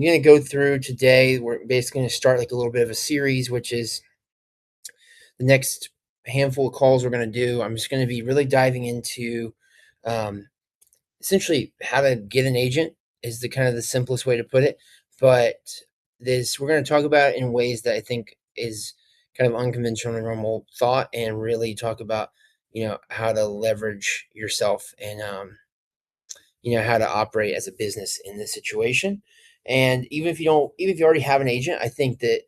going to go through today. We're basically going to start like a little bit of a series, which is the next handful of calls we're going to do. I'm just going to be really diving into um, essentially how to get an agent is the kind of the simplest way to put it. But this we're going to talk about it in ways that I think is kind of unconventional and normal thought, and really talk about how to leverage yourself and how to operate as a business in this situation. And even if you already have an agent, I think that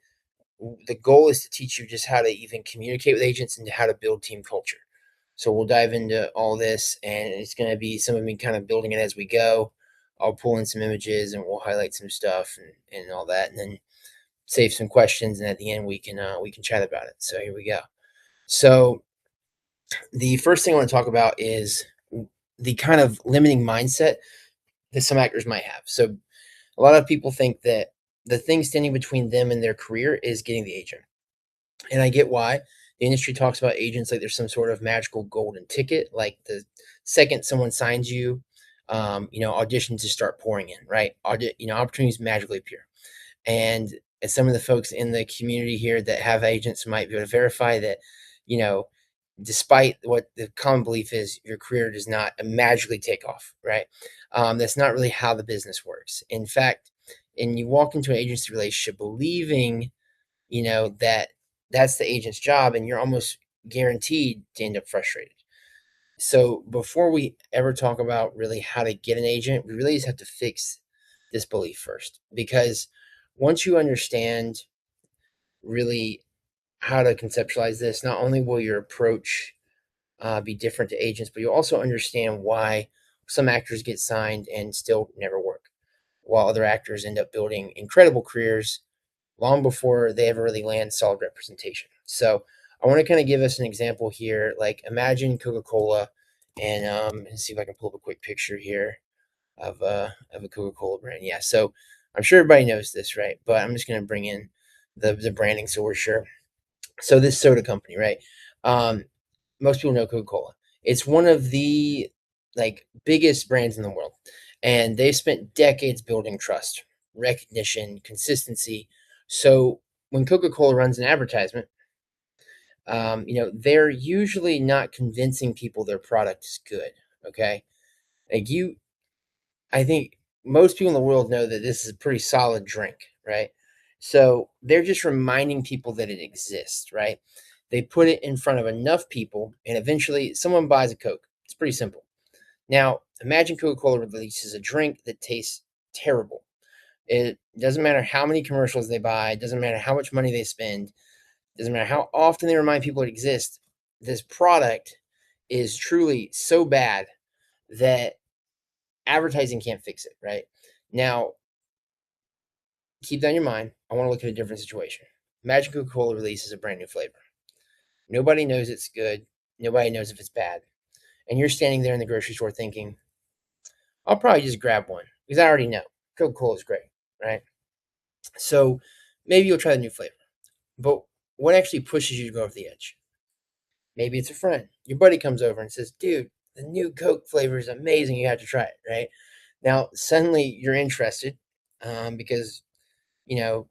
the goal is to teach you just how to even communicate with agents and how to build team culture. So we'll dive into all this, and it's going to be some of me kind of building it as we go. I'll pull in some images and we'll highlight some stuff and all that, and then save some questions. And at the end, we can chat about it. So here we go. So the first thing I want to talk about is the kind of limiting mindset that some actors might have. So a lot of people think that the thing standing between them and their career is getting the agent. And I get why. The industry talks about agents like there's some sort of magical golden ticket. Like the second someone signs you, auditions just start pouring in, right? Opportunities magically appear. And as some of the folks in the community here that have agents might be able to verify that, you know, despite what the common belief is, your career does not magically take off, right? That's not really how the business works. In fact, and you walk into an agency relationship believing, that that's the agent's job, and you're almost guaranteed to end up frustrated. So before we ever talk about really how to get an agent, we really just have to fix this belief first. Because once you understand really how to conceptualize this, not only will your approach be different to agents, but you'll also understand why some actors get signed and still never work, while other actors end up building incredible careers long before they ever really land solid representation. So I want to kind of give us an example here. Like imagine Coca-Cola, and let's see if I can pull up a quick picture here of a Coca-Cola brand. Yeah, so I'm sure everybody knows this, right? But I'm just going to bring in the branding so we're sure. So this soda company, right? Um, most people know Coca-Cola. It's one of the like biggest brands in the world, and they've spent decades building trust, recognition, consistency. So when Coca-Cola runs an advertisement, they're usually not convincing people their product is good. Okay, like I think most people in the world know that this is a pretty solid drink, right? So they're just reminding people that it exists, right? They put it in front of enough people, and eventually someone buys a Coke. It's pretty simple. Now, imagine Coca Cola releases a drink that tastes terrible. It doesn't matter how many commercials they buy, it doesn't matter how much money they spend, it doesn't matter how often they remind people it exists. This product is truly so bad that advertising can't fix it, right? Now, keep that in your mind. I want to look at a different situation. Imagine Coca Cola releases a brand new flavor. Nobody knows it's good. Nobody knows if it's bad. And you're standing there in the grocery store thinking, I'll probably just grab one because I already know Coca Cola is great, right? So maybe you'll try the new flavor. But what actually pushes you to go over the edge? Maybe it's a friend. Your buddy comes over and says, dude, the new Coke flavor is amazing. You have to try it, right? Now, suddenly you're interested because, you know,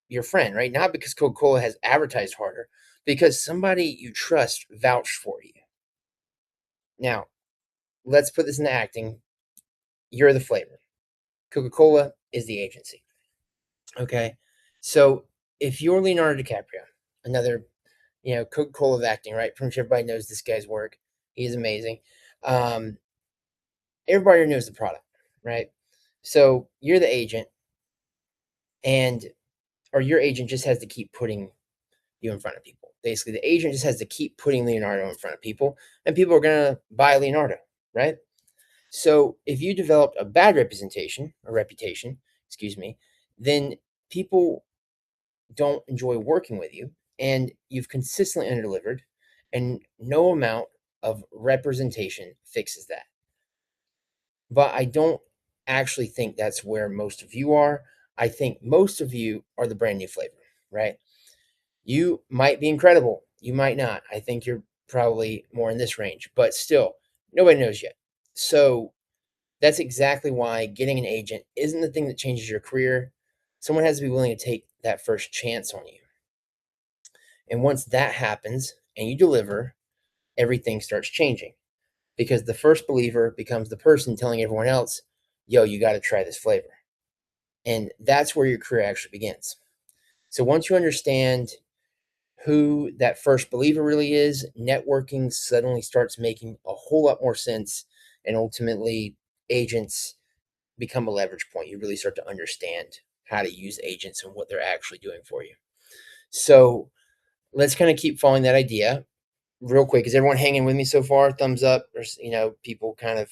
your friend, right? Not because Coca Cola has advertised harder, because somebody you trust vouched for you. Now, let's put this into acting. You're the flavor. Coca Cola is the agency. Okay. So if you're Leonardo DiCaprio, another, Coca Cola of acting, right? Pretty much everybody knows this guy's work. He's amazing. Um, everybody knows the product, right? So you're the agent, and or your agent just has to keep putting you in front of people. Basically, the agent just has to keep putting Leonardo in front of people, and people are gonna buy Leonardo, right? So if you developed a bad reputation, excuse me, then people don't enjoy working with you, and you've consistently underdelivered, and no amount of representation fixes that. But I don't actually think that's where most of you are. I think most of you are the brand new flavor, right? You might be incredible. You might not. I think you're probably more in this range, but still, nobody knows yet. So that's exactly why getting an agent isn't the thing that changes your career. Someone has to be willing to take that first chance on you. And once that happens and you deliver, everything starts changing because the first believer becomes the person telling everyone else, yo, you got to try this flavor. And that's where your career actually begins. So once you understand who that first believer really is, networking suddenly starts making a whole lot more sense. And ultimately, agents become a leverage point. You really start to understand how to use agents and what they're actually doing for you. So let's kind of keep following that idea real quick. Is everyone hanging with me so far? Thumbs up, or people kind of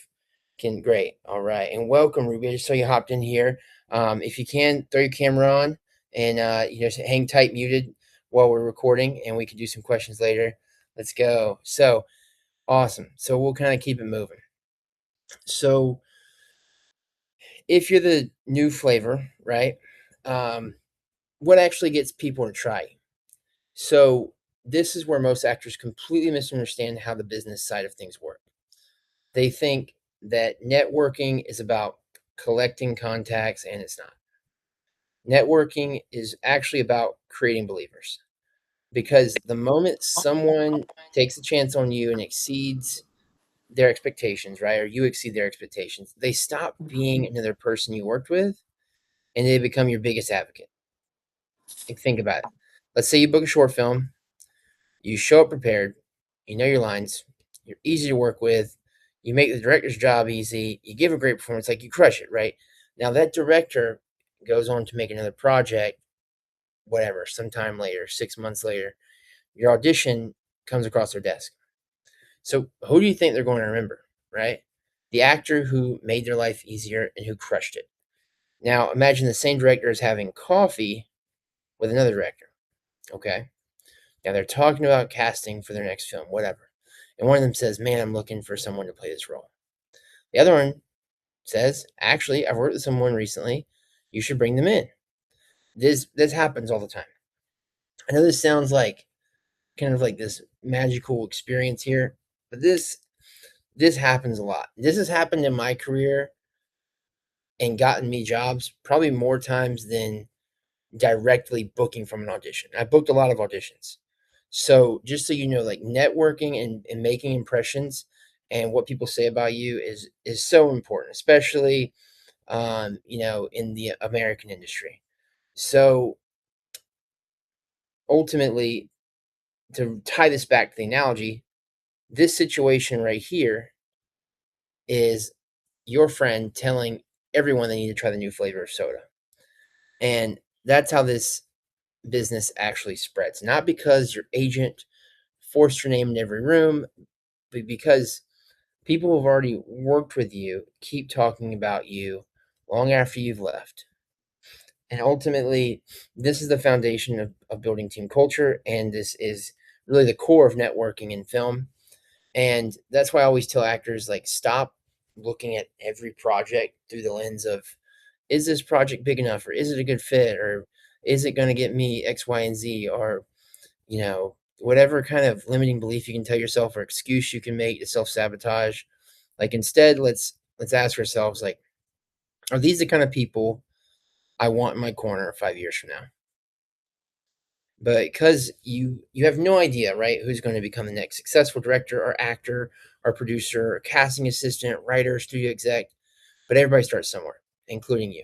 can. Great. All right, and welcome, Ruby. I just saw you hopped in here. If you can, throw your camera on and hang tight, muted while we're recording, and we can do some questions later. Let's go. So awesome. So we'll kind of keep it moving. So if you're the new flavor, right? What actually gets people to try you? So this is where most actors completely misunderstand how the business side of things work. They think that networking is about collecting contacts, and it's not. Networking is actually about creating believers because the moment someone takes a chance on you and exceeds their expectations, right, or you exceed their expectations, they stop being another person you worked with and they become your biggest advocate. Like, think about it. Let's say you book a short film, you show up prepared, you know your lines, you're easy to work with, you make the director's job easy, you give a great performance, like you crush it, right? Now that director goes on to make another project, whatever, sometime later, 6 months later, your audition comes across their desk. So who do you think they're going to remember, right? The actor who made their life easier and who crushed it. Now imagine the same director is having coffee with another director, okay? Now they're talking about casting for their next film, whatever. And one of them says, man, I'm looking for someone to play this role. The other one says, actually, I've worked with someone recently. You should bring them in. This happens all the time. I know this sounds like kind of like this magical experience here, but this happens a lot. This has happened in my career and gotten me jobs probably more times than directly booking from an audition. I booked a lot of auditions. So just so you know, like networking and making impressions and what people say about you is so important, especially in the American industry. So ultimately, to tie this back to the analogy, this situation right here is your friend telling everyone they need to try the new flavor of soda. And that's how this business actually spreads. Not because your agent forced your name in every room, but because people who've already worked with you keep talking about you long after you've left. And ultimately, this is the foundation of building team culture. And this is really the core of networking in film. And that's why I always tell actors, like, stop looking at every project through the lens of, is this project big enough, or is it a good fit, or is it going to get me X, Y, and Z, or whatever kind of limiting belief you can tell yourself or excuse you can make to self-sabotage. Like, instead, let's ask ourselves, like, are these the kind of people I want in my corner 5 years from now? But because you have no idea, right, who's going to become the next successful director or actor or producer or casting assistant, writer, studio exec, but everybody starts somewhere, including you.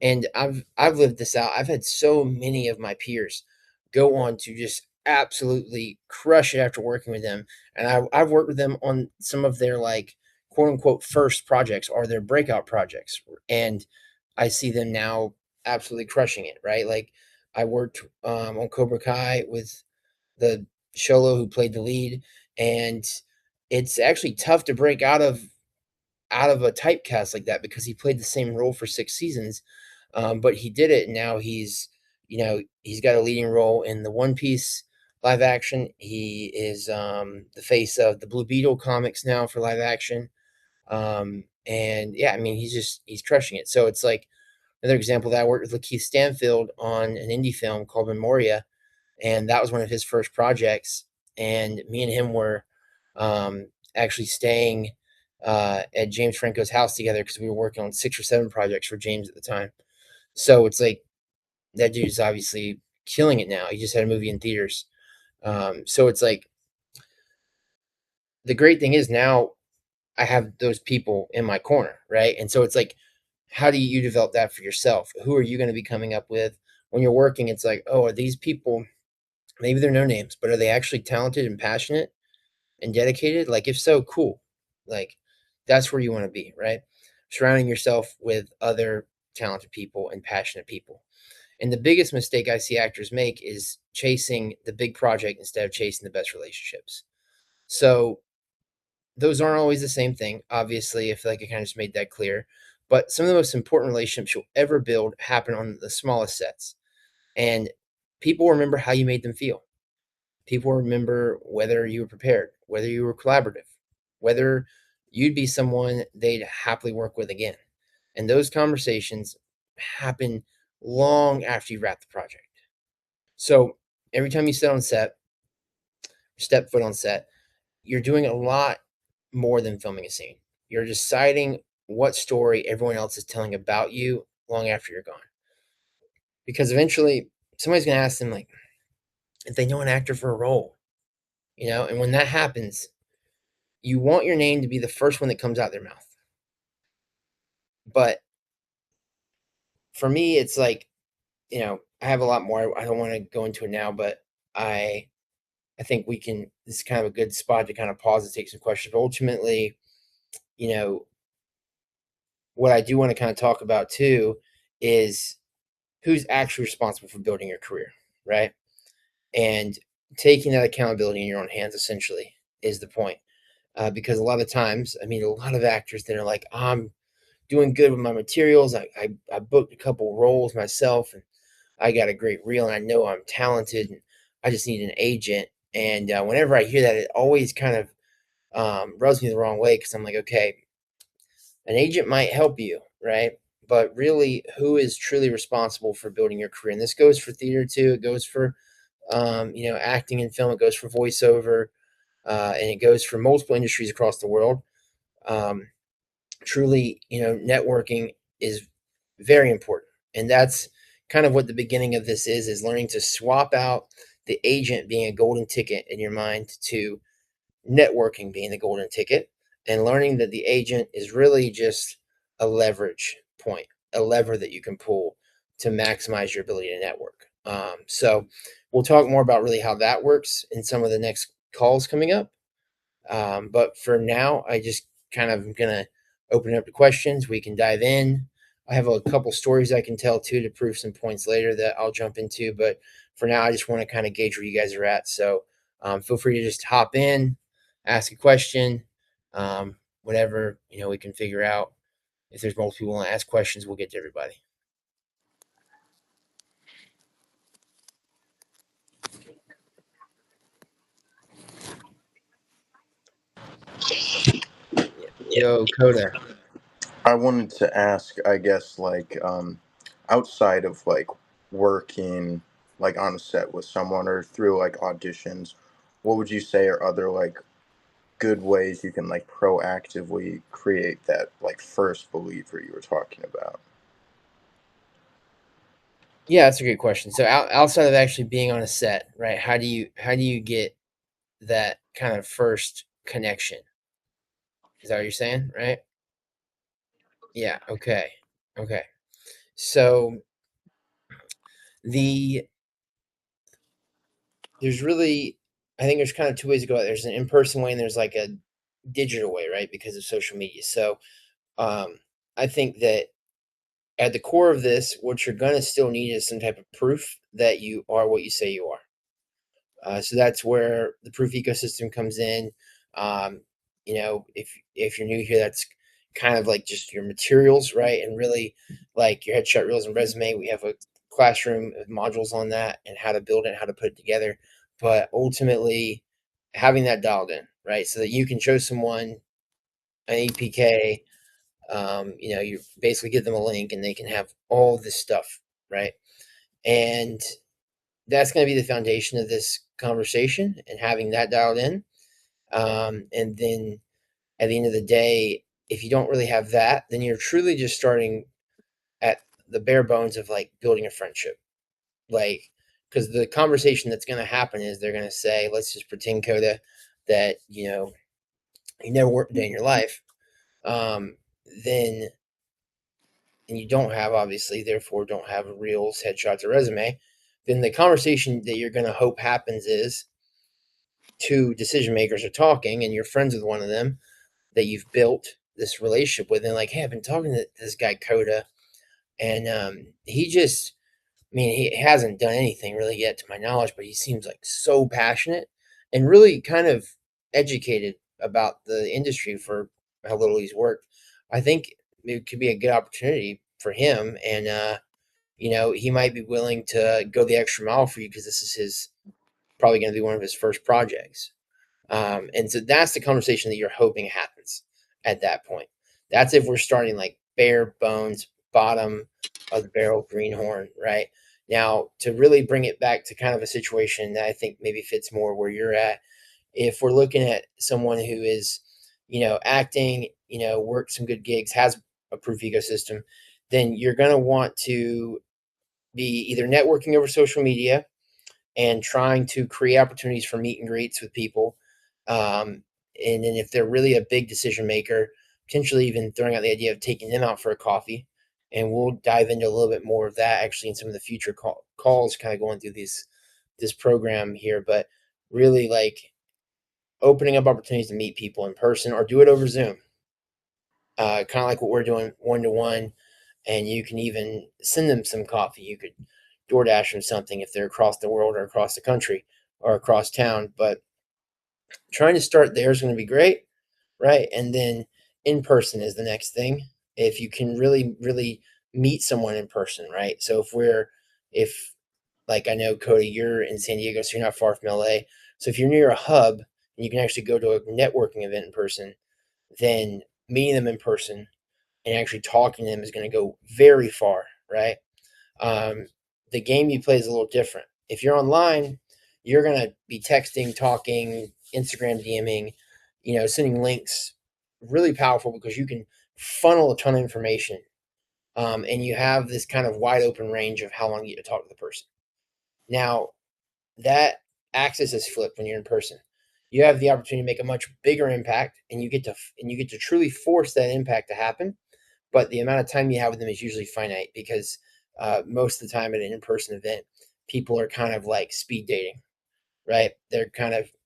And I've lived this out. I've had so many of my peers go on to just absolutely crush it after working with them. And I've worked with them on some of their, like, quote unquote first projects or their breakout projects. And I see them now absolutely crushing it, right? Like, I worked on Cobra Kai with the Sholo who played the lead, and it's actually tough to break out of a typecast like that because he played the same role for 6 seasons. But he did it, and now he's got a leading role in the One Piece live action. He is the face of the Blue Beetle comics now for live action. And yeah, I mean, he's crushing it. So it's like another example that I worked with Lakeith Stanfield on an indie film called Memoria, and that was one of his first projects. And me and him were actually staying at James Franco's house together because we were working on 6 or 7 projects for James at the time. So it's like that dude's obviously killing it now. He just had a movie in theaters. So it's like the great thing is now I have those people in my corner, right? And so it's like, how do you develop that for yourself? Who are you going to be coming up with when you're working? It's like, oh, are these people, maybe they're no names, but are they actually talented and passionate and dedicated? Like, if so, cool. Like, that's where you want to be, right? Surrounding yourself with other talented people and passionate people. And the biggest mistake I see actors make is chasing the big project instead of chasing the best relationships. So those aren't always the same thing. Obviously, I feel like I kind of just made that clear. But some of the most important relationships you'll ever build happen on the smallest sets. And people remember how you made them feel. People remember whether you were prepared, whether you were collaborative, whether you'd be someone they'd happily work with again. And those conversations happen long after you wrap the project. So every time you step foot on set, you're doing a lot more than filming a scene. You're deciding what story everyone else is telling about you long after you're gone. Because eventually somebody's gonna ask them like if they know an actor for a role, and when that happens, you want your name to be the first one that comes out their mouth. But for me, it's like, I have a lot more. I don't want to go into it now, but I I think we can this is kind of a good spot to kind of pause and take some questions. But ultimately, you know, what I do want to kind of talk about too is who's actually responsible for building your career, right? And taking that accountability in your own hands essentially is the point. Because a lot of times, I mean, a lot of actors that are like, I'm doing good with my materials. I booked a couple roles myself and I got a great reel and I know I'm talented and I just need an agent. And whenever I hear that, it always kind of rubs me the wrong way because I'm like, okay, an agent might help you, right? But really, who is truly responsible for building your career? And this goes for theater too. It goes for, acting and film. It goes for voiceover, and it goes for multiple industries across the world. Um, Truly, networking is very important, and that's kind of what the beginning of this is learning to swap out the agent being a golden ticket in your mind to networking being the golden ticket and learning that the agent is really just a leverage point, a lever that you can pull to maximize your ability to network. So we'll talk more about really how that works in some of the next calls coming up. But for now, I just kind of am going to open it up to questions. We can dive in. I have a couple stories I can tell too to prove some points later that I'll jump into. But for now, I just want to kind of gauge where you guys are at. So feel free to just hop in, ask a question, whatever, we can figure out. If there's multiple people want to ask questions, we'll get to everybody. Yo, Coda. I wanted to ask, I guess, like, outside of like working like on a set with someone or through like auditions, what would you say are other like good ways you can like proactively create that like first believer you were talking about? Yeah, that's a great question. So outside of actually being on a set, right? How do you get that kind of first connection? Is that what you're saying, right? Yeah. Okay. Okay. So the there's really, I think there's kind of two ways to go. There's an in-person way and there's like a digital way, right? Because of social media. So um, I think that at the core of this, what you're gonna still need is some type of proof that you are what you say you are. So that's where the proof ecosystem comes in. Um, if you're new here, that's kind of like just your materials, right? And really, like your headshot reels and resume. We have a classroom of modules on that and how to build it, how to put it together. But ultimately, having that dialed in, right, so that you can show someone an EPK. You basically give them a link and they can have all this stuff, right? And that's going to be the foundation of this conversation and having that dialed in. And then at the end of the day, if you don't really have that, then you're truly just starting at the bare bones of like building a friendship. Like, because the conversation that's going to happen is they're going to say, let's just pretend, Coda, that you never worked a day in your life. Then and you don't have, obviously, therefore don't have reels, headshots, or resume. Then the conversation that you're going to hope happens is two decision makers are talking, and you're friends with one of them that you've built this relationship with, and like, hey, I've been talking to this guy Coda, and he just, I mean, he hasn't done anything really yet to my knowledge, but he seems like so passionate and really kind of educated about the industry for how little he's worked. I think it could be a good opportunity for him, and he might be willing to go the extra mile for you because this is his probably going to be one of his first projects. And so that's the conversation that you're hoping happens at that point. That's if we're starting like bare bones, bottom of the barrel greenhorn, right? Now, to really bring it back to kind of a situation that I think maybe fits more where you're at, if we're looking at someone who is, acting, worked some good gigs, has a proof ecosystem, then you're going to want to be either networking over social media and trying to create opportunities for meet and greets with people. And then if they're really a big decision maker, potentially even throwing out the idea of taking them out for a coffee. And we'll dive into a little bit more of that actually in some of the future calls, kind of going through this program here. But really, like, opening up opportunities to meet people in person or do it over Zoom. Kind of like what we're doing one-to-one, and you can even send them some coffee. You could DoorDash them something if they're across the world or across the country or across town. But trying to start there is going to be great, right? And then in person is the next thing. If you can really, really meet someone in person, right? So if like, I know, Cody, you're in San Diego, so you're not far from LA. So if you're near a hub and you can actually go to a networking event in person, then meeting them in person and actually talking to them is going to go very far, right? The game you play is a little different. If you're online, you're going to be texting, talking, Instagram DMing, sending links. Really powerful because you can funnel a ton of information, and you have this kind of wide open range of how long you get to talk to the person. Now, that axis is flipped when you're in person. You have the opportunity to make a much bigger impact, and you get to truly force that impact to happen. But the amount of time you have with them is usually finite because most of the time at an in-person event, people are kind of like speed dating, right? They're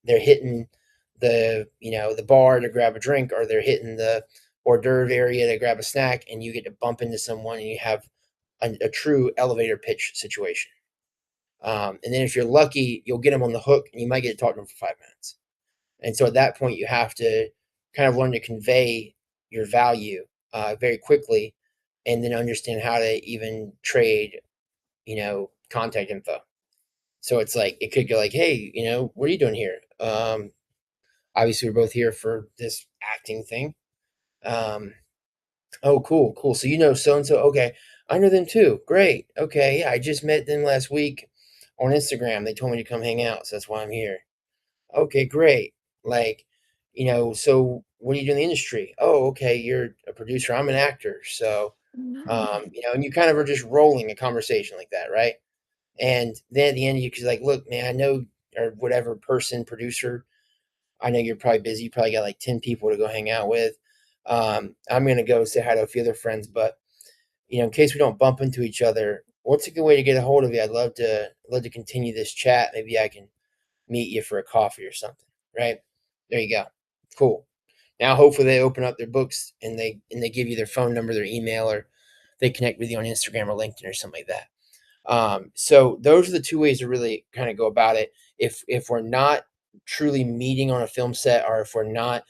hitting the bar to grab a drink, or they're hitting the hors d'oeuvre area to grab a snack, and you get to bump into someone and you have a true elevator pitch situation. And then if you're lucky, you'll get them on the hook and you might get to talk to them for 5 minutes. And so at that point, you have to kind of learn to convey your value very quickly, and then understand how to even trade, contact info. So it's like, it could go like, hey, what are you doing here? Obviously, we're both here for this acting thing. Oh, cool, cool. So so and so. Okay, I know them too. Great. Okay, yeah, I just met them last week on Instagram. They told me to come hang out, so that's why I'm here. Okay, great. Like, so what do you do in the industry? Oh, okay, you're a producer. I'm an actor. So, and you kind of are just rolling a conversation like that, right? And then at the end, you could like, look, man, I know, or whatever person, producer, I know you're probably busy. You probably got like 10 people to go hang out with. I'm going to go say hi to a few other friends, but, in case we don't bump into each other, what's a good way to get a hold of you? I'd love to continue this chat. Maybe I can meet you for a coffee or something, right? There you go. Cool. Now, hopefully they open up their books and they give you their phone number, their email, or they connect with you on Instagram or LinkedIn or something like that. So those are the two ways to really kind of go about it. If we're not truly meeting on a film set, or if we're not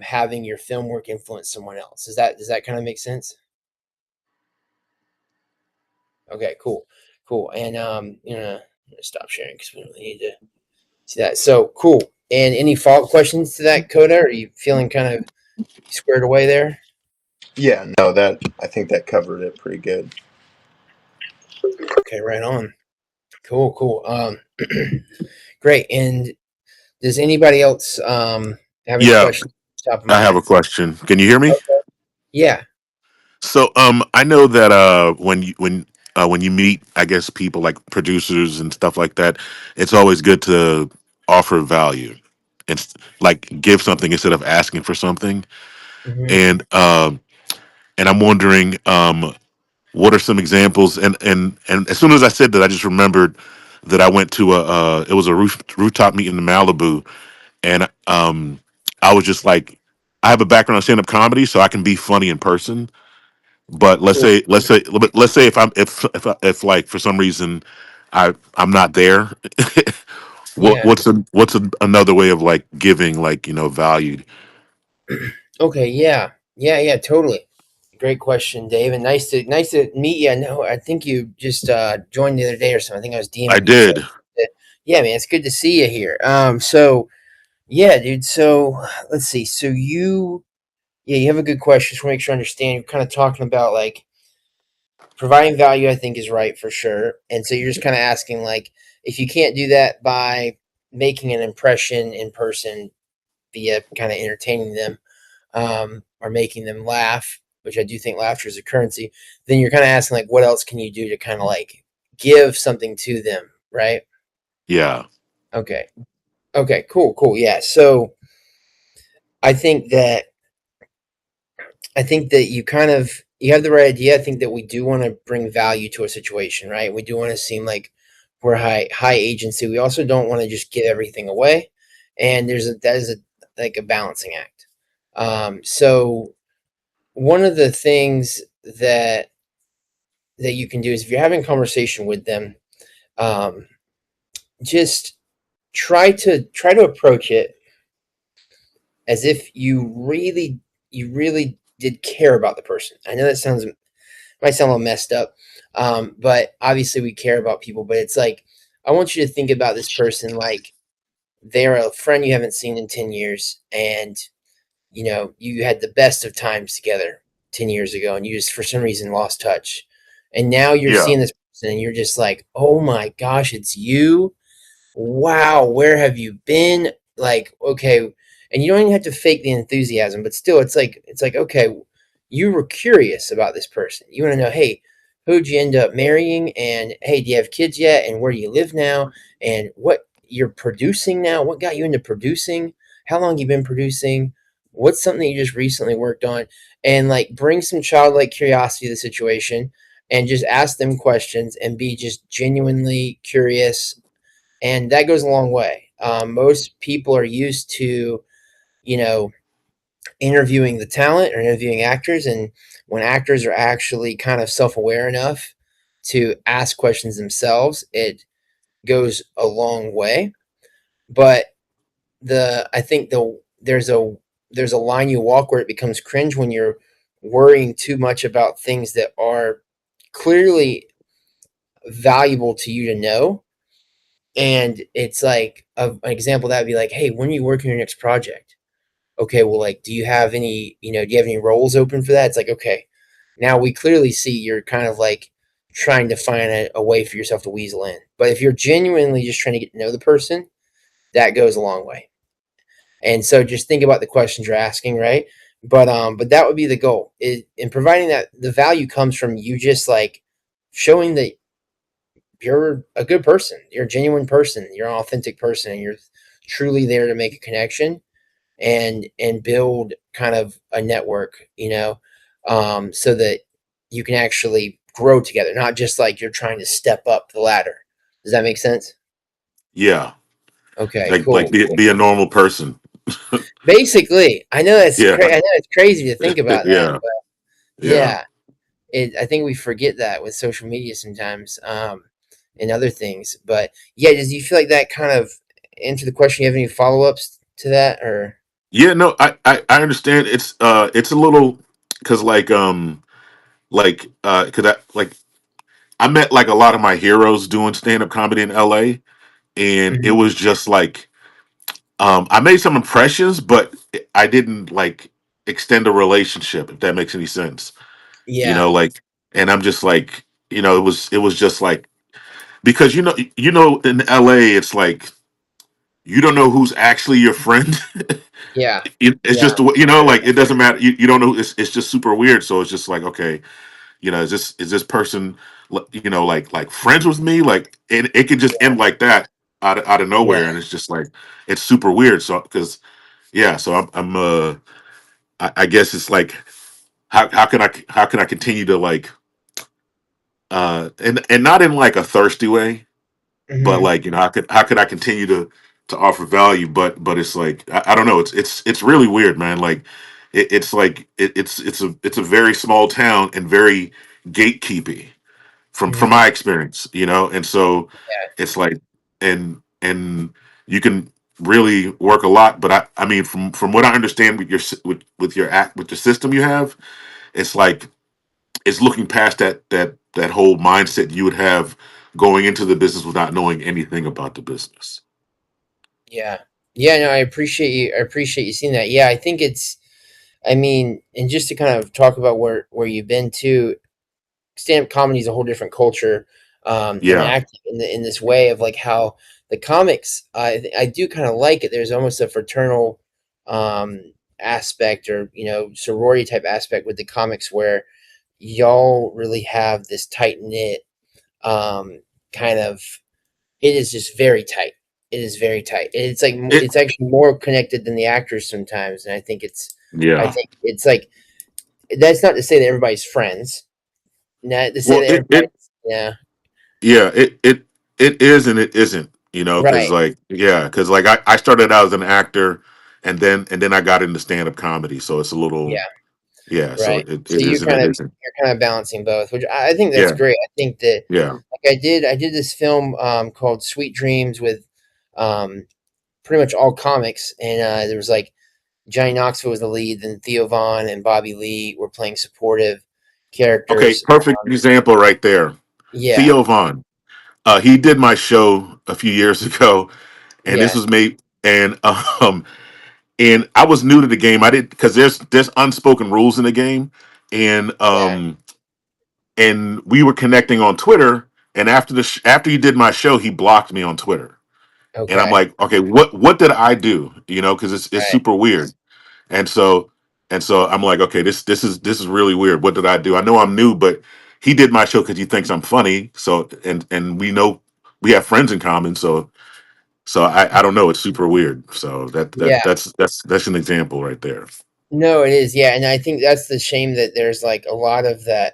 having your film work influence someone else, does that kind of make sense? Okay, cool. And stop sharing because we don't need to see that. So cool. And any follow-up questions to that, Coda? Are you feeling kind of squared away there? Yeah, no, I think that covered it pretty good. Okay, right on. Cool. Great. And does anybody else have any Yeah, questions off the top of my I have head? a question. Can you hear me? Okay. Yeah. So I know that when you meet, I guess, people like producers and stuff like that, it's always good to offer value and like give something instead of asking for something. Hmm. And I'm wondering what are some examples? And as soon as I said that, I just remembered that I went to a it was a rooftop meeting in Malibu, and I was just like, I have a background in stand up comedy, so I can be funny in person. But Cool. let's say if like for some reason I'm not there, Yeah. another way of like giving like value? Okay. Yeah. Yeah. Yeah. Totally. Great question, Dave, and nice to meet you. No, I think you just joined the other day or something. I think I was I DMing you. So, did. yeah, man, it's good to see you here. So yeah, dude. So let's see. So yeah, you have a good question. Just want to make sure I understand. You're kind of talking about like providing value. I think is right for sure. And so you're just kind of asking like if you can't do that by making an impression in person via kind of entertaining them, or making them laugh, which I do think laughter is a currency, then you're kind of asking like, what else can you do to kind of like give something to them, right? Yeah. Okay. Okay. Cool. Cool. Yeah. So I think that you kind of you have the right idea. I think that we do want to bring value to a situation, right? We do want to seem like we're high agency. We also don't want to just give everything away, and that is a like a balancing act. So one of the things that you can do is if you're having a conversation with them, um, just try to approach it as if you really did care about the person. I know that might sound a little messed up, but obviously we care about people. But it's like I want you to think about this person like they're a friend you haven't seen in 10 years, and you had the best of times together 10 years ago, and you just for some reason lost touch, and now you're Yeah. seeing this person, and you're just like, oh my gosh, it's you. Wow, where have you been? Like, okay, and you don't even have to fake the enthusiasm, but still, it's like, okay, you were curious about this person. You want to know, hey, who'd you end up marrying? And hey, do you have kids yet? And where do you live now? And what you're producing now? What got you into producing? How long you been producing? What's something you just recently worked on? And like bring some childlike curiosity to the situation and just ask them questions and be just genuinely curious, and that goes a long way. Most people are used to, you know, interviewing the talent or interviewing actors, and when actors are actually kind of self-aware enough to ask questions themselves, it goes a long way. But I think there's a line you walk where it becomes cringe when you're worrying too much about things that are clearly valuable to you to know. And it's like an example that would be like, hey, when are you working on your next project? Okay, well, like, do you have any roles open for that? It's like, okay, now we clearly see you're kind of like trying to find a way for yourself to weasel in. But if you're genuinely just trying to get to know the person, that goes a long way. And so just think about the questions you're asking, right? But that would be the goal. In providing that the value comes from you just like showing that you're a good person, you're a genuine person, you're an authentic person, and you're truly there to make a connection and build kind of a network, so that you can actually grow together, not just like you're trying to step up the ladder. Does that make sense? Yeah. Okay, Like cool. be a normal person. Basically, I know Yeah. I know it's crazy to think about that, Yeah. but Yeah. yeah, I think we forget that with social media sometimes, and other things. But yeah, does you feel like that kind of answer the question? You have any follow ups to that, or? Yeah, no, I understand. It's a little because cause I met like a lot of my heroes doing stand up comedy in LA, and it Mhm. was just like I made some impressions, but I didn't like extend a relationship, if that makes any sense. You Yeah, know, like, and I'm just like, it was just like because in LA it's like you don't know who's actually your friend. Yeah. It's Yeah. just like it doesn't matter. You don't know. It's just super weird. So it's just like, okay, is this person like friends with me? Like it could just end like that out of Yeah. nowhere, and it's just like it's super weird. So because yeah, so I guess it's like how can I continue to like and not in like a thirsty way, but Hmm. like how could I continue to offer value, but it's like I don't know, it's really weird, man. Like it's like it's a very small town and very gatekeepy from Hmm. my experience, and so it's like and you can really work a lot, but I mean from what I understand with with your act with the system you have, it's like it's looking past that whole mindset you would have going into the business without knowing anything about the business. Yeah. Yeah. No, I appreciate you. I appreciate you seeing that. Yeah, I think it's. I mean, and just to kind of talk about where you've been to, stand-up comedy is a whole different culture, and Yeah. acting in this way of like how the comics. I do kind of like it. There's almost a fraternal um, aspect, or sorority type aspect with the comics, where y'all really have this tight knit kind of. It is just very tight. It is very tight. It's like It it's actually more connected than the actors sometimes, and I think it's. I yeah. think it's like that's not to say that everybody's friends. Not to say Well, that it everybody's. Yeah. yeah, it is and it isn't, because Right. like yeah, because like I started out as an actor and then I got into stand-up comedy. So it's a little Yeah. yeah, so Right. it, So it is and it isn't. you're kind of balancing both, which I think that's Yeah, great. I think that yeah. like I did this film called Sweet Dreams with um pretty much all comics, and there was like Johnny Knoxville was the lead, then Theo Vaughn and Bobby Lee were playing supportive Okay, characters. perfect example right there. Yeah. Theo Vaughn. He did my show a few years ago, and this Yeah. was made and I was new to the game. I did because there's unspoken rules in the game, and Yeah. we were connecting on Twitter. And after he did my show, he blocked me on Twitter, and I'm Okay. like, okay, what did I do? Because it's Right. super weird. And so I'm like, okay, this is really weird. What did I do? I know I'm new, but he did my show because he thinks I'm funny. So and we know we have friends in common. So I don't know. It's super weird. So Yeah. that's an example right there. No, it is. Yeah, and I think that's the shame that there's like a lot of that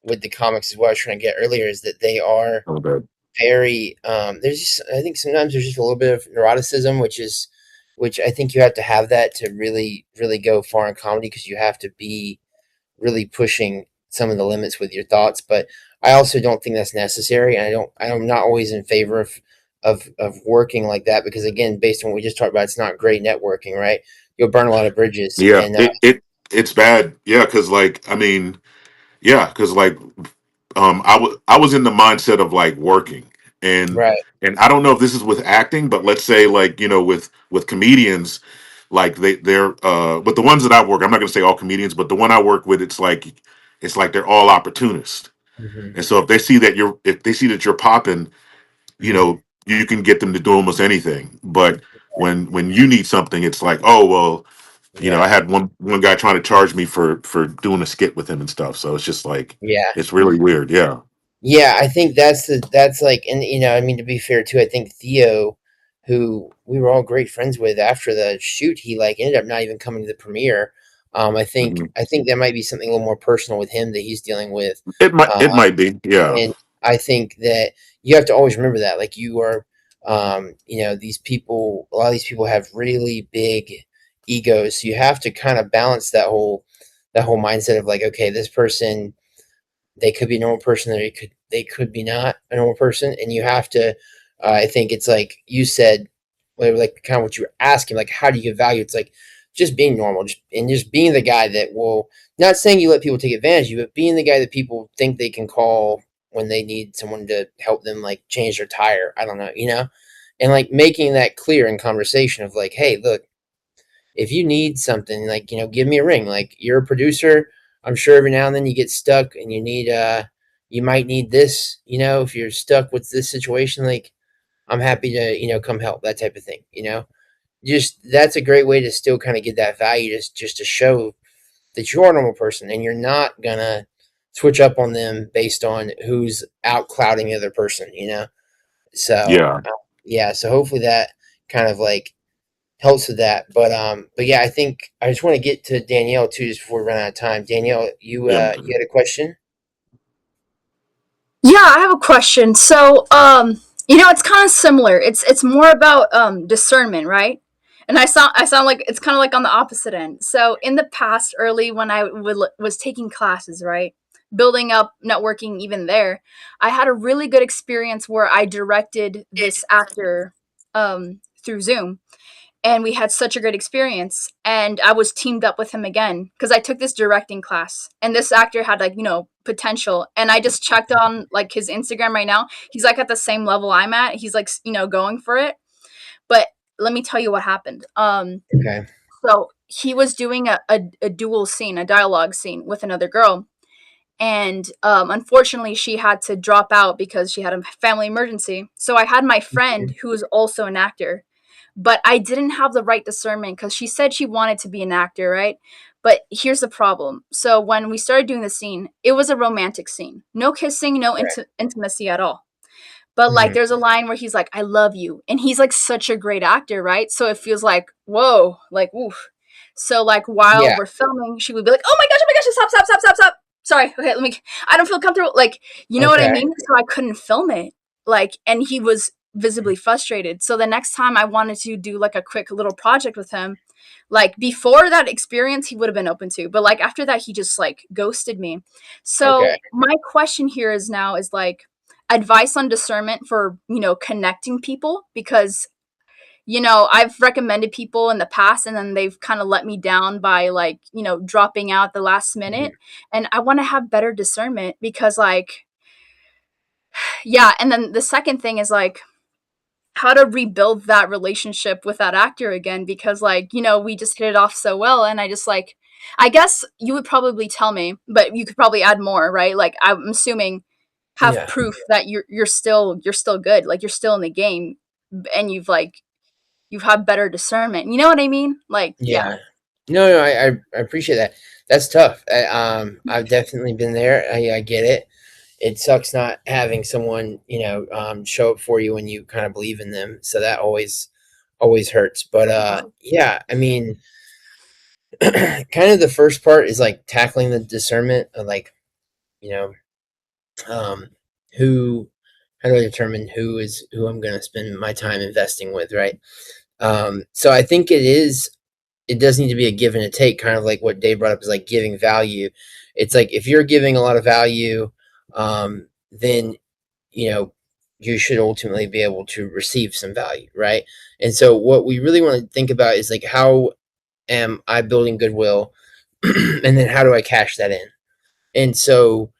with the comics is what I was trying to get earlier is that they are Oh, bad. very there's just I think sometimes there's just a little bit of neuroticism, which I think you have to have that to really go far in comedy, because you have to be really pushing some of the limits with your thoughts. But I also don't think that's necessary, and I'm not always in favor of working like that, because again, based on what we just talked about, it's not great networking, right? You'll burn a lot of bridges, Yeah, and it's bad. Yeah, because like I mean, yeah, because like I was in the mindset of like working and right. and I don't know if this is with acting, but let's say like with comedians, like but the ones that I work, I'm not gonna say all comedians, but the one I work with, it's like they're all opportunists. Hmm. And so if they see that you're popping, Hmm. you can get them to do almost anything. But when you need something, it's like, oh well, I Yeah. had one guy trying to charge me for doing a skit with him and stuff. So it's just like Yeah. it's really weird. Yeah. Yeah, I think that's like, and I mean, to be fair too, I think Theo, who we were all great friends with after the shoot, he like ended up not even coming to the premiere. Mhm. I think there might be something a little more personal with him that he's dealing with. It might be. Yeah. And I think that you have to always remember that, like, you are, these people, a lot of these people have really big egos. So you have to kind of balance that whole mindset of like, okay, this person, they could be a normal person, or they could be not a normal person, and you have to. I think it's like you said, like kind of what you were asking, like how do you give value? It's like just being normal, just being the guy that will. Not saying you let people take advantage of you, but being the guy that people think they can call when they need someone to help them like change their tire. I don't know, and like making that clear in conversation of like, hey, look, if you need something, like, give me a ring. Like, you're a producer. I'm sure every now and then you get stuck and you might need this, if you're stuck with this situation, like, I'm happy to come help, that type of thing. Just that's a great way to still kind of get that value, just to show that you're a normal person and you're not gonna switch up on them based on who's out clouding the other person. So Yeah. yeah, so hopefully that kind of like helps with that. But yeah, I think I just want to get to Danielle too, just before we run out of time. Danielle, you Yeah. you had a question? Yeah, I have a question. So, it's kind of similar. It's more about discernment, right? And I sound like it's kind of like on the opposite end. So, in the past, early when was taking classes, right, building up networking, even there, I had a really good experience where I directed this actor through Zoom, and we had such a great experience, and I was teamed up with him again because I took this directing class, and this actor had, like, potential, and I just checked on, like, his Instagram right now. He's like at the same level I'm at. He's like, going for it. But let me tell you what happened. Okay. So he was doing a dual scene, a dialogue scene with another girl, and unfortunately she had to drop out because she had a family emergency. So I had my friend who is also an actor, but I didn't have the right discernment because she said she wanted to be an actor, right? But here's the problem. So when we started doing the scene, it was a romantic scene. No kissing, no Right. intimacy at all. But like Mhm. there's a line where he's like, I love you. And he's like such a great actor, right? So it feels like, whoa, like oof. So like while Yeah. we're filming, she would be like, oh my gosh, stop, stop, stop, stop, stop. Sorry, okay, I don't feel comfortable. Like, you know what I Okay. mean? So I couldn't film it. Like, and he was visibly frustrated. So the next time I wanted to do like a quick little project with him, like before that experience, he would have been open to. But like after that, he just like ghosted me. Okay. So my question here is now is like advice on discernment for, connecting people, because I've recommended people in the past and then they've kind of let me down by like, dropping out the last Mhm. minute. And I want to have better discernment because like, yeah. And then the second thing is like how to rebuild that relationship with that actor again because like, we just hit it off so well. And I just like, I guess you would probably tell me, but you could probably add more, right? Like I'm assuming have Yeah. proof that you're still good, like you're still in the game, and you've had better discernment. You know what I mean? Like, yeah. Yeah. No, I appreciate that. That's tough. I've definitely been there. I get it. It sucks not having someone, show up for you when you kind of believe in them. So that always hurts. But yeah, I mean, kind of the first part is like tackling the discernment of like, you know, um, who, how do I determine who I'm going to spend my time investing with, right? So I think it does need to be a give and a take, kind of like what Dave brought up is like giving value. It's like if you're giving a lot of value, then you know you should ultimately be able to receive some value, right? And so what we really want to think about is like how am I building goodwill, and then how do I cash that in? And so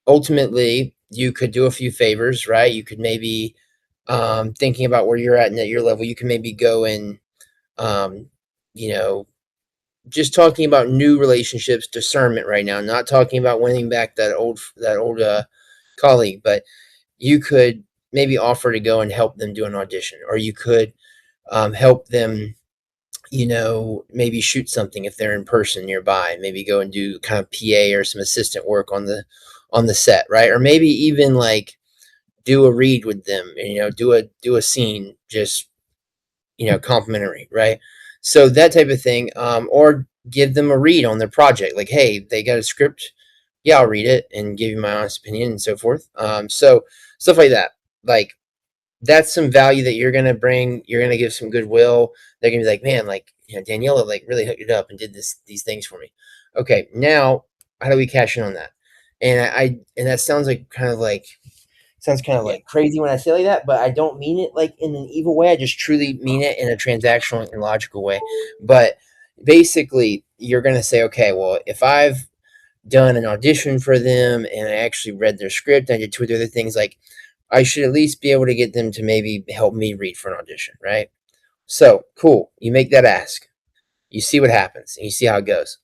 ultimately, you could do a few favors, right? You could maybe thinking about where you're at your level, you can maybe go and um, you know just talking about new relationships, discernment right now, not talking about winning back that old colleague, but you could maybe offer to go and help them do an audition, or you could help them, maybe shoot something if they're in person nearby, maybe go and do kind of PA or some assistant work on the set, right? Or maybe even like do a read with them, do a scene, just complimentary, right? So that type of thing, or give them a read on their project. Like, hey, they got a script, yeah, I'll read it and give you my honest opinion and so forth. So stuff like that, like that's some value that you're gonna bring. You're gonna give some goodwill. They're gonna be like, man, like Daniela, like really hooked it up and did these things for me. Okay, now how do we cash in on that? And that sounds kind of Yeah. like crazy when I say like that, but I don't mean it like in an evil way. I just truly mean it in a transactional and logical way. But basically, you're going to say, okay, well, if I've done an audition for them and I actually read their script, I did two or three other things, like I should at least be able to get them to maybe help me read for an audition, right? So cool. You make that ask. You see what happens and you see how it goes.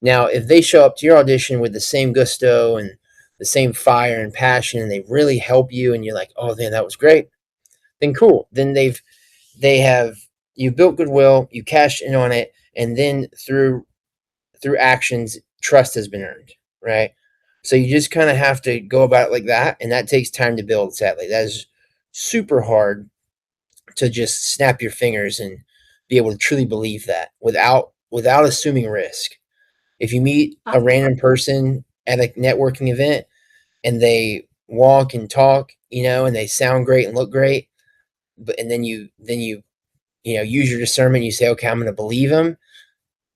Now, if they show up to your audition with the same gusto and the same fire and passion, and they really help you, and you're like, oh man, that was great. then cool. Then you built goodwill, you cashed in on it, and then through actions, trust has been earned, right? So you just kind of have to go about it like that, and that takes time to build. Sadly, that is super hard to just snap your fingers and be able to truly believe that without assuming risk. If you meet a random person at a networking event and they walk and talk, and they sound great and look great, but and then you use your discernment, you say, okay, I'm going to believe them.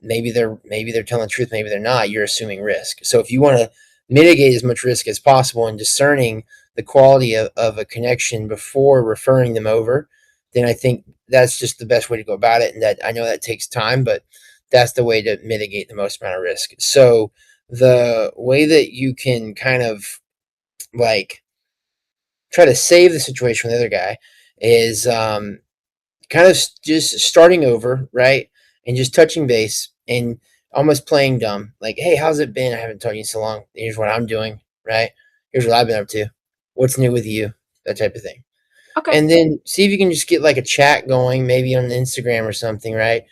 Maybe they're telling the truth, maybe they're not. You're assuming risk. So if you want to mitigate as much risk as possible in discerning the quality of a connection before referring them over, then I think that's just the best way to go about it. And that, I know that takes time, but that's the way to mitigate the most amount of risk. So the way that you can kind of like try to save the situation with the other guy is kind of just starting over, right? And just touching base and almost playing dumb. Like, hey, how's it been? I haven't talked to you in so long. Here's what I'm doing, right? Here's what I've been up to. What's new with you? That type of thing. Okay. And then see if you can just get like a chat going, maybe on Instagram or something, right?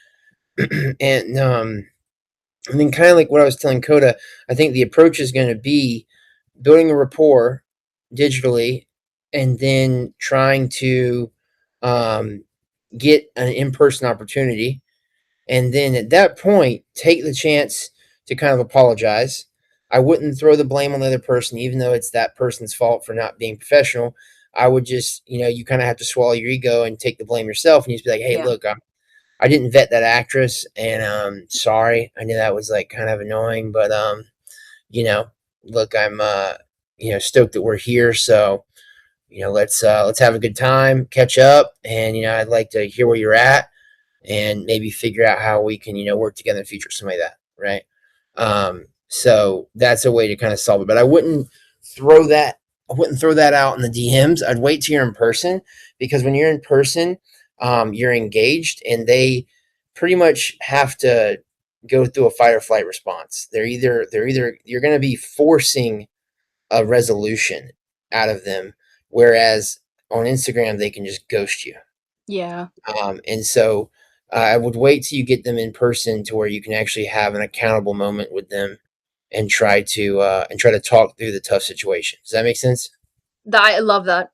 and then kind of like what I was telling Coda, I think the approach is going to be building a rapport digitally, and then trying to get an in-person opportunity, and then at that point take the chance to kind of apologize. I wouldn't throw the blame on the other person, even though it's that person's fault for not being professional. I would just, you kind of have to swallow your ego and take the blame yourself, and just be like, hey, look, I didn't vet that actress, and sorry. I knew that was like kind of annoying, but look, I'm stoked that we're here, so let's have a good time, catch up, and I'd like to hear where you're at, and maybe figure out how we can work together in the future, something like that, right? So that's a way to kind of solve it. But I wouldn't throw that out in the DMs. I'd wait till you're in person, because when you're in person, you're engaged, and they pretty much have to go through a fight or flight response. They're either you're going to be forcing a resolution out of them, whereas on Instagram they can just ghost you. Yeah. And so I would wait till you get them in person to where you can actually have an accountable moment with them, and try to talk through the tough situation. Does that make sense? I love that.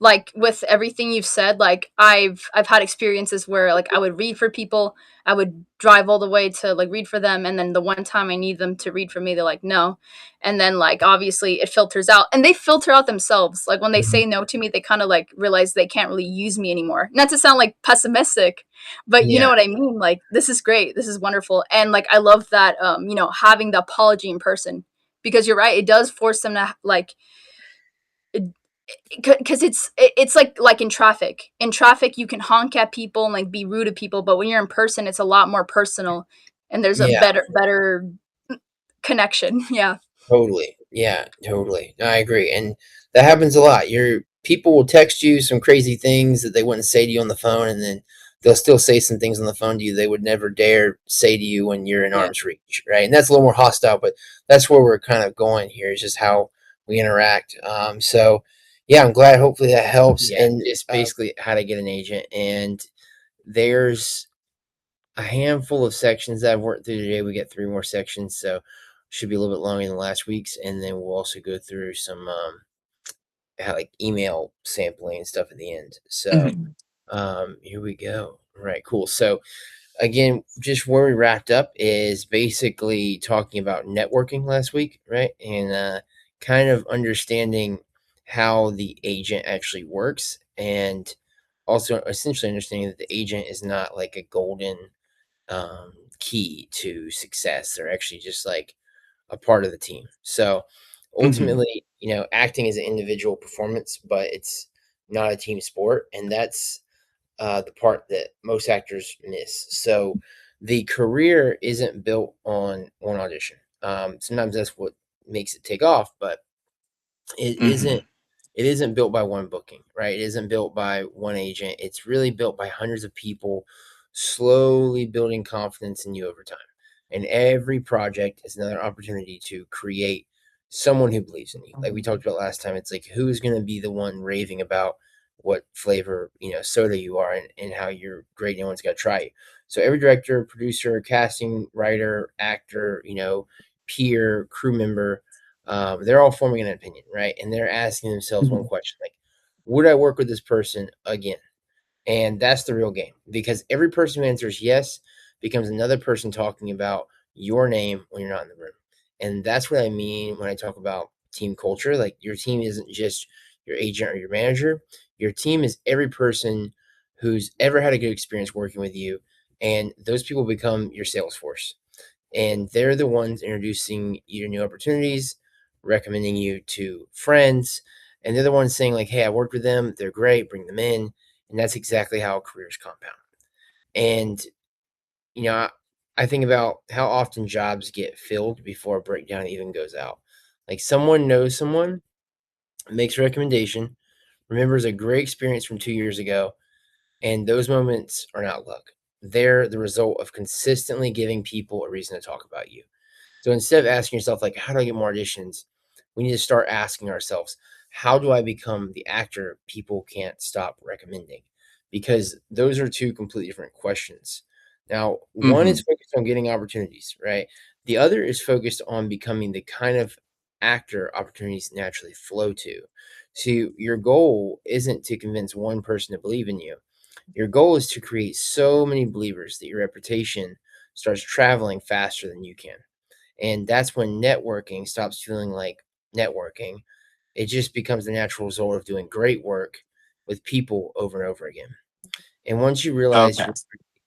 Like with everything you've said, like I've had experiences where like I would read for people, I would drive all the way to like read for them, and then the one time I need them to read for me, they're like no, and then like obviously it filters out, and they filter out themselves. Like when they say no to me, they kind of like realize they can't really use me anymore. Not to sound like pessimistic, but you know Yeah. what I mean. Like this is great, this is wonderful, and like I love that having the apology in person, because you're right, it does force them to like because it's like in traffic you can honk at people and like be rude to people, but when you're in person it's a lot more personal, and there's a Yeah. better connection. Yeah. Totally. Yeah, totally. No, I agree. And that happens a lot. Your people will text you some crazy things that they wouldn't say to you on the phone, and then they'll still say some things on the phone to you they would never dare say to you when you're in Yeah. arm's reach, right? And that's a little more hostile, but that's where we're kind of going here, is just how we interact. So yeah, I'm glad. Hopefully that helps. Yeah, and it's basically how to get an agent. And there's a handful of sections that I've worked through today. We get 3 more sections, so should be a little bit longer than last week's, and then we'll also go through some like email sampling and stuff at the end. So here we go. All right, cool. So again, just where we wrapped up is basically talking about networking last week, right? And kind of understanding how the agent actually works, and also essentially understanding that the agent is not like a golden key to success. They're actually just like a part of the team. So ultimately, acting is an individual performance, but it's not a team sport, and that's the part that most actors miss. So the career isn't built on one audition. Sometimes that's what makes it take off, but it isn't. It isn't built by one booking, right? It isn't built by one agent. It's really built by hundreds of people slowly building confidence in you over time. And every project is another opportunity to create someone who believes in you. Like we talked about last time, it's like, who's going to be the one raving about what flavor, soda you are, and how you're great. No one's got to try you. So every director, producer, casting, writer, actor, peer, crew member, they're all forming an opinion, right? And they're asking themselves one Mhm. question, like, would I work with this person again? And that's the real game, because every person who answers yes becomes another person talking about your name when you're not in the room. And that's what I mean when I talk about team culture. Like, your team isn't just your agent or your manager. Your team is every person who's ever had a good experience working with you. And those people become your sales force. And they're the ones introducing you to new opportunities, recommending you to friends. And they're the ones saying, like, hey, I worked with them. They're great. Bring them in. And that's exactly how careers compound. And, you know, I, I think about how often jobs get filled before a breakdown even goes out. Like, someone knows someone, makes a recommendation, remembers a great experience from 2 years ago, and those moments are not luck. They're the result of consistently giving people a reason to talk about you. So instead of asking yourself, like, how do I get more auditions? We need to start asking ourselves, how do I become the actor people can't stop recommending? Because those are two completely different questions. Now, one is Mhm. focused on getting opportunities, right? The other is focused on becoming the kind of actor opportunities naturally flow to. So your goal isn't to convince one person to believe in you. Your goal is to create so many believers that your reputation starts traveling faster than you can. And that's when networking stops feeling like networking. It just becomes the natural result of doing great work with people over and over again. And once you realize Okay.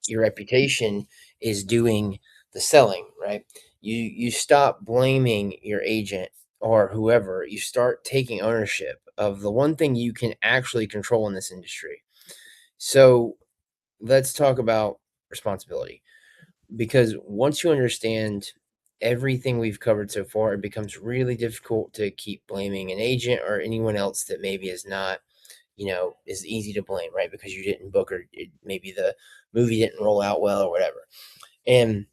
your reputation is doing the selling, right? You stop blaming your agent or whoever. You start taking ownership of the one thing you can actually control in this industry. So let's talk about responsibility, because once you understand everything we've covered so far, it becomes really difficult to keep blaming an agent or anyone else that maybe is not, is easy to blame, right? Because you didn't book, or maybe the movie didn't roll out well or whatever. And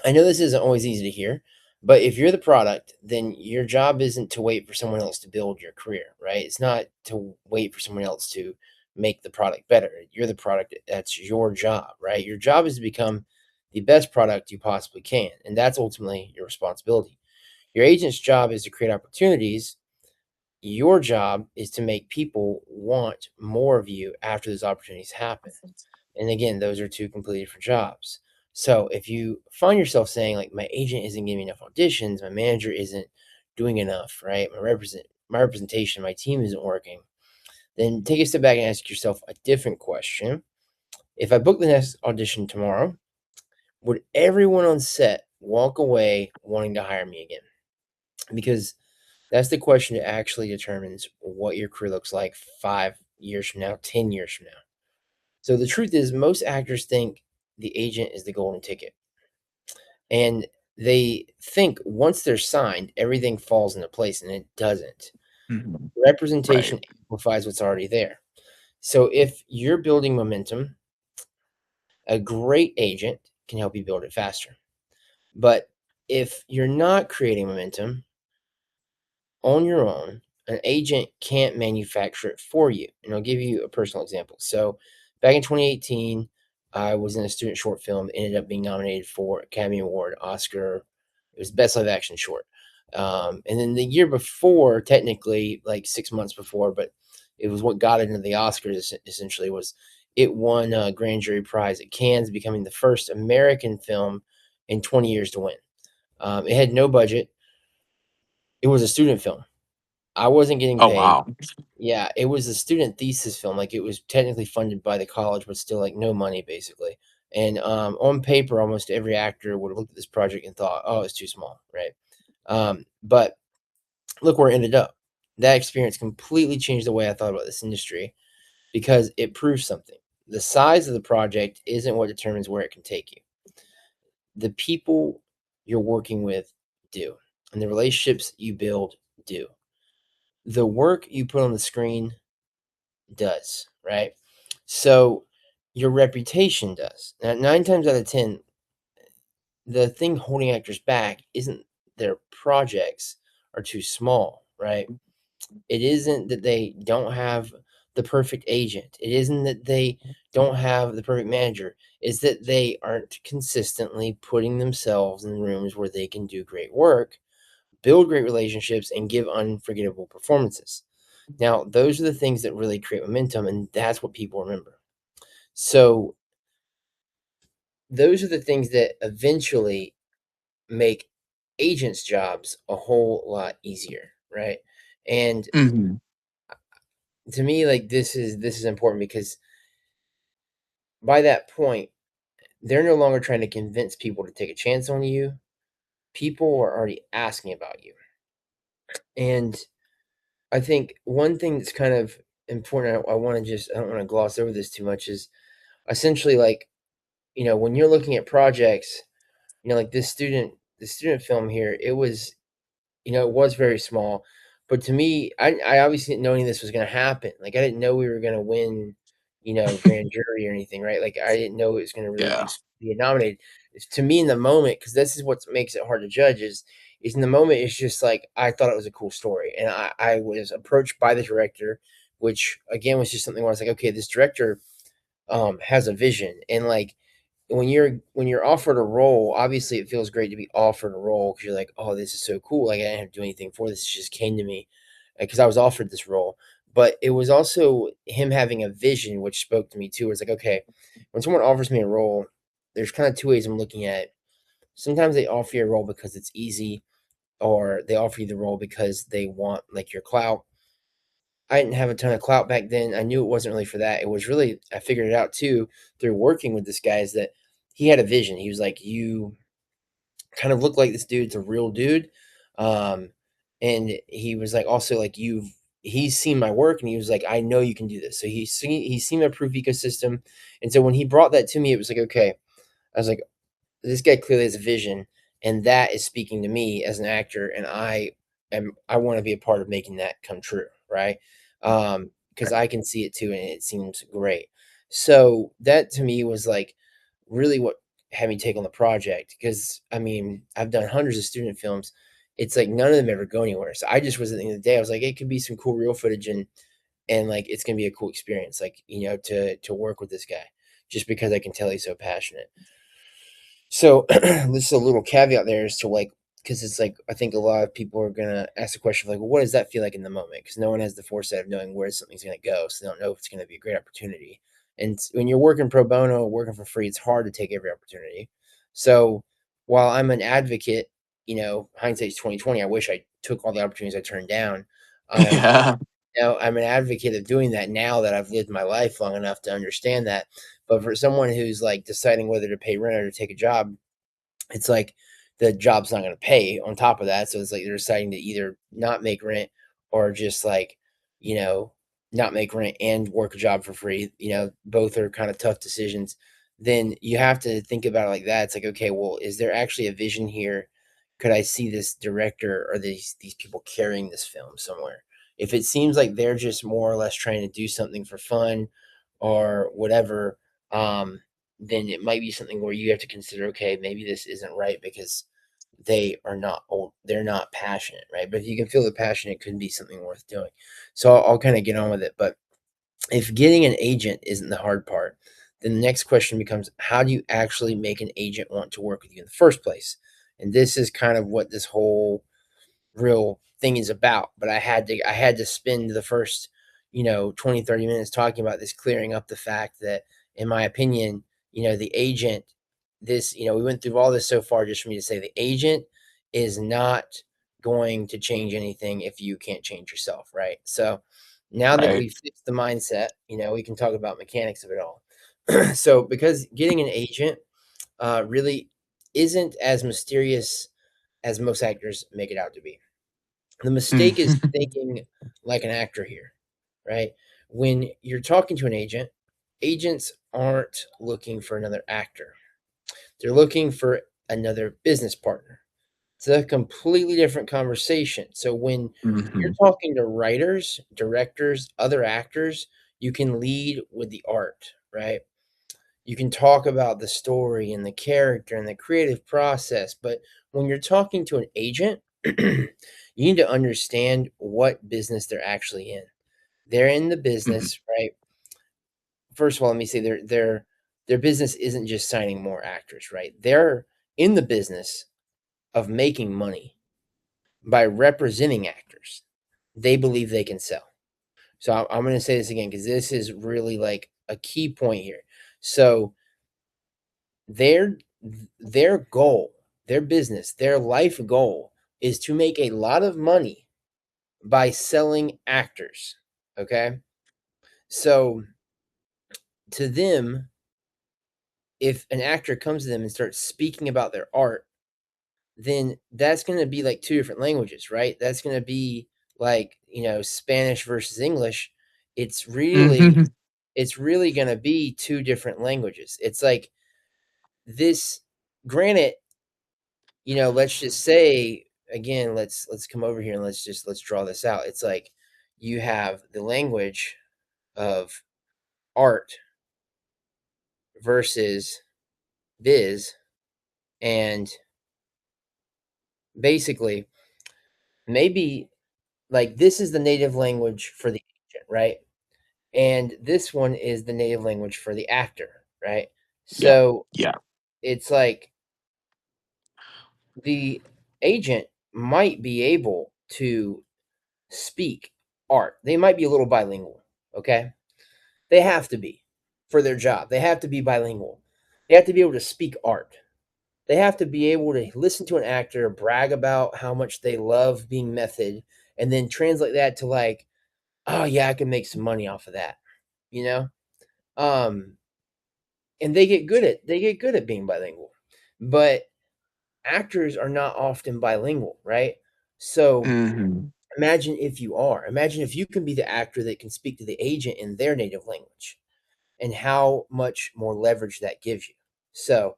I know this isn't always easy to hear, but if you're the product, then your job isn't to wait for someone else to build your career, right? It's not to wait for someone else to make the product better. You're the product. That's your job, right? Your job is to become the best product you possibly can. And that's ultimately your responsibility. Your agent's job is to create opportunities. Your job is to make people want more of you after those opportunities happen. And again, those are two completely different jobs. So if you find yourself saying, like, my agent isn't giving me enough auditions, my manager isn't doing enough, right? My representation, my team isn't working, then take a step back and ask yourself a different question. If I book the next audition tomorrow, would everyone on set walk away wanting to hire me again? Because that's the question that actually determines what your career looks like 5 years from now, 10 years from now. So the truth is, most actors think the agent is the golden ticket. And they think once they're signed, everything falls into place, and it doesn't. Mhm. Right. Representation amplifies what's already there. So if you're building momentum, a great agent can help you build it faster. But if you're not creating momentum on your own, an agent can't manufacture it for you. And I'll give you a personal example. So back in 2018, I was in a student short film, ended up being nominated for Academy Award, Oscar. It was Best Live Action Short. And then the year before, technically, like 6 months before, but it was what got it into the Oscars, essentially, was it won a grand jury prize at Cannes, becoming the first American film in 20 years to win. It had no budget. It was a student film. I wasn't getting Oh, paid. wow. Yeah, it was a student thesis film. Like, it was technically funded by the college, but still, like, no money basically. And on paper, almost every actor would have looked at this project and thought, "Oh, it's too small," right? But look where it ended up. That experience completely changed the way I thought about this industry, because it proves something. The size of the project isn't what determines where it can take you. The people you're working with do, and the relationships you build do. The work you put on the screen does, right? So your reputation does. Now, 9 times out of 10, the thing holding actors back isn't their projects are too small, right? It isn't that they don't have the perfect agent. It isn't that they don't have the perfect manager. It's that they aren't consistently putting themselves in rooms where they can do great work, build great relationships, and give unforgettable performances. Now, those are the things that really create momentum, and that's what people remember. So, those are the things that eventually make agents' jobs a whole lot easier, right? And Mhm. to me, like this is important because by that point, they're no longer trying to convince people to take a chance on you. People are already asking about you. And I think one thing that's kind of important, I want to just, I don't want to gloss over this too much, is essentially like, when you're looking at projects, like the student film here, it was very small. But to me, I obviously didn't know any of this was going to happen. Like, I didn't know we were going to win, grand jury or anything, right? Like, I didn't know it was going to really Yeah. be nominated. To me, in the moment, because this is what makes it hard to judge, is in the moment, it's just like I thought it was a cool story, and I was approached by the director, which again was just something where I was like, okay, this director has a vision, and like when you're offered a role, obviously it feels great to be offered a role because you're like, oh, this is so cool. Like I didn't have to do anything for this; it just came to me because I was offered this role. But it was also him having a vision, which spoke to me too. It's like, okay, when someone offers me a role, there's kind of two ways I'm looking at it. Sometimes they offer you a role because it's easy, or they offer you the role because they want like your clout. I didn't have a ton of clout back then. I knew it wasn't really for that. It was really, I figured it out too through working with this guy, is that he had a vision. He was like, you kind of look like this dude's a real dude. Um, and he was like, also like he's seen my work, and he was like, I know you can do this. So he's seen my proof ecosystem. And so when he brought that to me, it was like, okay, I was like, this guy clearly has a vision, and that is speaking to me as an actor, and I want to be a part of making that come true, right? Because I can see it too, and it seems great. So that to me was like really what had me take on the project. Because I mean, I've done hundreds of student films. It's like none of them ever go anywhere. So I just was, at the end of the day, I was like, it could be some cool real footage, and like it's gonna be a cool experience, like to work with this guy, just because I can tell he's so passionate. So this is a little caveat there as to like, because it's like I think a lot of people are gonna ask the question of like, well, what does that feel like in the moment? Because no one has the foresight of knowing where something's gonna go, so they don't know if it's gonna be a great opportunity. And when you're working pro bono, working for free, it's hard to take every opportunity. So while I'm an advocate, hindsight's 2020. I wish I took all the opportunities I turned down. Um, Yeah. I'm an advocate of doing that now that I've lived my life long enough to understand that. But for someone who's like deciding whether to pay rent or to take a job, it's like the job's not going to pay on top of that. So it's like they're deciding to either not make rent or just like, you know, not make rent and work a job for free. Both are kind of tough decisions. Then you have to think about it like that. It's like, okay, well, is there actually a vision here? Could I see this director or these people carrying this film somewhere? If it seems like they're just more or less trying to do something for fun or whatever, then it might be something where you have to consider, okay, maybe this isn't right because they're not passionate, right? But if you can feel the passion, it could be something worth doing. So I'll kind of get on with it. But if getting an agent isn't the hard part, then the next question becomes, how do you actually make an agent want to work with you in the first place? And this is kind of what this whole real thing is about. But I had to spend the first 20, 30 minutes talking about this, clearing up the fact that, in my opinion, the agent, this, we went through all this so far just for me to say the agent is not going to change anything if you can't change yourself, right? So now that Right. we've fixed the mindset, we can talk about mechanics of it all. So because getting an agent really isn't as mysterious as most actors make it out to be. The Mm. mistake is thinking like an actor here, right? When you're talking to an agent, agents aren't looking for another actor. They're looking for another business partner. It's a completely different conversation. So when you're Mhm. talking to writers, directors, other actors, you can lead with the art, right? You can talk about the story and the character and the creative process, but when you're talking to an agent, you need to understand what business they're actually in. They're in the Mhm. business, right? First of all, let me say their business isn't just signing more actors, right? They're in the business of making money by representing actors they believe they can sell. So I'm going to say this again because this is really like a key point here. So their their goal, their business, their life goal is to make a lot of money by selling actors. Okay. So to them, if an actor comes to them and starts speaking about their art, then that's going to be like two different languages, right? That's going to be like, Spanish versus English. It's really Mhm. it's really going to be two different languages. It's like this, granted, let's just say again, let's come over here and let's draw this out. It's like you have the language of art versus biz, and basically maybe like this is the native language for the agent, right? And this one is the native language for the actor, right? Yeah. So Yeah. it's like the agent might be able to speak art. They might be a little bilingual, okay? They have to be for their job. They have to be bilingual. They have to be able to speak art. They have to be able to listen to an actor brag about how much they love being method and then translate that to like, oh yeah, I can make some money off of that, you know? Um and they get good at being bilingual. But actors are not often bilingual, right? So Mhm. imagine if you are. Imagine if you can be the actor that can speak to the agent in their native language and how much more leverage that gives you. So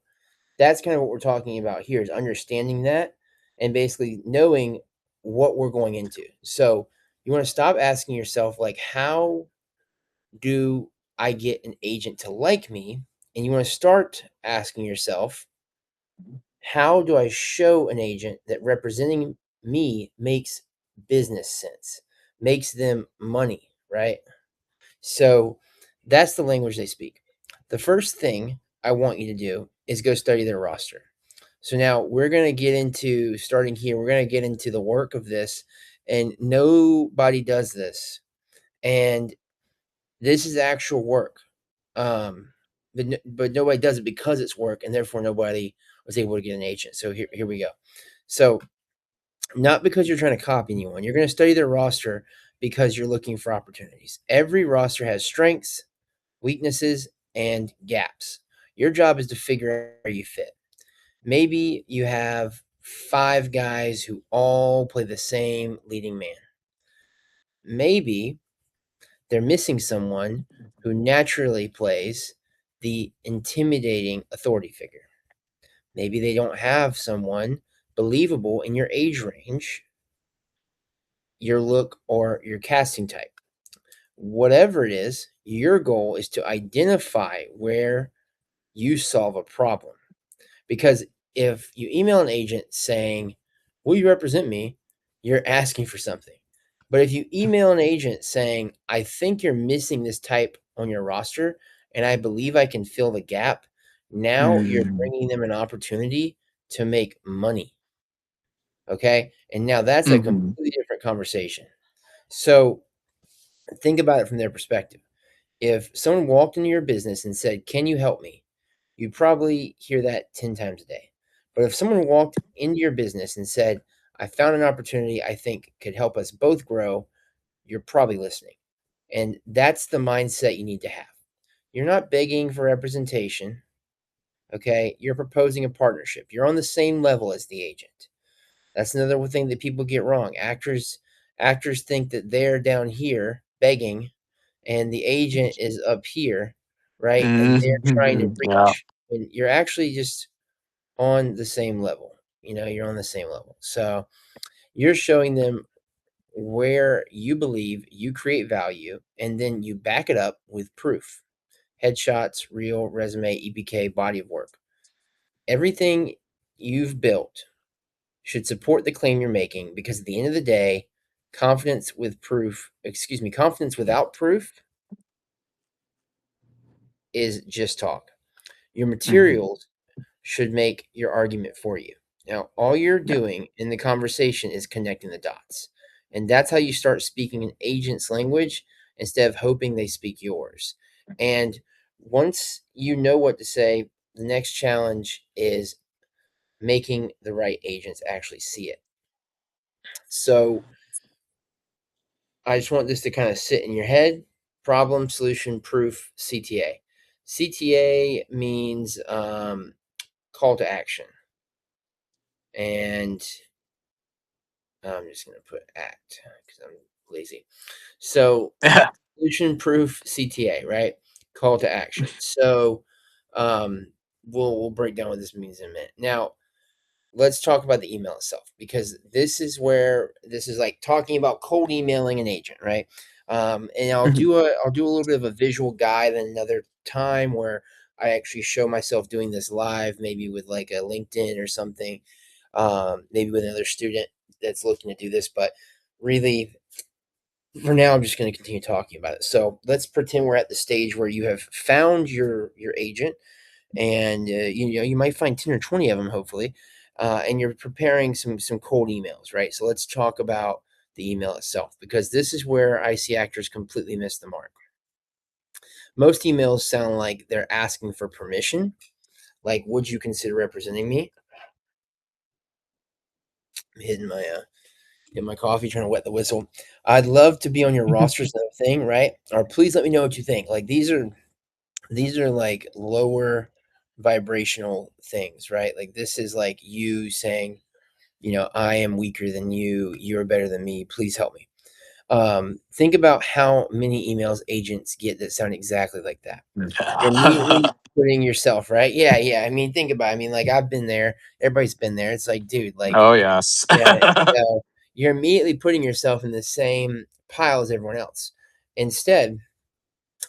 that's kind of what we're talking about here is understanding that and basically knowing what we're going into. So you want to stop asking yourself, like, how do I get an agent to like me? And you want to start asking yourself, how do I show an agent that representing me makes business sense, makes them money, right? So that's the language they speak. The first thing I want you to do is go study their roster. So now we're going to get into starting here, we're going to get into the work of this, and nobody does this. And this is actual work. But nobody does it because it's work, and therefore nobody was able to get an agent. So here we go. So not because you're trying to copy anyone. You're going to study their roster because you're looking for opportunities. Every roster has strengths, weaknesses, and gaps. Your job is to figure out where you fit. Maybe you have 5 guys who all play the same leading man. Maybe they're missing someone who naturally plays the intimidating authority figure. Maybe they don't have someone believable in your age range, your look, or your casting type. Whatever it is, your goal is to identify where you solve a problem. Because if you email an agent saying, "Will you represent me?" you're asking for something. But if you email an agent saying, "I think you're missing this type on your roster, and I believe I can fill the gap," now you're Mhm. bringing them an opportunity to make money. Okay. And now that's a Mhm. completely different conversation. So think about it from their perspective. If someone walked into your business and said, "Can you help me?" you'd probably hear that 10 times a day. But if someone walked into your business and said, "I found an opportunity I think could help us both grow," you're probably listening. And that's the mindset you need to have. You're not begging for representation. Okay. You're proposing a partnership. You're on the same level as the agent. That's another thing that people get wrong. Actors think that they're down here begging and the agent is up here, right? And they're trying to Mhm. Yeah. reach, and you're actually just on the same level. You're on the same level. So you're showing them where you believe you create value, and then you back it up with proof: headshots, reel, resume, EPK, body of work. Everything you've built should support the claim you're making because at the end of the day, confidence without proof is just talk. Your materials should make your argument for you. Now, all you're doing in the conversation is connecting the dots. And that's how you start speaking an agent's language instead of hoping they speak yours. And once you know what to say, the next challenge is making the right agents actually see it. So I just want this to kind of sit in your head. Problem, solution, proof, CTA. CTA means call to action. And I'm just going to put act because I'm lazy. So solution, proof, CTA, right? Call to action. So we'll break down what this means in a minute. Now, let's talk about the email itself, because this is like talking about cold emailing an agent, right? And I'll do a little bit of a visual guide at another time where I actually show myself doing this live, maybe with like a LinkedIn or something, maybe with another student that's looking to do this. But really, for now, I'm just going to continue talking about it. So let's pretend we're at the stage where you have found your agent, and you might find 10 or 20 of them, hopefully, and you're preparing some cold emails, right? So let's talk about the email itself, because this is where I see actors completely miss the mark. Most emails sound like they're asking for permission, like, would you consider representing me? I'm hitting my coffee, trying to wet the whistle. I'd love to be on your rosters, another thing, right? Or please let me know what you think. Like, these are like lower vibrational things, right? Like, this is like you saying, I am weaker than you, you're better than me, please help me. Think about how many emails agents get that sound exactly like that. You're immediately putting yourself, right? Yeah. I mean, think about it. I mean, like, I've been there. Everybody's been there. It's like, dude, like, Oh, yes. yeah, you're immediately putting yourself in the same pile as everyone else. Instead,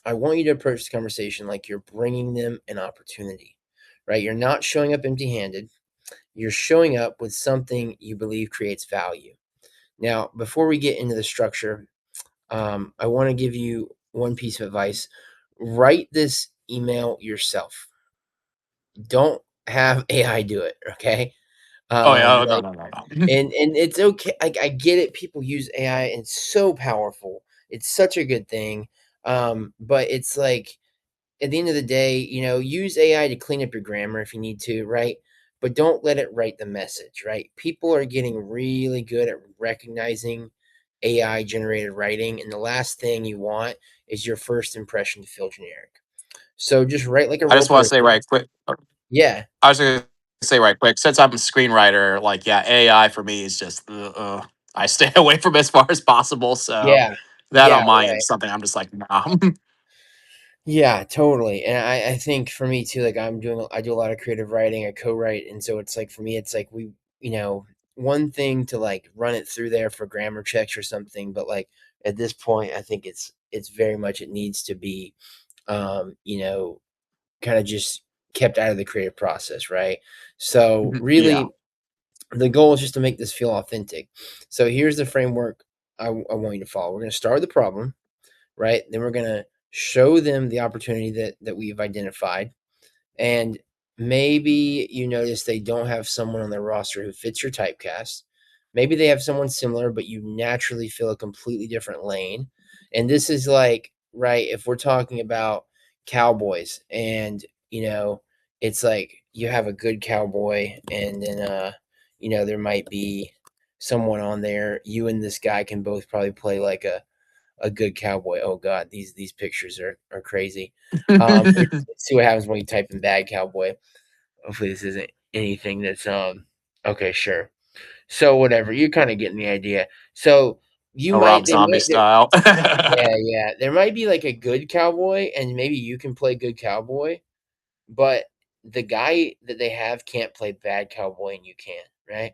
I want you to approach the conversation like you're bringing them an opportunity, right? You're not showing up empty-handed. You're showing up with something you believe creates value. Now, before we get into the structure, I want to give you one piece of advice. Write this email yourself. Don't have AI do it, okay? Oh, yeah. No, Like, no, no, no. and it's okay. I get it. People use AI and it's so powerful. It's such a good thing. But it's like, at the end of the day, use AI to clean up your grammar if you need to, right? But don't let it write the message, right? People are getting really good at recognizing AI generated writing, and the last thing you want is your first impression to feel generic. So just write like a I real just want to say person. right quick. Yeah, I was going to say right quick, since I'm a screenwriter, like, yeah, AI for me is just, I stay away from it as far as possible. So yeah, that on my end right. is something I'm just like, nah. Yeah, totally. And I think for me too, like, I do a lot of creative writing, I co-write, and so it's like, for me, it's like, one thing to like run it through there for grammar checks or something, but like, at this point, I think it's very much, it needs to be kind of just kept out of the creative process, right? So Yeah. really, the goal is just to make this feel authentic. So here's the framework I want you to follow. We're going to start with the problem, right? Then we're going to show them the opportunity that we've identified. And maybe you notice they don't have someone on their roster who fits your typecast. Maybe they have someone similar, but you naturally feel a completely different lane. And this is like, right, if we're talking about cowboys, and, it's like you have a good cowboy, and then, there might be someone on there. You and this guy can both probably play like a good cowboy. Oh God, these pictures are crazy. Let's see what happens when you type in bad cowboy. Hopefully this isn't anything that's okay, sure. So whatever, you're kind of getting the idea. So A Rob they Zombie might style. yeah, there might be like a good cowboy, and maybe you can play good cowboy, but the guy that they have can't play bad cowboy and you can, right?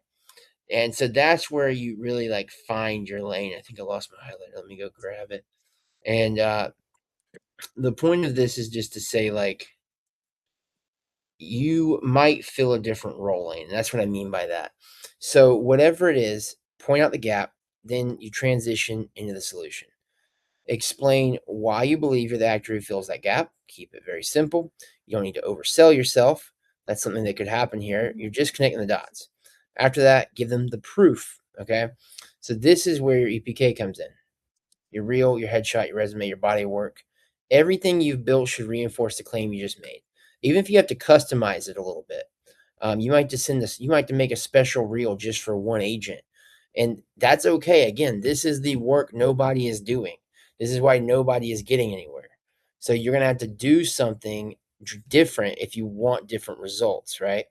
And so that's where you really like find your lane. I think I lost my highlighter. Let me go grab it. And the point of this is just to say, like, you might fill a different role lane. That's what I mean by that. So whatever it is, point out the gap, then you transition into the solution. Explain why you believe you're the actor who fills that gap. Keep it very simple. You don't need to oversell yourself. That's something that could happen here. You're just connecting the dots. After that, give them the proof. Okay. So this is where your EPK comes in. Your reel, your headshot, your resume, your body of work. Everything you've built should reinforce the claim you just made. Even if you have to customize it a little bit. You might just send this, you might have to make a special reel just for one agent. And that's okay. Again, this is the work nobody is doing. This is why nobody is getting anywhere. So you're going to have to do something different if you want different results, right?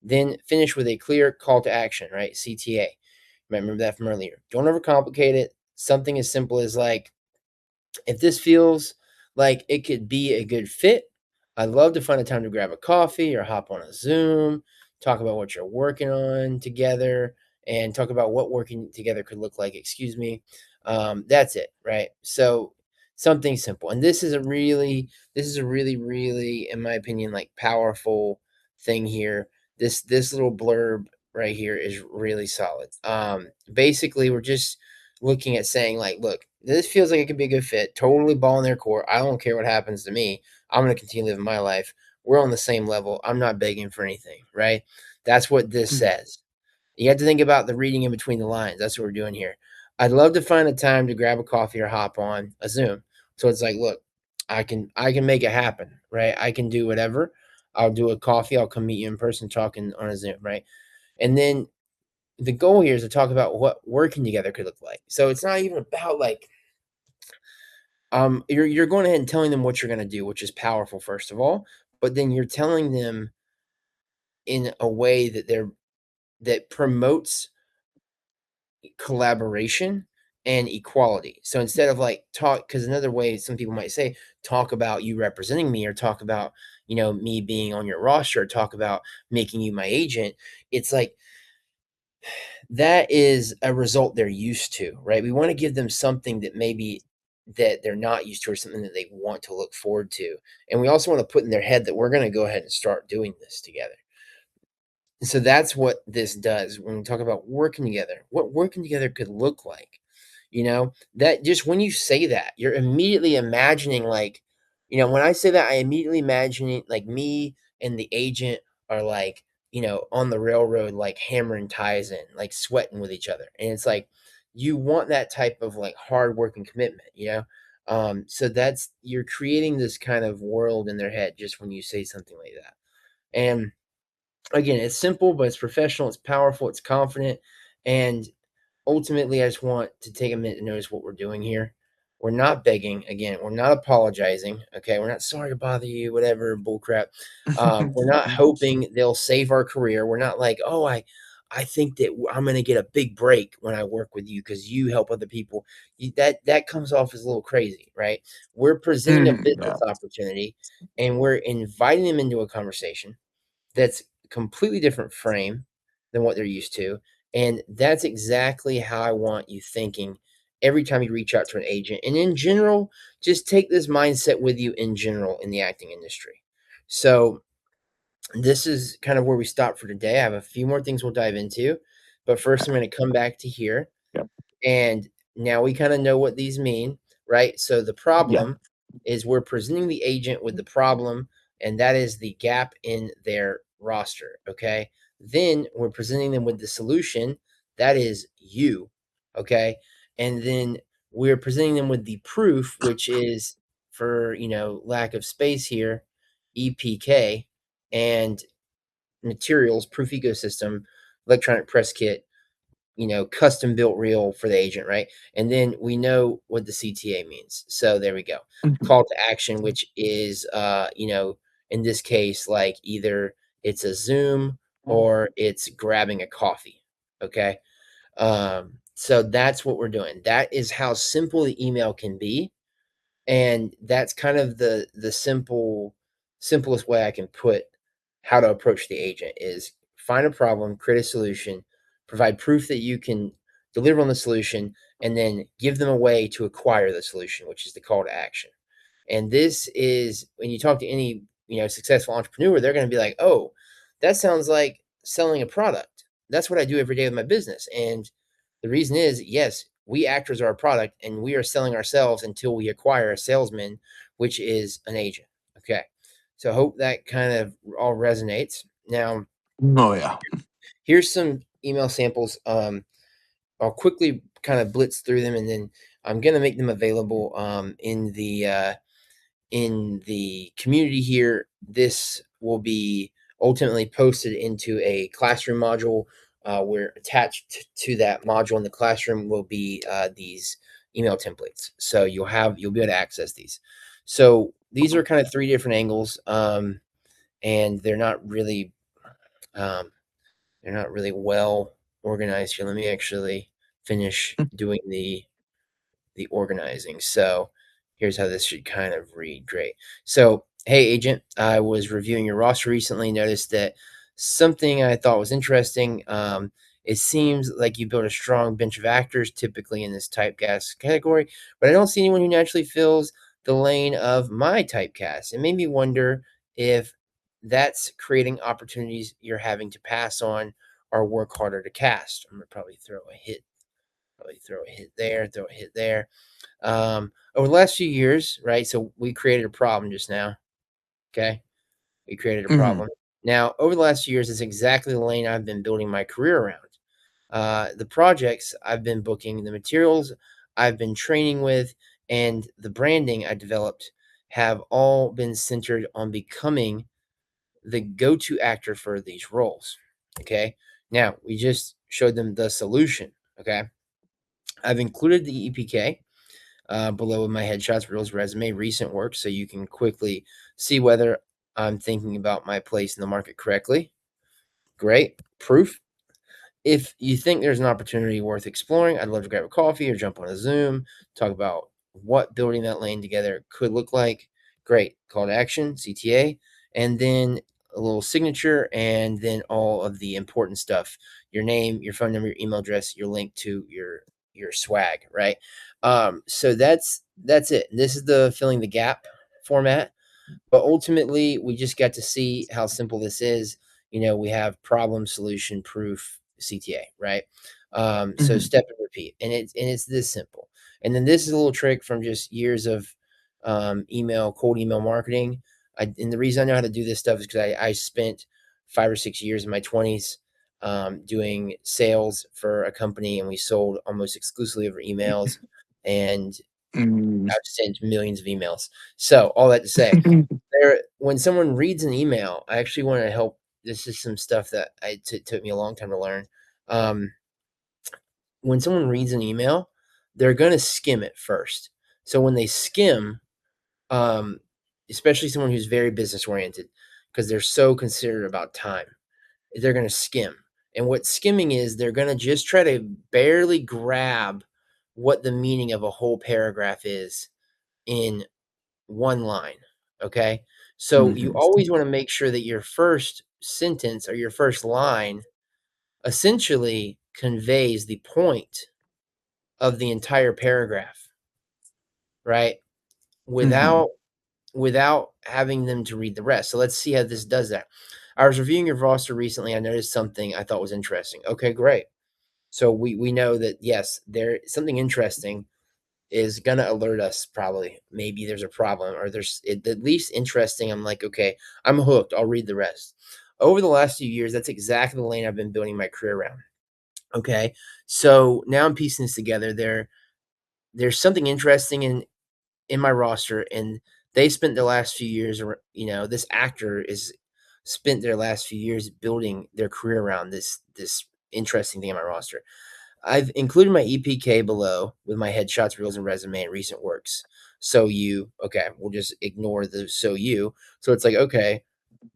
Then finish with a clear call to action, right? CTA. You might remember that from earlier. Don't overcomplicate it. Something as simple as like, if this feels like it could be a good fit, I'd love to find a time to grab a coffee or hop on a Zoom, talk about what you're working on together, and talk about what working together could look like. Excuse me. That's it, right? So something simple. And this is a really, really, in my opinion, like powerful thing here. This little blurb right here is really solid. Basically, we're just looking at saying like, look, this feels like it could be a good fit. Totally ball in their court. I don't care what happens to me. I'm going to continue living my life. We're on the same level. I'm not begging for anything, right? That's what this says. You have to think about the reading in between the lines. That's what we're doing here. I'd love to find a time to grab a coffee or hop on a Zoom. So it's like, look, I can make it happen, right? I can do whatever. I'll do a coffee. I'll come meet you in person, talking on a Zoom, right? And then the goal here is to talk about what working together could look like. So it's not even about like, you're going ahead and telling them what you're going to do, which is powerful, first of all, but then you're telling them in a way that promotes collaboration and equality. So instead of like talk, because another way some people might say, talk about you representing me, or talk about, me being on your roster, or talk about making you my agent. It's like, that is a result they're used to, right? We want to give them something that maybe that they're not used to, or something that they want to look forward to. And we also want to put in their head that we're going to go ahead and start doing this together. And so that's what this does when we talk about working together, what working together could look like. That just when you say that, you're immediately imagining like, when I say that, I immediately imagine like me and the agent are like, on the railroad, like hammering ties in, like sweating with each other. And it's like, you want that type of like hard working commitment. So you're creating this kind of world in their head just when you say something like that. And again, it's simple, but it's professional, it's powerful, it's confident. And ultimately, I just want to take a minute to notice what we're doing here. We're not begging. Again, we're not apologizing. Okay. We're not sorry to bother you, whatever bullcrap. We're not hoping they'll save our career. We're not like, oh, I think that I'm going to get a big break when I work with you because you help other people. That comes off as a little crazy, right? We're presenting a business opportunity, and we're inviting them into a conversation that's completely different frame than what they're used to. And that's exactly how I want you thinking every time you reach out to an agent. And in general, just take this mindset with you in general in the acting industry. So this is kind of where we stop for today. I have a few more things we'll dive into, but first I'm going to come back to here. Yep. And now we kind of know what these mean, right? So the problem is we're presenting the agent with the problem, and that is the gap in their roster. Okay. Then we're presenting them with the solution. That is you. Okay. And then we're presenting them with the proof, which is, for, lack of space here, EPK, and materials, proof ecosystem, electronic press kit, custom built reel for the agent, right? And then we know what the CTA means. So there we go. Call to action, which is, in this case, like either it's a Zoom or it's grabbing a coffee. Okay. So that's what we're doing. That is how simple the email can be. And that's kind of the simplest way I can put how to approach the agent is find a problem, create a solution, provide proof that you can deliver on the solution, and then give them a way to acquire the solution, which is the call to action. And this is when you talk to any, successful entrepreneur, they're going to be like, oh, that sounds like selling a product. That's what I do every day with my business. And the reason is, yes, we actors are a product, and we are selling ourselves until we acquire a salesman, which is an agent. Okay. So I hope that kind of all resonates. Now, Oh yeah. here's some email samples. I'll quickly kind of blitz through them, and then I'm going to make them available in the community here. This will be ultimately posted into a classroom module, where attached to that module in the classroom will be these email templates. So you'll be able to access these. So these are kind of 3 different angles, and they're not really well organized here. Let me actually finish doing the organizing. So here's how this should kind of read. Great. So, hey, agent, I was reviewing your roster recently, noticed that something I thought was interesting. It seems like you built a strong bench of actors, typically in this typecast category, but I don't see anyone who naturally fills the lane of my typecast. It made me wonder if that's creating opportunities you're having to pass on or work harder to cast. I'm gonna probably throw a hit there, throw a hit there. Over the last few years, right? So we created a problem just now. Okay. We created a problem. Now, over the last few years, it's exactly the lane I've been building my career around. The projects I've been booking, the materials I've been training with, and the branding I developed have all been centered on becoming the go-to actor for these roles. Okay. Now, we just showed them the solution. Okay. I've included the EPK below my headshots, reels, resume, recent work, so you can quickly see whether I'm thinking about my place in the market correctly. Great. Proof. If you think there's an opportunity worth exploring, I'd love to grab a coffee or jump on a Zoom, talk about what building that lane together could look like. Great. Call to action, CTA, and then a little signature, and then all of the important stuff: your name, your phone number, your email address, your link to your swag, right? So that's it. This is the filling the gap format. But ultimately, we just got to see how simple this is. We have problem, solution, proof, CTA, right? So step and repeat, and it's this simple. And then this is a little trick from just years of cold email marketing. And the reason I know how to do this stuff is because I spent 5 or 6 years in my 20s doing sales for a company, and we sold almost exclusively over emails. And I've sent millions of emails. So all that to say, when someone reads an email, I actually want to help. This is some stuff that took me a long time to learn. When someone reads an email, they're going to skim it first. So when they skim, especially someone who's very business oriented, because they're so considerate about time, they're going to skim. And what skimming is, they're going to just try to barely grab what the meaning of a whole paragraph is in one line. Okay. So you always want to make sure that your first sentence or your first line essentially conveys the point of the entire paragraph, right? Without having them to read the rest. So let's see how this does that. I was reviewing your roster recently. I noticed something I thought was interesting. Okay, great. So we know that, yes, there something interesting is going to alert us. Probably maybe there's a problem, or there's at least interesting. I'm like, okay, I'm hooked. I'll read the rest. Over the last few years, that's exactly the lane I've been building my career around. Okay. So now I'm piecing this together. There's something interesting in my roster, and they spent the last few years, this actor is spent their last few years building their career around this interesting thing in my roster. I've included my EPK below with my headshots, reels, and resume and recent works. So we'll just ignore the so it's like, okay,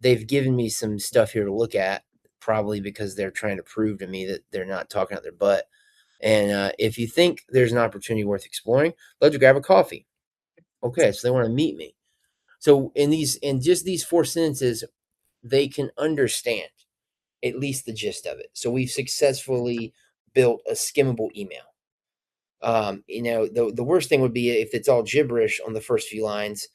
they've given me some stuff here to look at, probably because they're trying to prove to me that they're not talking out their butt. And if you think there's an opportunity worth exploring, let's grab a coffee. Okay, so they want to meet me. So in just these 4 sentences, they can understand at least the gist of it. So we've successfully built a skimmable email. The worst thing would be if it's all gibberish on the first few lines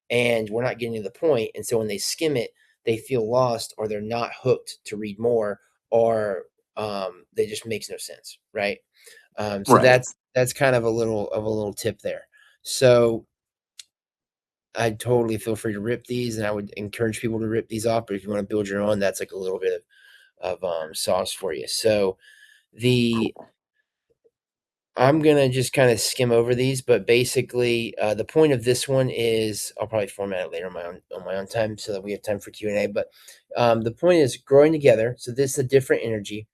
and we're not getting to the point. And so when they skim it, they feel lost, or they're not hooked to read more, or they just makes no sense. Right. So Right. that's kind of a little tip there. So I'd totally feel free to rip these, and I would encourage people to rip these off. But if you want to build your own, that's like a little bit of sauce for you. So the Cool. I'm gonna just kind of skim over these, but basically, the point of this one is I'll probably format it later on my own time so that we have time for Q&A. But the point is growing together. So this is a different energy.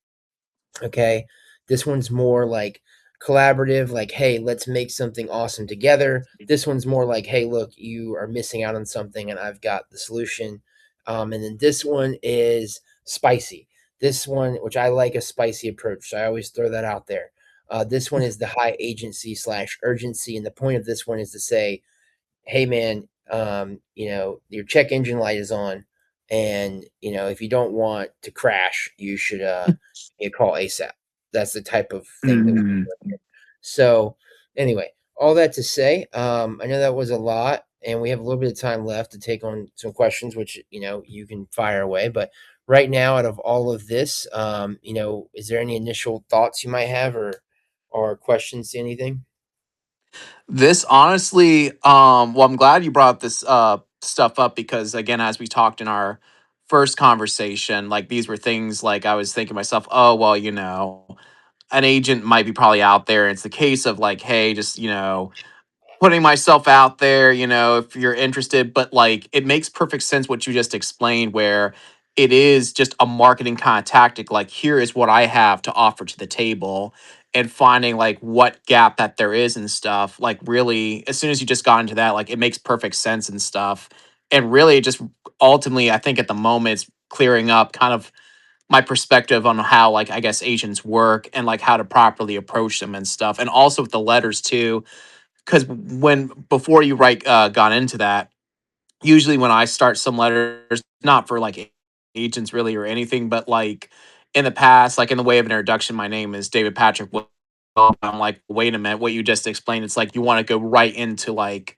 Okay, this one's more like collaborative. Like, hey, let's make something awesome together. This one's more like, hey, look, you are missing out on something, and I've got the solution. And then this one is spicy. This one, which I like a spicy approach, so I always throw that out there. This one is the high agency slash urgency. And the point of this one is to say, hey, man, your check engine light is on. And, if you don't want to crash, you should call ASAP. That's the type of thing that we're Mhm. doing here. So, anyway, all that to say, I know that was a lot, and we have a little bit of time left to take on some questions, which, you can fire away. But right now, out of all of this, is there any initial thoughts you might have or questions to anything? This honestly, well, I'm glad you brought this stuff up because again, as we talked in our first conversation, like these were things like I was thinking to myself, oh well, an agent might be probably out there. It's the case of like, hey, just putting myself out there, if you're interested, but like it makes perfect sense what you just explained, where it is just a marketing kind of tactic. Like, here is what I have to offer to the table, and finding like what gap that there is and stuff. Like, really, as soon as you just got into that, like it makes perfect sense and stuff. And really, just ultimately, I think at the moment, it's clearing up kind of my perspective on how, like, I guess agents work and like how to properly approach them and stuff. And also with the letters too, because when before you write got into that, usually when I start some letters, not for like agents really or anything, but like in the past, like in the way of an introduction, my name is David Patrick. I'm like, wait a minute, what you just explained. It's like you want to go right into like,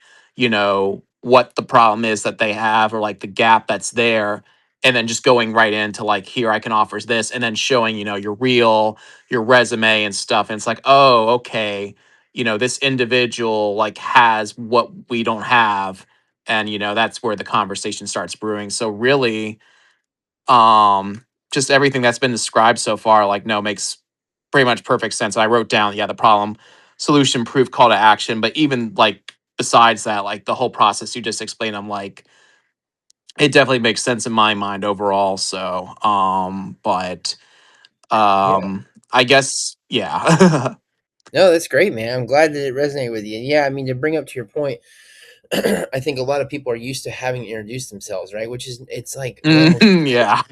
what the problem is that they have or like the gap that's there. And then just going right into like, here I can offers this, and then showing, your resume and stuff. And it's like, oh, okay, this individual like has what we don't have, and that's where the conversation starts brewing. So really, just everything that's been described so far, like, no, makes pretty much perfect sense. I wrote down, yeah, the problem, solution, proof, call to action. But even like besides that, like the whole process you just explained, I'm like, it definitely makes sense in my mind overall. So but Yeah. I guess, yeah. No, that's great, man. I'm glad that it resonated with you. Yeah, I mean, to bring up to your point, I think a lot of people are used to having to introduce themselves, right? Which is, it's like normal. Yeah.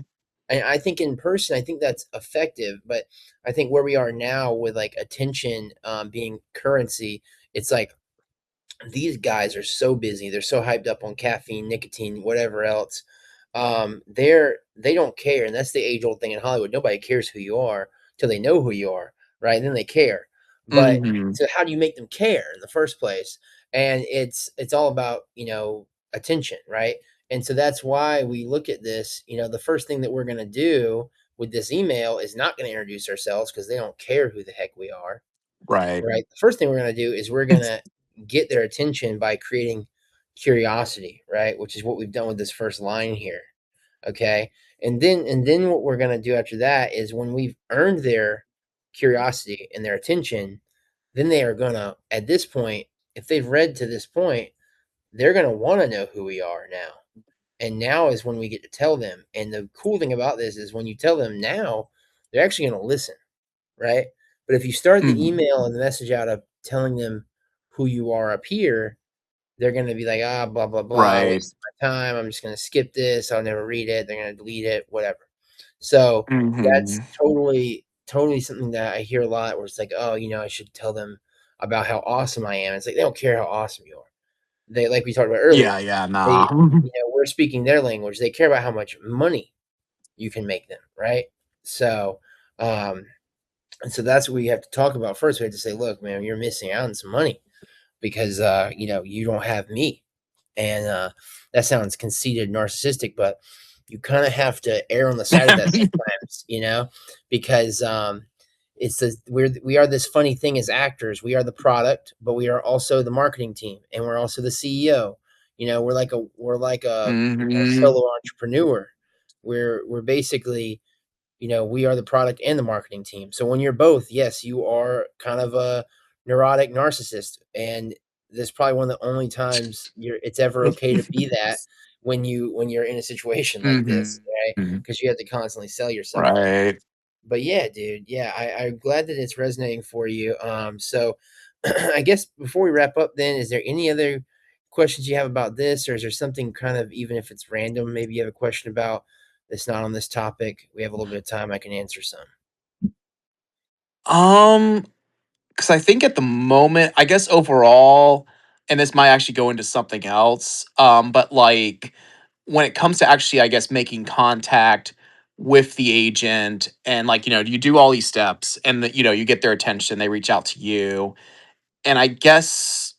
I think in person, I think that's effective. But I think where we are now with like attention being currency, it's like these guys are so busy. They're so hyped up on caffeine, nicotine, whatever else. They don't care, and that's the age old thing in Hollywood. Nobody cares who you are till they know who you are, right? And then they care. But Hmm. so how do you make them care in the first place? And it's all about attention, right? And so that's why we look at this. The first thing that we're gonna do with this email is not going to introduce ourselves because they don't care who the heck we are. Right. Right. The first thing we're gonna do is we're gonna get their attention by creating curiosity, right? Which is what we've done with this first line here. Okay. And then what we're gonna do after that is when we've earned their curiosity and their attention, then they are gonna, at this point, if they've read to this point, they're gonna want to know who we are now. And now is when we get to tell them. And the cool thing about this is when you tell them now, they're actually gonna listen, right? But if you start the Mhm. email and the message out of telling them who you are up here, they're going to be like, blah, blah, blah, Right. waste my time. I'm just going to skip this. I'll never read it. They're going to delete it, whatever. So that's Hmm. totally, totally something that I hear a lot where it's like, oh, I should tell them about how awesome I am. It's like, they don't care how awesome you are. They, like we talked about earlier, Yeah, yeah, they, nah. we're speaking their language. They care about how much money you can make them, right? So, um, and so that's what we have to talk about first. We have to say, look, man, you're missing out on some money because you don't have me. And that sounds conceited, narcissistic, but you kind of have to err on the side of that sometimes, because we are this funny thing as actors. We are the product, but we are also the marketing team, and we're also the CEO. We're like a Hmm. solo entrepreneur. We're basically, we are the product and the marketing team. So when you're both, yes, you are kind of a neurotic narcissist, and this is probably one of the only times it's ever okay to be that, when you're in a situation like this, right? Hmm. Because you have to constantly sell yourself. Right. But yeah, dude, yeah, I'm glad that it's resonating for you. So I guess before we wrap up, then, is there any other questions you have about this, or is there something kind of, even if it's random, maybe you have a question about that's not on this topic? We have a little bit of time. I can answer some. Um, because I think at the moment, I guess overall, and this might actually go into something else, but like when it comes to actually, I guess, making contact with the agent and like, you do all these steps and you get their attention, they reach out to you. And I guess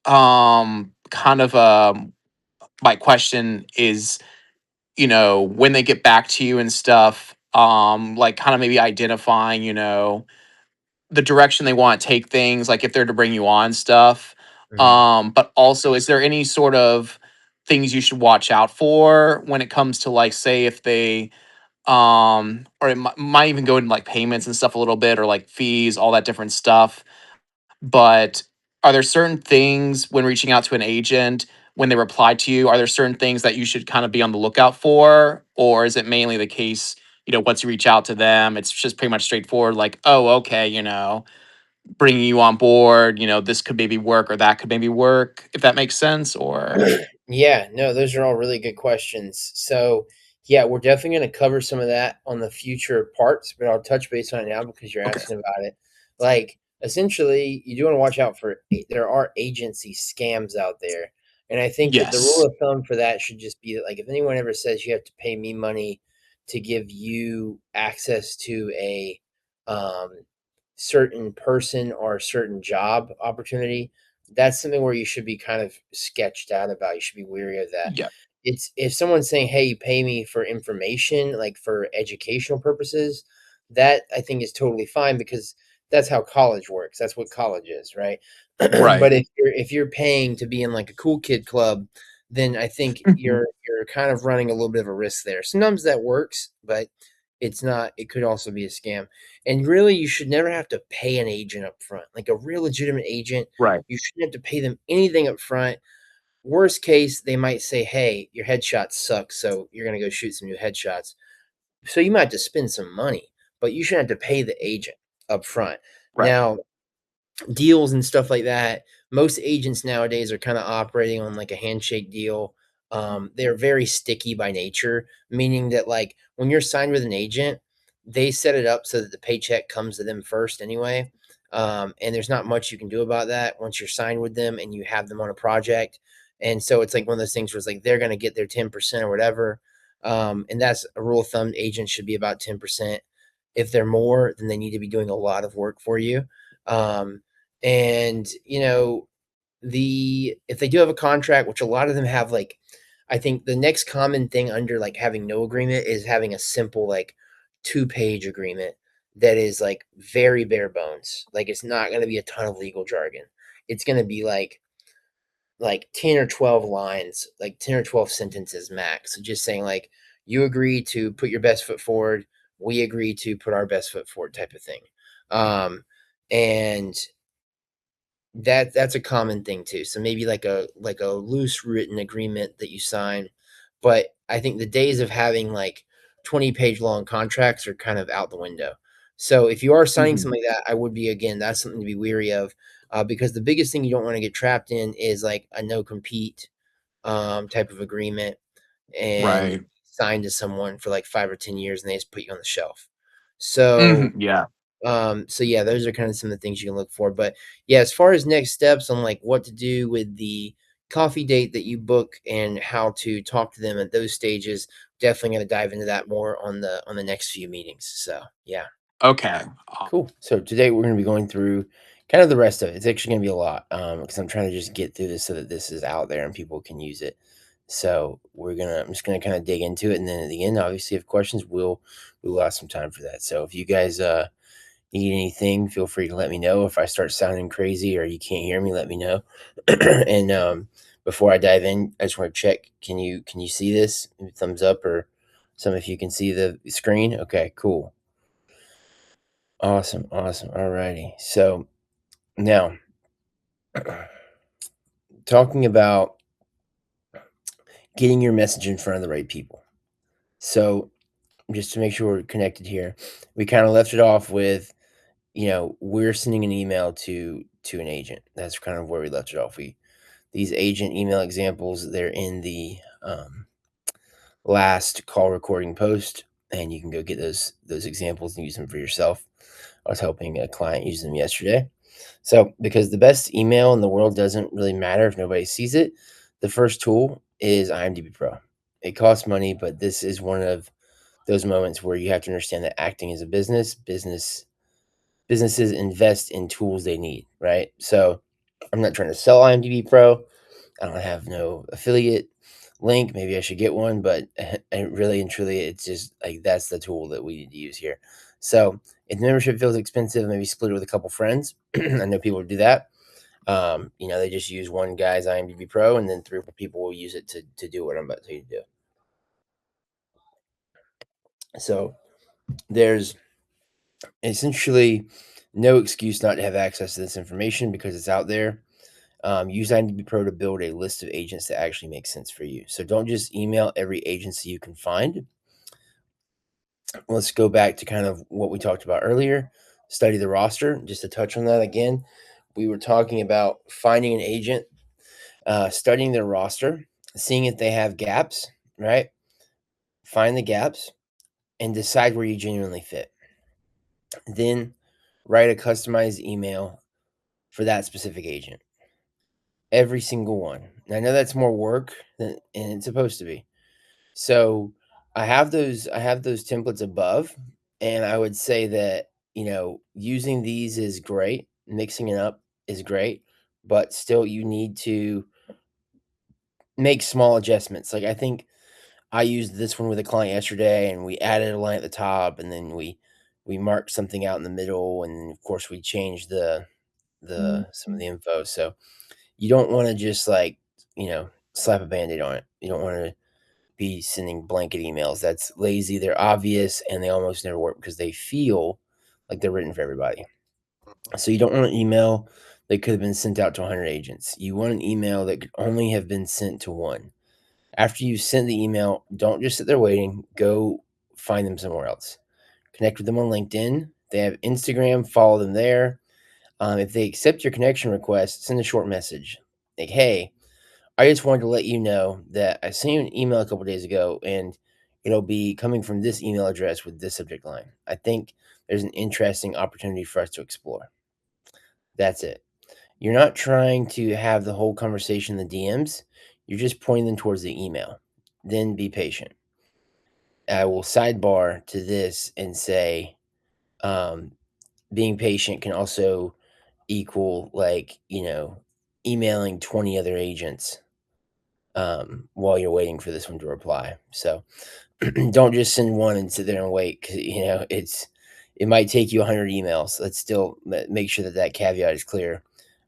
kind of my question is, when they get back to you and stuff, like kind of maybe identifying, the direction they want to take things, like if they're to bring you on stuff. Mhm. But also, is there any sort of things you should watch out for when it comes to like, say, if they or it might even go into like payments and stuff a little bit, or like fees, all that different stuff. But are there certain things when reaching out to an agent, when they reply to you, are there certain things that you should kind of be on the lookout for? Or is it mainly the case, once you reach out to them, it's just pretty much straightforward, like, oh, okay, bringing you on board, this could maybe work or that could maybe work, if that makes sense? Or, Yeah, no, those are all really good questions. So, yeah, we're definitely going to cover some of that on the future parts, but I'll touch base on it now because you're okay. asking about it. Like, essentially, you do want to watch out for there are agency scams out there. And I think that the rule Yes. of thumb for that should just be like, if anyone ever says you have to pay me money to give you access to a um, certain person or a certain job opportunity, that's something where you should be kind of sketched out about. You should be weary of that. Yeah. It's if someone's saying, "Hey, you pay me for information, like for educational purposes," that I think is totally fine because that's how college works. That's what college is, right? Right. But if you're paying to be in like a cool kid club, then I think Mhm. you're kind of running a little bit of a risk there. Sometimes that works, but it's not. It could also be a scam. And really, you should never have to pay an agent up front. Like a real legitimate agent, Right. you shouldn't have to pay them anything up front. Worst case, they might say, "Hey, your headshots suck, so you're gonna go shoot some new headshots." So you might have to spend some money, but you shouldn't have to pay the agent up front. Right. Now, deals and stuff like that, most agents nowadays are kind of operating on like a handshake deal. They're very sticky by nature, meaning that like when you're signed with an agent, they set it up so that the paycheck comes to them first anyway. And there's not much you can do about that once you're signed with them and you have them on a project. And so it's like one of those things where it's like they're going to get their 10% or whatever. And that's a rule of thumb. Agents should be about 10%. If they're more, then they need to be doing a lot of work for you. Um, and the if they do have a contract, which a lot of them have, like, I think the next common thing under like having no agreement is having a simple like 2-page agreement that is like very bare bones. Like it's not going to be a ton of legal jargon. It's going to be like 10 or 12 lines, like 10 or 12 sentences max. So just saying like, you agree to put your best foot forward, we agree to put our best foot forward, type of thing. And that's a common thing too. So maybe like a loose written agreement that you sign. But I think the days of having like 20-page long contracts are kind of out the window. So if you are signing Mhm. something like that, I would be, again, that's something to be weary of, because the biggest thing you don't want to get trapped in is like a no compete type of agreement, and Right. signed to someone for like 5 or 10 years and they just put you on the shelf. So Mhm. Yeah. so yeah, those are kind of some of the things you can look for. But yeah, as far as next steps on like what to do with the coffee date that you book and how to talk to them at those stages, definitely going to dive into that more on the next few meetings. So yeah, Okay. cool. So today we're going to be going through kind of the rest of it. It's actually going to be a lot, because I'm trying to just get through this so that this is out there and people can use it. So I'm just gonna kind of dig into it, and then at the end, obviously, if questions, we'll ask some time for that. So if you guys need anything, feel free to let me know. If I start sounding crazy or you can't hear me, let me know. And before I dive in, I just want to check. Can you see this? Maybe thumbs up, or some of you can see the screen. Okay, cool. Awesome. Alrighty. So now talking about getting your message in front of the right people. So just to make sure we're connected here, we kind of left it off with, we're sending an email to an agent. That's kind of where we left it off. These agent email examples, they're in the last call recording post, and you can go get those examples and use them for yourself. I was helping a client use them yesterday. So, because the best email in the world doesn't really matter if nobody sees it, the first tool is IMDb Pro. It costs money, but this is one of those moments where you have to understand that acting is a businesses invest in tools they need, right? So, I'm not trying to sell IMDb Pro. I don't have no affiliate link. Maybe I should get one, but really and truly, it's just like that's the tool that we need to use here. So if the membership feels expensive, maybe split it with a couple friends. I know people do that. They just use one guy's IMDb Pro, and then 3 or 4 people will use it to do what I'm about to tell you to do. So there's essentially no excuse not to have access to this information because it's out there. Use IMDb Pro to build a list of agents that actually make sense for you. So don't just email every agency you can find. Let's go back to kind of what we talked about earlier. Study the roster. Just to touch on that again, we were talking about finding an agent, studying their roster, seeing if they have gaps, right? Find the gaps and decide where you genuinely fit. Then write a customized email for that specific agent. Every single one. And I know that's more work and it's supposed to be. So I have those templates above, and I would say that, using these is great. Mixing it up is great, but still you need to make small adjustments. Like I think I used this one with a client yesterday, and we added a line at the top, and then we marked something out in the middle, and of course we changed the some of the info. So you don't want to just slap a band-aid on it. You don't want to be sending blanket emails. That's lazy. They're obvious, and they almost never work because they feel like they're written for everybody. So you don't want an email that could have been sent out to 100 agents. You want an email that could only have been sent to one. After you send the email, don't just sit there waiting. Go find them somewhere else. Connect with them on LinkedIn. They have Instagram. Follow them there. If they accept your connection request, send a short message like, "Hey, I just wanted to let you know that I sent you an email a couple days ago, and it'll be coming from this email address with this subject line. I think there's an interesting opportunity for us to explore." That's it. You're not trying to have the whole conversation in the DMs. You're just pointing them towards the email. Then be patient. I will sidebar to this and say, being patient can also equal emailing 20 other agents while you're waiting for this one to reply. So don't just send one and sit there and wait. 'Cause, it might take you 100 emails. Let's still make sure that caveat is clear.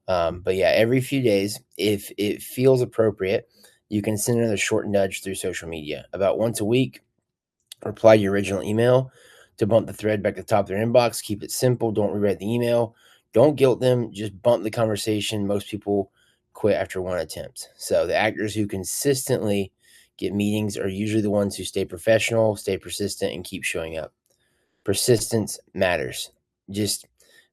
But yeah, every few days, if it feels appropriate, you can send another short nudge through social media. About once a week, reply to your original email to bump the thread back to the top of their inbox. Keep it simple. Don't rewrite the email. Don't guilt them. Just bump the conversation. Most people quit after one attempt. So the actors who consistently get meetings are usually the ones who stay professional, stay persistent, and keep showing up. Persistence matters. Just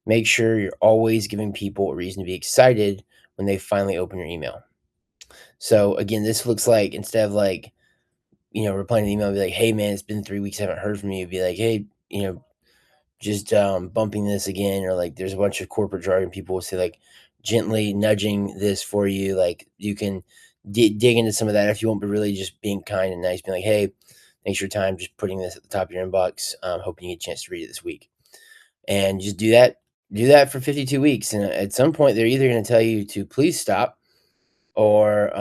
make sure you're always giving people a reason to be excited when they finally open your email. So again, this looks like, instead of replying to the email, be like, "Hey man, it's been 3 weeks, I haven't heard from you." Be like, "Hey, just bumping this again," or like there's a bunch of corporate jargon people will say, like gently nudging this for you. Like you can dig into some of that if you want, but really just being kind and nice, being like, "Hey, thanks for your time, just putting this at the top of your inbox. Hoping you get a chance to read it this week." And just do that for 52 weeks. And at some point they're either going to tell you to please stop, or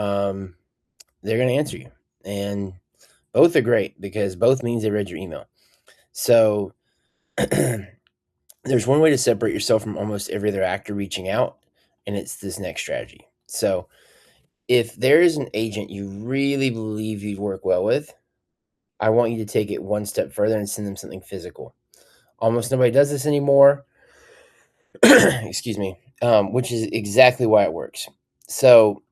they're going to answer you. And both are great because both means they read your email. So there's one way to separate yourself from almost every other actor reaching out, and it's this next strategy. So if there is an agent you really believe you'd work well with, I want you to take it one step further and send them something physical. Almost nobody does this anymore. Excuse me. Which is exactly why it works. So,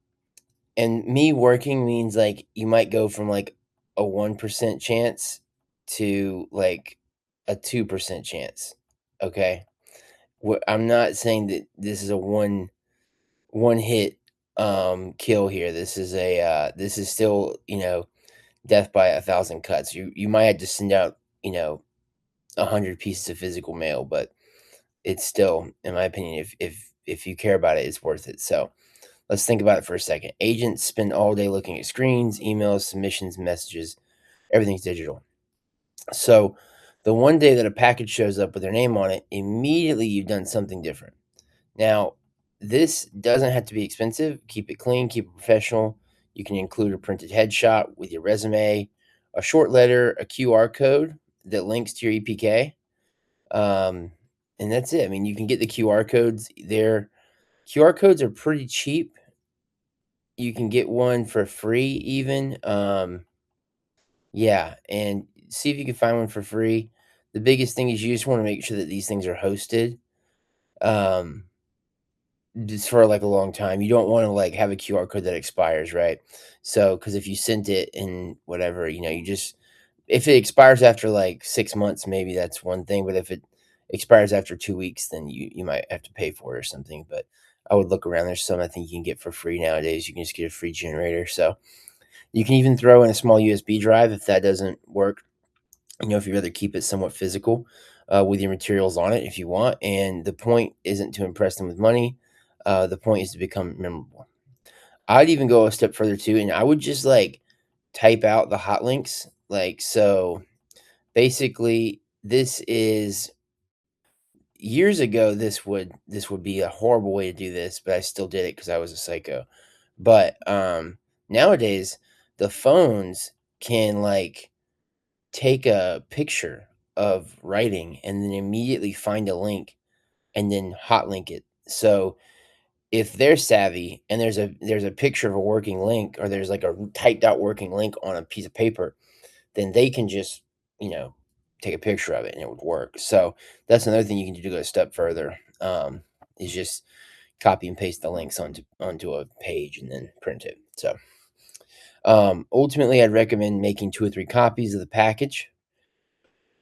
and me working means like you might go from like a 1% chance to like a 2% chance. Okay. I'm not saying that this is a one hit kill here. This is still, death by 1,000 cuts. You might have to send out, 100 pieces of physical mail, but it's still, in my opinion, if you care about it, it's worth it. So let's think about it for a second. Agents spend all day looking at screens, emails, submissions, messages. Everything's digital. So the one day that a package shows up with their name on it, immediately you've done something different. Now, this doesn't have to be expensive. Keep it clean, keep it professional. You can include a printed headshot with your resume, a short letter, a QR code that links to your EPK. And that's it. I mean, you can get the QR codes there. QR codes are pretty cheap. You can get one for free even. Yeah, and see if you can find one for free. The biggest thing is you just want to make sure that these things are hosted. Just for like a long time. You don't want to like have a QR code that expires, right? So, because if you sent it and whatever, if it expires after like 6 months, maybe that's one thing. But if it expires after 2 weeks, then you might have to pay for it or something. But I would look around. There's some I think you can get for free nowadays. You can just get a free generator. So you can even throw in a small USB drive if that doesn't work. If you'd rather keep it somewhat physical with your materials on it if you want. And the point isn't to impress them with money. The point is to become memorable. I'd even go a step further too, and I would just like type out the hot links. Like, so basically, this is years ago. This would be a horrible way to do this, but I still did it because I was a psycho. But nowadays, the phones can like take a picture of writing and then immediately find a link and then hot link it. So if they're savvy and there's a picture of a working link or there's like a typed out working link on a piece of paper, then they can just, take a picture of it and it would work. So that's another thing you can do to go a step further. Is just copy and paste the links onto a page and then print it. So ultimately I'd recommend making 2 or 3 copies of the package.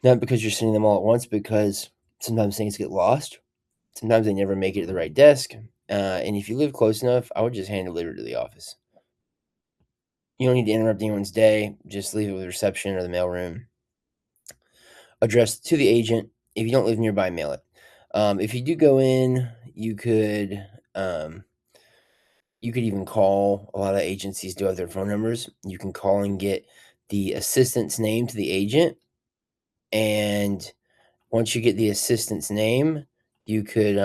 Not because you're sending them all at once, because sometimes things get lost. Sometimes they never make it to the right desk. And if you live close enough, I would just hand deliver it to the office. You don't need to interrupt anyone's day. Just leave it with reception or the mailroom. Addressed to the agent. If you don't live nearby, mail it. If you do go in, you could even call. A lot of agencies do have their phone numbers. You can call and get the assistant's name to the agent. And once you get the assistant's name, you could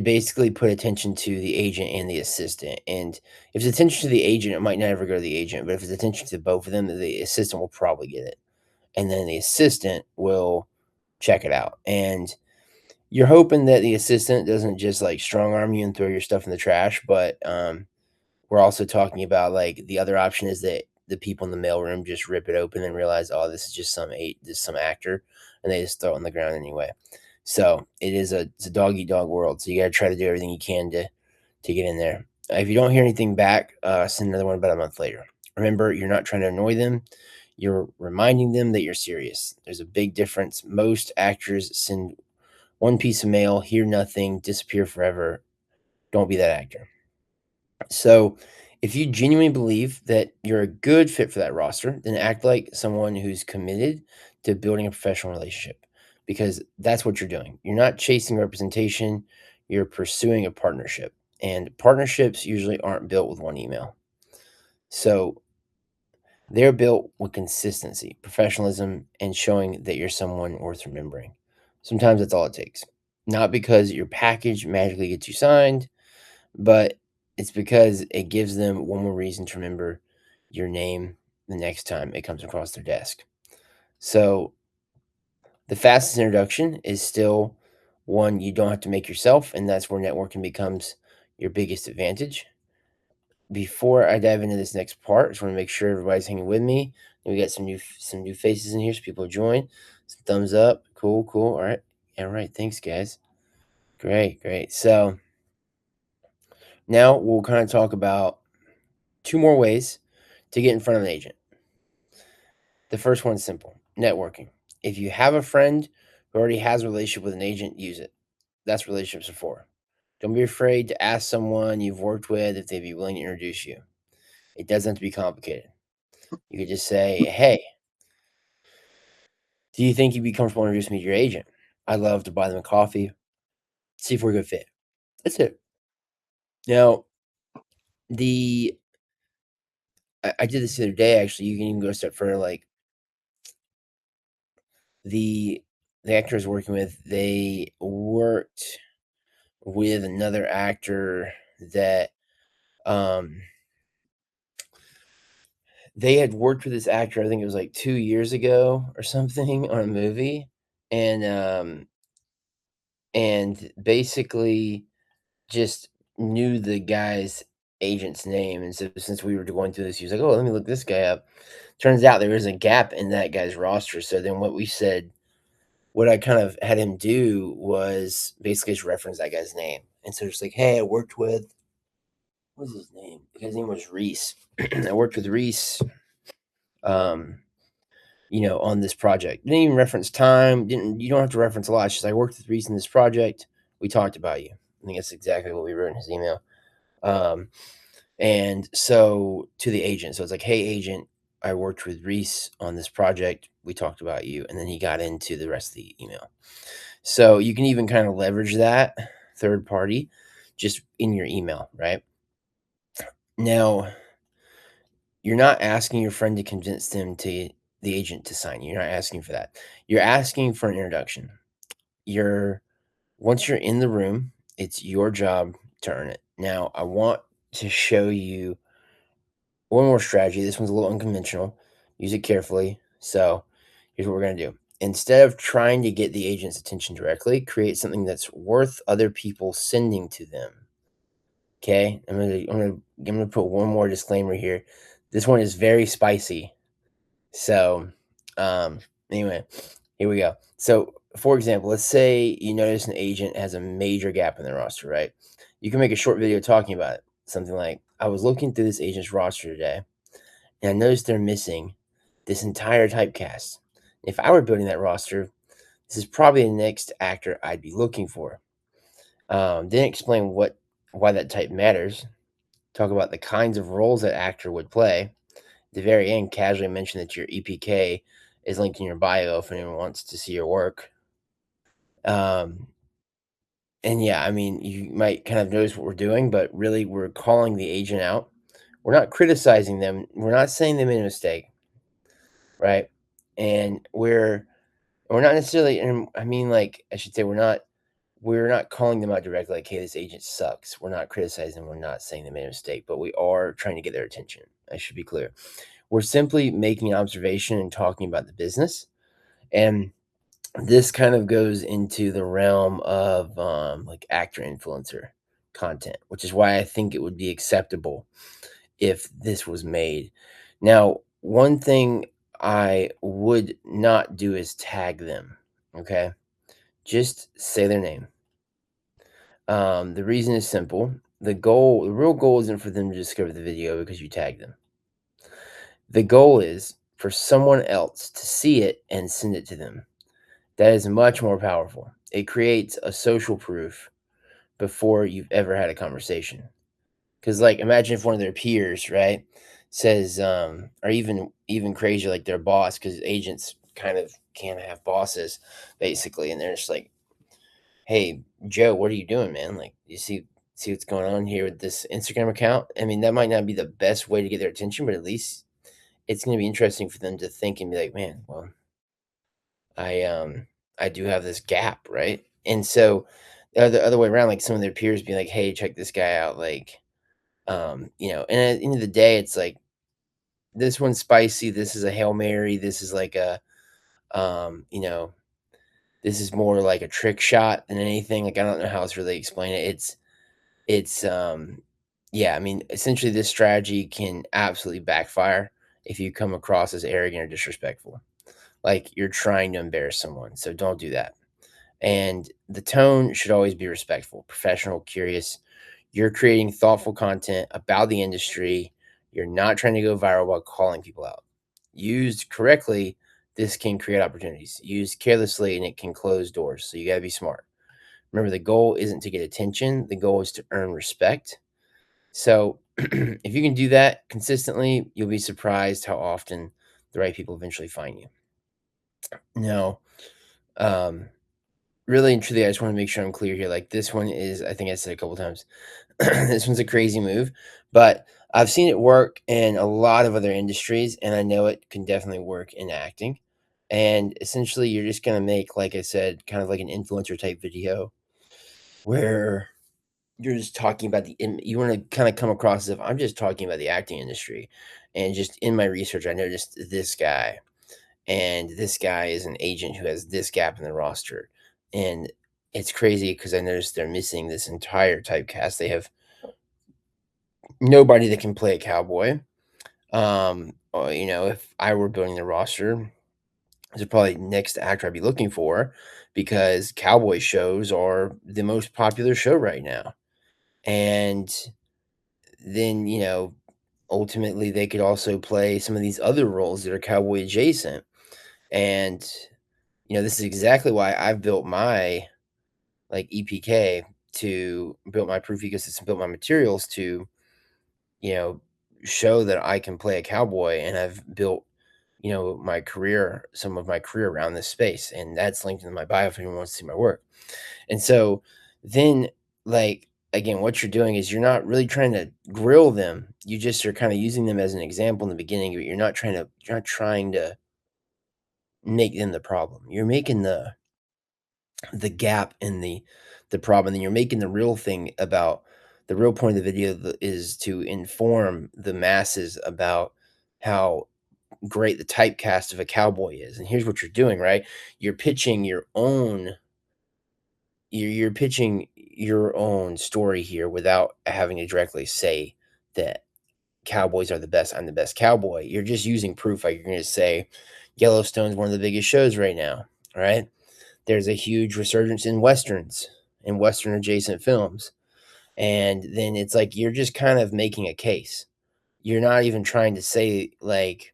basically put attention to the agent and the assistant. And if it's attention to the agent, it might not ever go to the agent. But if it's attention to both of them, the assistant will probably get it. And then the assistant will check it out. And you're hoping that the assistant doesn't just like strong arm you and throw your stuff in the trash. But we're also talking about like the other option is that the people in the mailroom just rip it open and realize, oh, this is just some actor, and they just throw it on the ground anyway. So it's a dog eat dog world. So you got to try to do everything you can to get in there. If you don't hear anything back, send another one about a month later. Remember, you're not trying to annoy them. You're reminding them that you're serious. There's a big difference. Most actors send one piece of mail, hear nothing, disappear forever. Don't be that actor. So if you genuinely believe that you're a good fit for that roster, then act like someone who's committed to building a professional relationship, because that's what you're doing. You're not chasing representation, you're pursuing a partnership. And partnerships usually aren't built with one email. So they're built with consistency, professionalism, and showing that you're someone worth remembering. Sometimes that's all it takes. Not because your package magically gets you signed, but it's because it gives them one more reason to remember your name the next time it comes across their desk. So The fastest introduction is still one you don't have to make yourself, and that's where networking becomes your biggest advantage. Before I dive into this next part, I just want to make sure everybody's hanging with me. And we got some new faces in here, so people join. Some thumbs up. Cool. All right. All right. Thanks, guys. Great. So now we'll kind of talk about 2 more ways to get in front of an agent. The first one's simple: networking. If you have a friend who already has a relationship with an agent, use it. That's what relationships are for. Don't be afraid to ask someone you've worked with if they'd be willing to introduce you. It doesn't have to be complicated. You could just say, hey, do you think you'd be comfortable introducing me to your agent? I'd love to buy them a coffee, see if we're a good fit. That's it. Now, I did this the other day, actually. You can even go a step further. Like, the actor I was working with, they worked with another actor that they had worked with this actor, I think it was like 2 years ago or something, on a movie, and basically just knew the guy's agent's name, and so since we were going through this, he was like, "Oh, let me look this guy up." Turns out there was a gap in that guy's roster, so then what I kind of had him do was basically just reference that guy's name, and so just like, "Hey, I worked with" what was his name? His name was Reese. I worked with Reese, um, on this project. Didn't even reference time. You don't have to reference a lot. It's just I worked with Reese in this project. We talked about you. I think that's exactly what we wrote in his email. And so to the agent, so it's like, hey, agent, I worked with Reese on this project. We talked about you. And then he got into the rest of the email. So you can even kind of leverage that third party just in your email, right? Now, you're not asking your friend to convince them to the agent to sign you. You're not asking for that. You're asking for an introduction. Once you're in the room, it's your job to earn it. Now, I want to show you one more strategy. This one's a little unconventional. Use it carefully. So, here's what we're going to do. Instead of trying to get the agent's attention directly, create something that's worth other people sending to them. Okay? I'm gonna put one more disclaimer here. This one is very spicy. So, anyway, here we go. So, for example, let's say you notice an agent has a major gap in their roster, right? You can make a short video talking about it. Something like, I was looking through this agent's roster today, and I noticed they're missing this entire typecast. If I were building that roster, this is probably the next actor I'd be looking for. Then explain why that type matters. Talk about the kinds of roles that actor would play. At the very end, casually mention that your EPK is linked in your bio if anyone wants to see your work. And yeah, I mean, you might kind of notice what we're doing, but really we're calling the agent out. We're not criticizing them. We're not saying they made a mistake, right? And we're not necessarily, and I mean, like, I should say, we're not calling them out directly, like, hey, this agent sucks. We're not criticizing them. We're not saying they made a mistake, but we are trying to get their attention. I should be clear. We're simply making an observation and talking about the business. And this kind of goes into the realm of like actor influencer content, which is why I think it would be acceptable if this was made. Now, one thing I would not do is tag them. Okay. Just say their name. The reason is simple. The real goal isn't for them to discover the video because you tagged them. The goal is for someone else to see it and send it to them. That is much more powerful. It creates a social proof before you've ever had a conversation. Because, like, imagine if one of their peers, right, says, or even crazier, like their boss, because agents kind of can't have bosses, basically, and they're just like, "Hey, Joe, what are you doing, man? Like, you see what's going on here with this Instagram account?" I mean, that might not be the best way to get their attention, but at least it's going to be interesting for them to think and be like, "Man, well, I do have this gap, right?" And so the other way around, like some of their peers be like, "Hey, check this guy out," like, and at the end of the day, it's like this one's spicy. This is a Hail Mary. This is like a, um, you know, This is more like a trick shot than anything. Like, I don't know how else really explain it. Yeah, I mean, essentially this strategy can absolutely backfire if you come across as arrogant or disrespectful. Like you're trying to embarrass someone. So don't do that. And the tone should always be respectful, professional, curious. You're creating thoughtful content about the industry. You're not trying to go viral while calling people out. Used correctly, this can create opportunities. Used carelessly, and it can close doors. So you got to be smart. Remember, the goal isn't to get attention, the goal is to earn respect. So if you can do that consistently, you'll be surprised how often the right people eventually find you. Now, um, really and truly, I just want to make sure I'm clear here. Like this one is, I think I said a couple times, this one's a crazy move, but I've seen it work in a lot of other industries, and I know it can definitely work in acting. And essentially, you're just going to make, like I said, kind of like an influencer type video where you're just talking about you want to kind of come across as if I'm just talking about the acting industry. And just in my research, I noticed this guy, and this guy is an agent who has this gap in the roster. And it's crazy because I noticed they're missing this entire typecast. They have nobody that can play a cowboy. If I were building the roster, this is probably next actor I'd be looking for, because cowboy shows are the most popular show right now. And then, ultimately they could also play some of these other roles that are cowboy adjacent. And, this is exactly why I've built my like EPK to build my proof ecosystem, built my materials to, you know, show that I can play a cowboy. And I've built, some of my career around this space. And that's linked in my bio if anyone wants to see my work. And so then, like, again, what you're doing is you're not really trying to grill them. You just are kind of using them as an example in the beginning, but you're not trying to make them the problem. You're making the gap in the problem, and then you're making the real thing about the real point of the video is to inform the masses about how great the typecast of a cowboy is. And here's what you're doing, right? You're pitching your own you're pitching your own story here without having to directly say that cowboys are the best. I'm the best cowboy. You're just using proof. Like, you're going to say Yellowstone's one of the biggest shows right now, right? There's a huge resurgence in westerns and western adjacent films. And then it's like you're just kind of making a case. You're not even trying to say like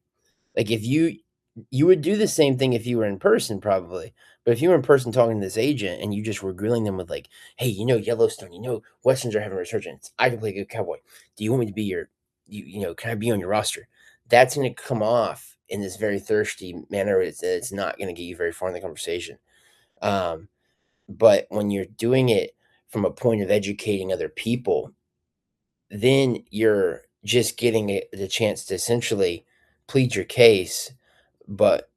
if you would do the same thing if you were in person, probably. But if you were in person talking to this agent and you just were grilling them with like, hey, Yellowstone, westerns are having a resurgence. I can play a good cowboy. Do you want me to be can I be on your roster? That's going to come off in this very thirsty manner. It's not going to get you very far in the conversation. But when you're doing it from a point of educating other people, then you're just getting the chance to essentially plead your case, but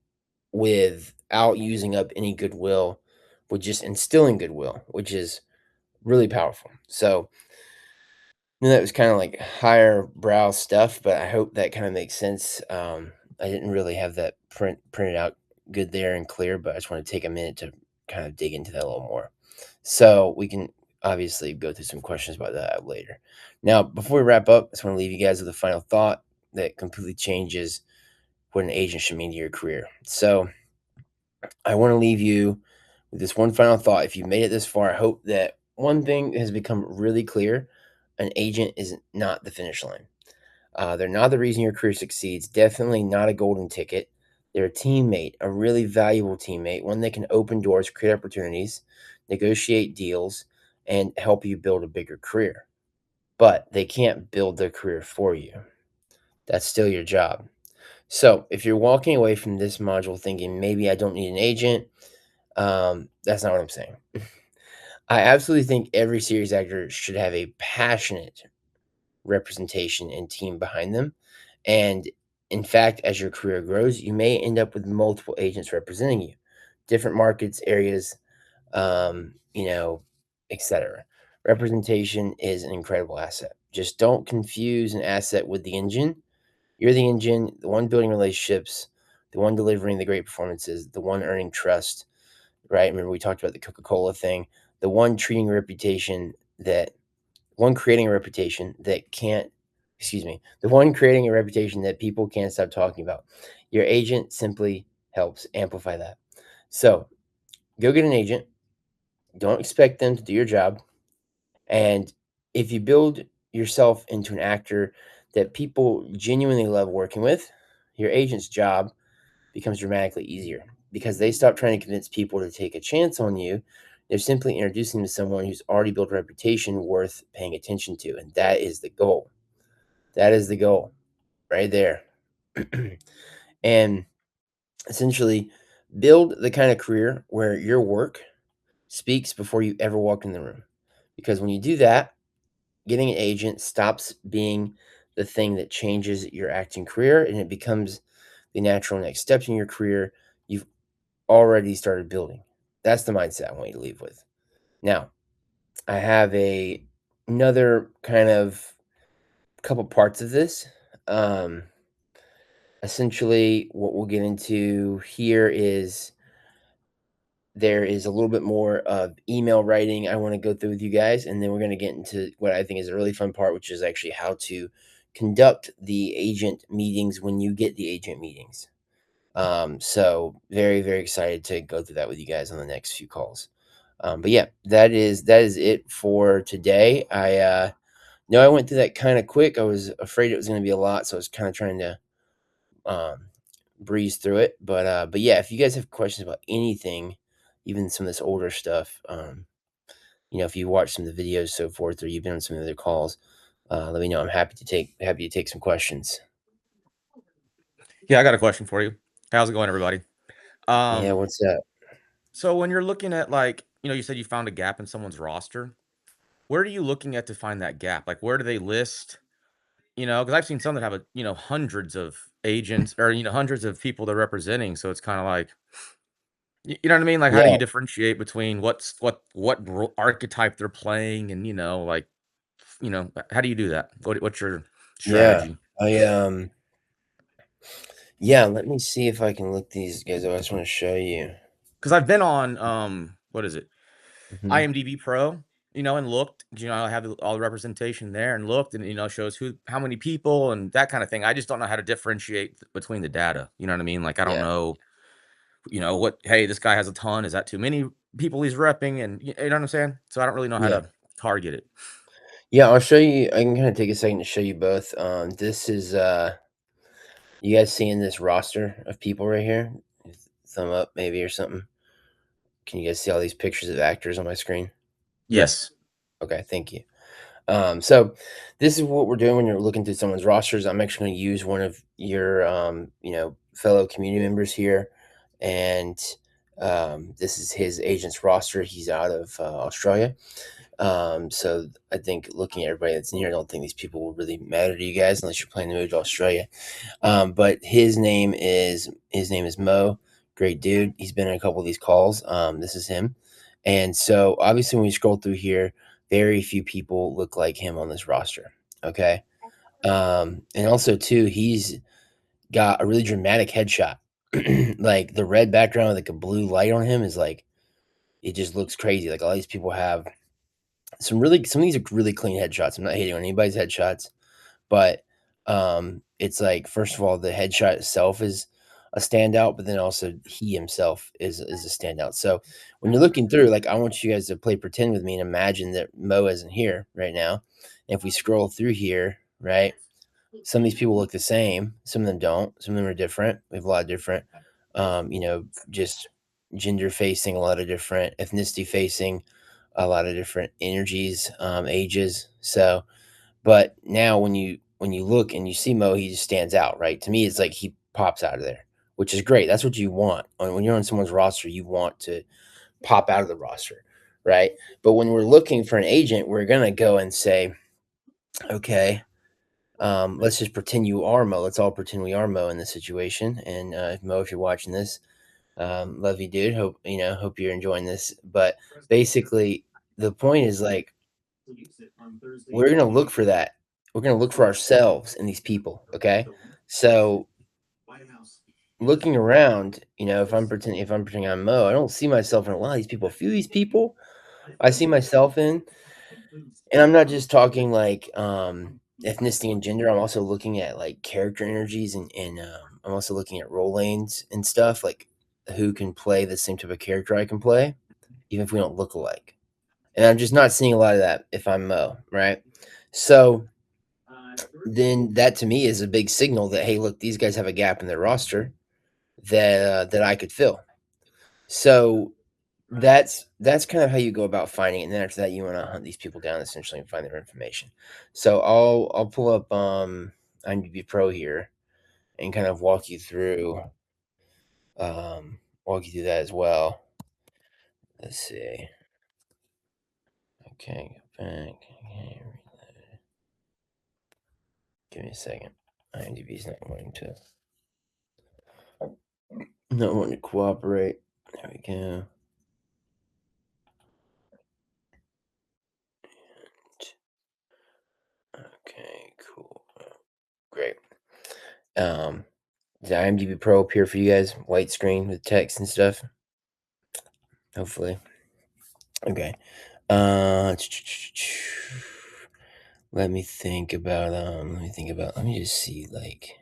without using up any goodwill, with just instilling goodwill, which is really powerful. So that was kind of like higher brow stuff, but I hope that kind of makes sense. I didn't really have that printed out good there and clear, but I just want to take a minute to kind of dig into that a little more. So we can obviously go through some questions about that later. Now, before we wrap up, I just want to leave you guys with a final thought that completely changes what an agent should mean to your career. So I want to leave you with this one final thought. If you made it this far, I hope that one thing has become really clear: an agent is not the finish line. They're not the reason your career succeeds. Definitely not a golden ticket. They're a teammate, a really valuable teammate, one that can open doors, create opportunities, negotiate deals, and help you build a bigger career. But they can't build their career for you. That's still your job. So if you're walking away from this module thinking maybe I don't need an agent, that's not what I'm saying. I absolutely think every series actor should have a passionate representation and team behind them. And in fact, as your career grows, you may end up with multiple agents representing you, different markets, areas, etc. Representation is an incredible asset. Just don't confuse an asset with the engine. You're the engine, the one building relationships, the one delivering the great performances, the one earning trust, right? Remember we talked about the Coca-Cola thing. The one creating a reputation that can't, excuse me, the one creating a reputation that people can't stop talking about. Your agent simply helps amplify that. So go get an agent. Don't expect them to do your job. And if you build yourself into an actor that people genuinely love working with, your agent's job becomes dramatically easier because they stop trying to convince people to take a chance on you. They're simply introducing them to someone who's already built a reputation worth paying attention to. And that is the goal. That is the goal right there. And essentially, build the kind of career where your work speaks before you ever walk in the room. Because when you do that, getting an agent stops being the thing that changes your acting career and it becomes the natural next steps in your career you've already started building. That's the mindset I want you to leave with. Now, I have another kind of couple parts of this. Essentially, what we'll get into here is there is a little bit more of email writing I want to go through with you guys, and then we're going to get into what I think is a really fun part, which is actually how to conduct the agent meetings when you get the agent meetings. So very, very excited to go through that with you guys on the next few calls. But yeah, that is it for today. I know I went through that kind of quick. I was afraid it was going to be a lot, so I was kind of trying to breeze through it. But yeah, if you guys have questions about anything, even some of this older stuff, if you watch some of the videos, so forth, or you've been on some of the other calls, let me know. I'm happy to take some questions. Yeah, I got a question for you. How's it going, everybody? Yeah, what's up? So when you're looking at you said you found a gap in someone's roster. Where are you looking at to find that gap? Like, where do they list? Because I've seen some that have hundreds of agents or hundreds of people they're representing. So it's kind of like, you know what I mean? Like, how do Yeah, you differentiate between what archetype they're playing, and how do you do that? What's your yeah. strategy? Yeah, let me see if I can look these guys up. I just want to show you. Because I've been on what is it? Mhm. IMDb Pro, and looked, I have all the representation there and looked and, shows how many people and that kind of thing. I just don't know how to differentiate between the data. You know what I mean? Like, I don't Yeah. know, hey, this guy has a ton. Is that too many people he's repping? And you know what I'm saying? So I don't really know how Yeah. to target it. Yeah, I'll show you. I can kind of take a second to show you both. This is you guys seeing this roster of people right here? Thumb up maybe or something. Can you guys see all these pictures of actors on my screen? Yes. Okay, thank you. So this is what we're doing when you're looking through someone's rosters. I'm actually going to use one of your fellow community members here, and this is his agent's roster. He's out of Australia. So I think looking at everybody that's in here, I don't think these people will really matter to you guys unless you're planning to move to Australia. But his name is Mo. Great dude. He's been in a couple of these calls. This is him. And so obviously when we scroll through here, very few people look like him on this roster. Okay. And also too, he's got a really dramatic headshot. Like the red background with like a blue light on him is like it just looks crazy. Like all these people have some of these are really clean headshots. I'm not hating on anybody's headshots, but it's like first of all, the headshot itself is a standout, but then also he himself is a standout. So when you're looking through, like I want you guys to play pretend with me and imagine that Mo isn't here right now. And if we scroll through here, right, some of these people look the same, some of them don't, some of them are different. We have a lot of different, just gender facing, a lot of different ethnicity facing, a lot of different energies, ages. So, but now when you look and you see Mo, he just stands out, right? To me, it's like he pops out of there, which is great. That's what you want. When you're on someone's roster, you want to pop out of the roster, right? But when we're looking for an agent, we're gonna go and say, okay, let's just pretend you are Mo. Let's all pretend we are Mo in this situation. And Mo, if you're watching this, love you, dude. Hope you're enjoying this. But basically, the point is like we're gonna look for that. We're gonna look for ourselves in these people. Okay, so looking around, if I'm pretending I'm Mo, I don't see myself in a lot of these people. A few of these people I see myself in, and I'm not just talking like ethnicity and gender. I'm also looking at like character energies, and I'm also looking at role lanes and stuff, like who can play the same type of character I can play, even if we don't look alike. And I'm just not seeing a lot of that if I'm Mo, right? So then that to me is a big signal that, hey, look, these guys have a gap in their roster that I could fill. So that's kind of how you go about finding it. And then after that, you want to hunt these people down essentially and find their information. So I'll pull up IMDb Pro here and kind of walk you through that as well. Let's see. Okay, go back. Okay, reload. Give me a second. IMDb's not wanting to cooperate. There we go. Okay, cool. Great. Does IMDb Pro appear for you guys? White screen with text and stuff? Hopefully. Okay. Let me think about let me just see like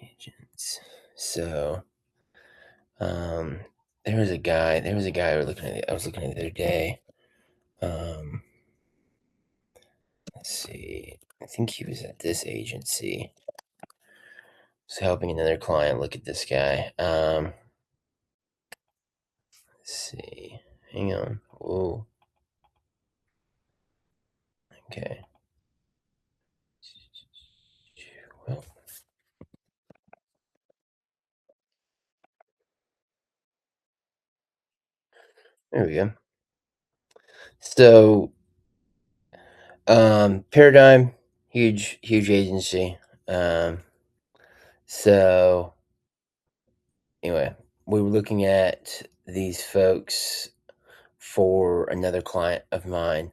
agents. So there was a guy I was looking at the other day. Let's see. I think he was at this agency. Was helping another client. Look at this guy. Let's see. Hang on. Whoa. Okay. Well. There we go. So Paradigm, huge agency. So anyway, we were looking at these folks for another client of mine,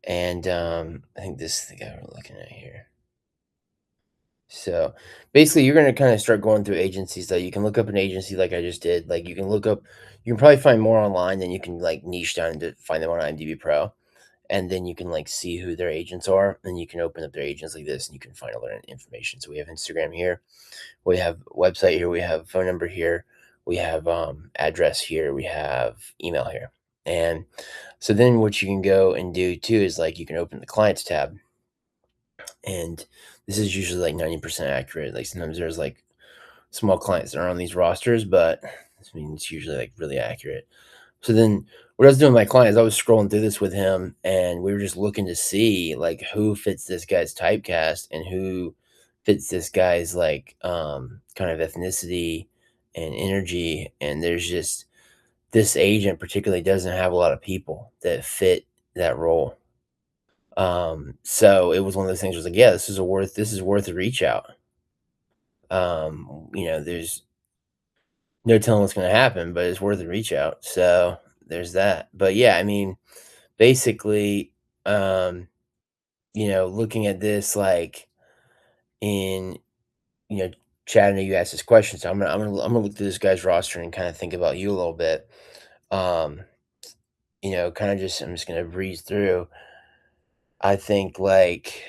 and I think this is the guy we're looking at here. So basically, you're going to kind of start going through agencies. That you can look up an agency like I just did. Like you can probably find more online than you can like niche down to find them on IMDb Pro. And then you can like see who their agents are. And you can open up their agents like this and you can find all their information. So we have Instagram here. We have website here. We have phone number here. We have address here. We have email here. And so then what you can go and do too is like you can open the clients tab. And this is usually like 90% accurate. Like sometimes there's like small clients that are on these rosters, but this means it's usually like really accurate. So then what I was doing with my client is I was scrolling through this with him and we were just looking to see like who fits this guy's typecast and who fits this guy's like kind of ethnicity and energy. And there's just this agent particularly doesn't have a lot of people that fit that role. So it was one of those things where I was like, yeah, this is worth a reach out. There's no telling what's going to happen, but it's worth a reach out. So there's that. But yeah, I mean, basically, looking at this like in, chat, I know you asked this question, so I'm gonna look through this guy's roster and kind of think about you a little bit. Kind of just I'm just gonna breeze through. I think like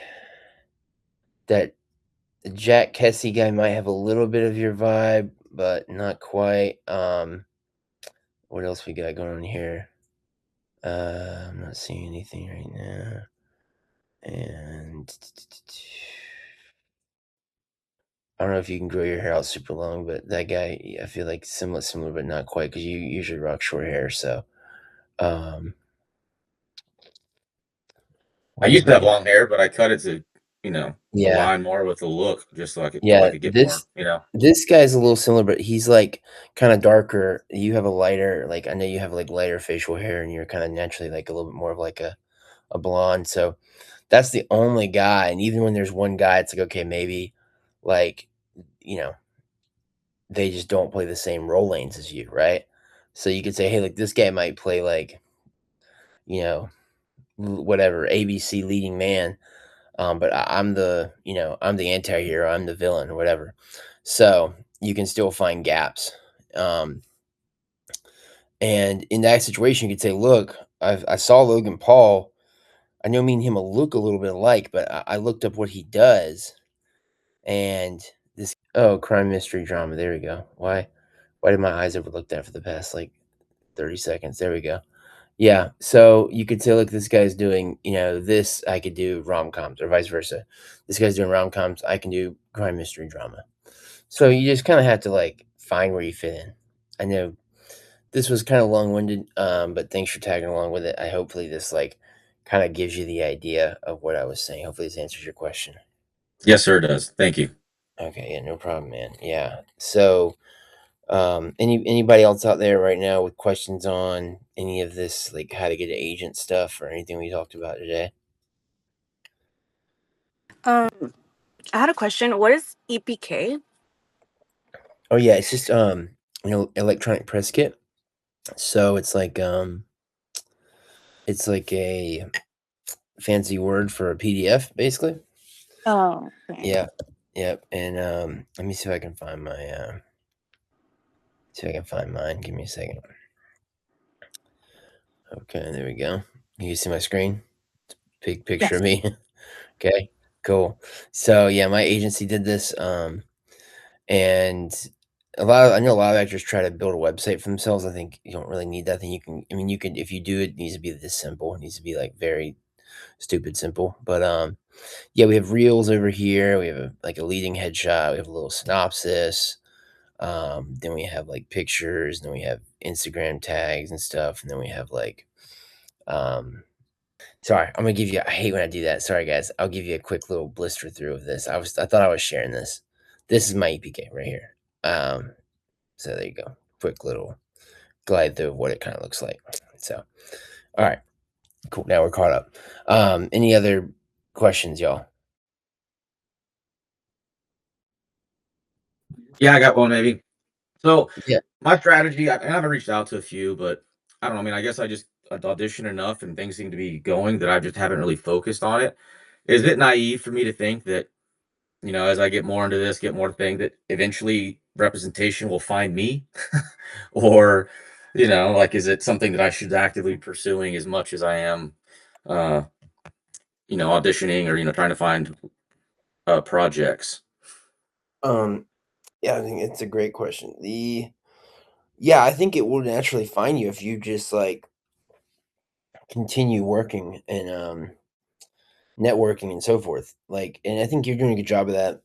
that the Jack Kessie guy might have a little bit of your vibe, but not quite. What else we got going on here? I'm not seeing anything right now. And I don't know if you can grow your hair out super long, but that guy, I feel like similar, but not quite, because you usually rock short hair. So, I used to have long hair, but I cut it to, yeah, align more with the look, just so I could yeah. get more, This guy's a little similar, but he's like kind of darker. You have a lighter, like I know you have like lighter facial hair, and you're kind of naturally like a little bit more of like a blonde. So that's the only guy. And even when there's one guy, it's like okay, maybe like they just don't play the same role lanes as you, right? So you could say, hey, like this guy might play like, whatever ABC leading man, but I'm the, I'm the anti-hero, I'm the villain or whatever. So you can still find gaps. And in that situation, you could say, look, I saw Logan Paul. I know me and him will look a little bit alike, but I looked up what he does, and this crime mystery drama. There we go. Why did my eyes overlook that for the past like 30 seconds? There we go. Yeah. So you could say, look, this guy's doing, this, I could do rom-coms, or vice versa. This guy's doing rom-coms, I can do crime mystery drama. So you just kind of have to like find where you fit in. I know this was kind of long-winded, but thanks for tagging along with it. Hopefully this like kind of gives you the idea of what I was saying. Hopefully this answers your question. Yes, sir, it does. Thank you. Okay, yeah, no problem, man. Yeah. So anybody else out there right now with questions on any of this, like how to get an agent stuff or anything we talked about today? I had a question. What is EPK? Oh yeah, it's just electronic press kit. So it's like a fancy word for a PDF, basically. Oh, okay. Yeah. Yep. And let me see if I can find my mine. Give me a second. Okay, there we go. You see my screen? Big picture Yes. of me. Okay, cool. So yeah, my agency did this. And I know a lot of actors try to build a website for themselves. I think you don't really need that thing. You can, if you do, it needs to be this simple. It needs to be like very stupid simple. But yeah, we have reels over here. We have a leading headshot. We have a little synopsis. Then we have like pictures. Then we have Instagram tags and stuff. And then we have like, sorry, I'm gonna give you. I hate when I do that. Sorry, guys. I'll give you a quick little blister through of this. I thought I was sharing this. This is my EPK right here. So there you go. Quick little glide through of what it kind of looks like. So, all right, cool. Now we're caught up. Any other questions, y'all? Yeah, I got one maybe. So Yeah. my strategy, I haven't reached out to a few, but I don't know. I mean, I guess I just auditioned enough and things seem to be going that I just haven't really focused on it. Is it naive for me to think that, as I get more into this, get more thing that eventually representation will find me? Or, like, is it something that I should actively pursuing as much as I am, uh, auditioning or, trying to find projects? Yeah, I think it's a great question. Yeah, I think it will naturally find you if you just like continue working and networking and so forth. Like, and I think you're doing a good job of that.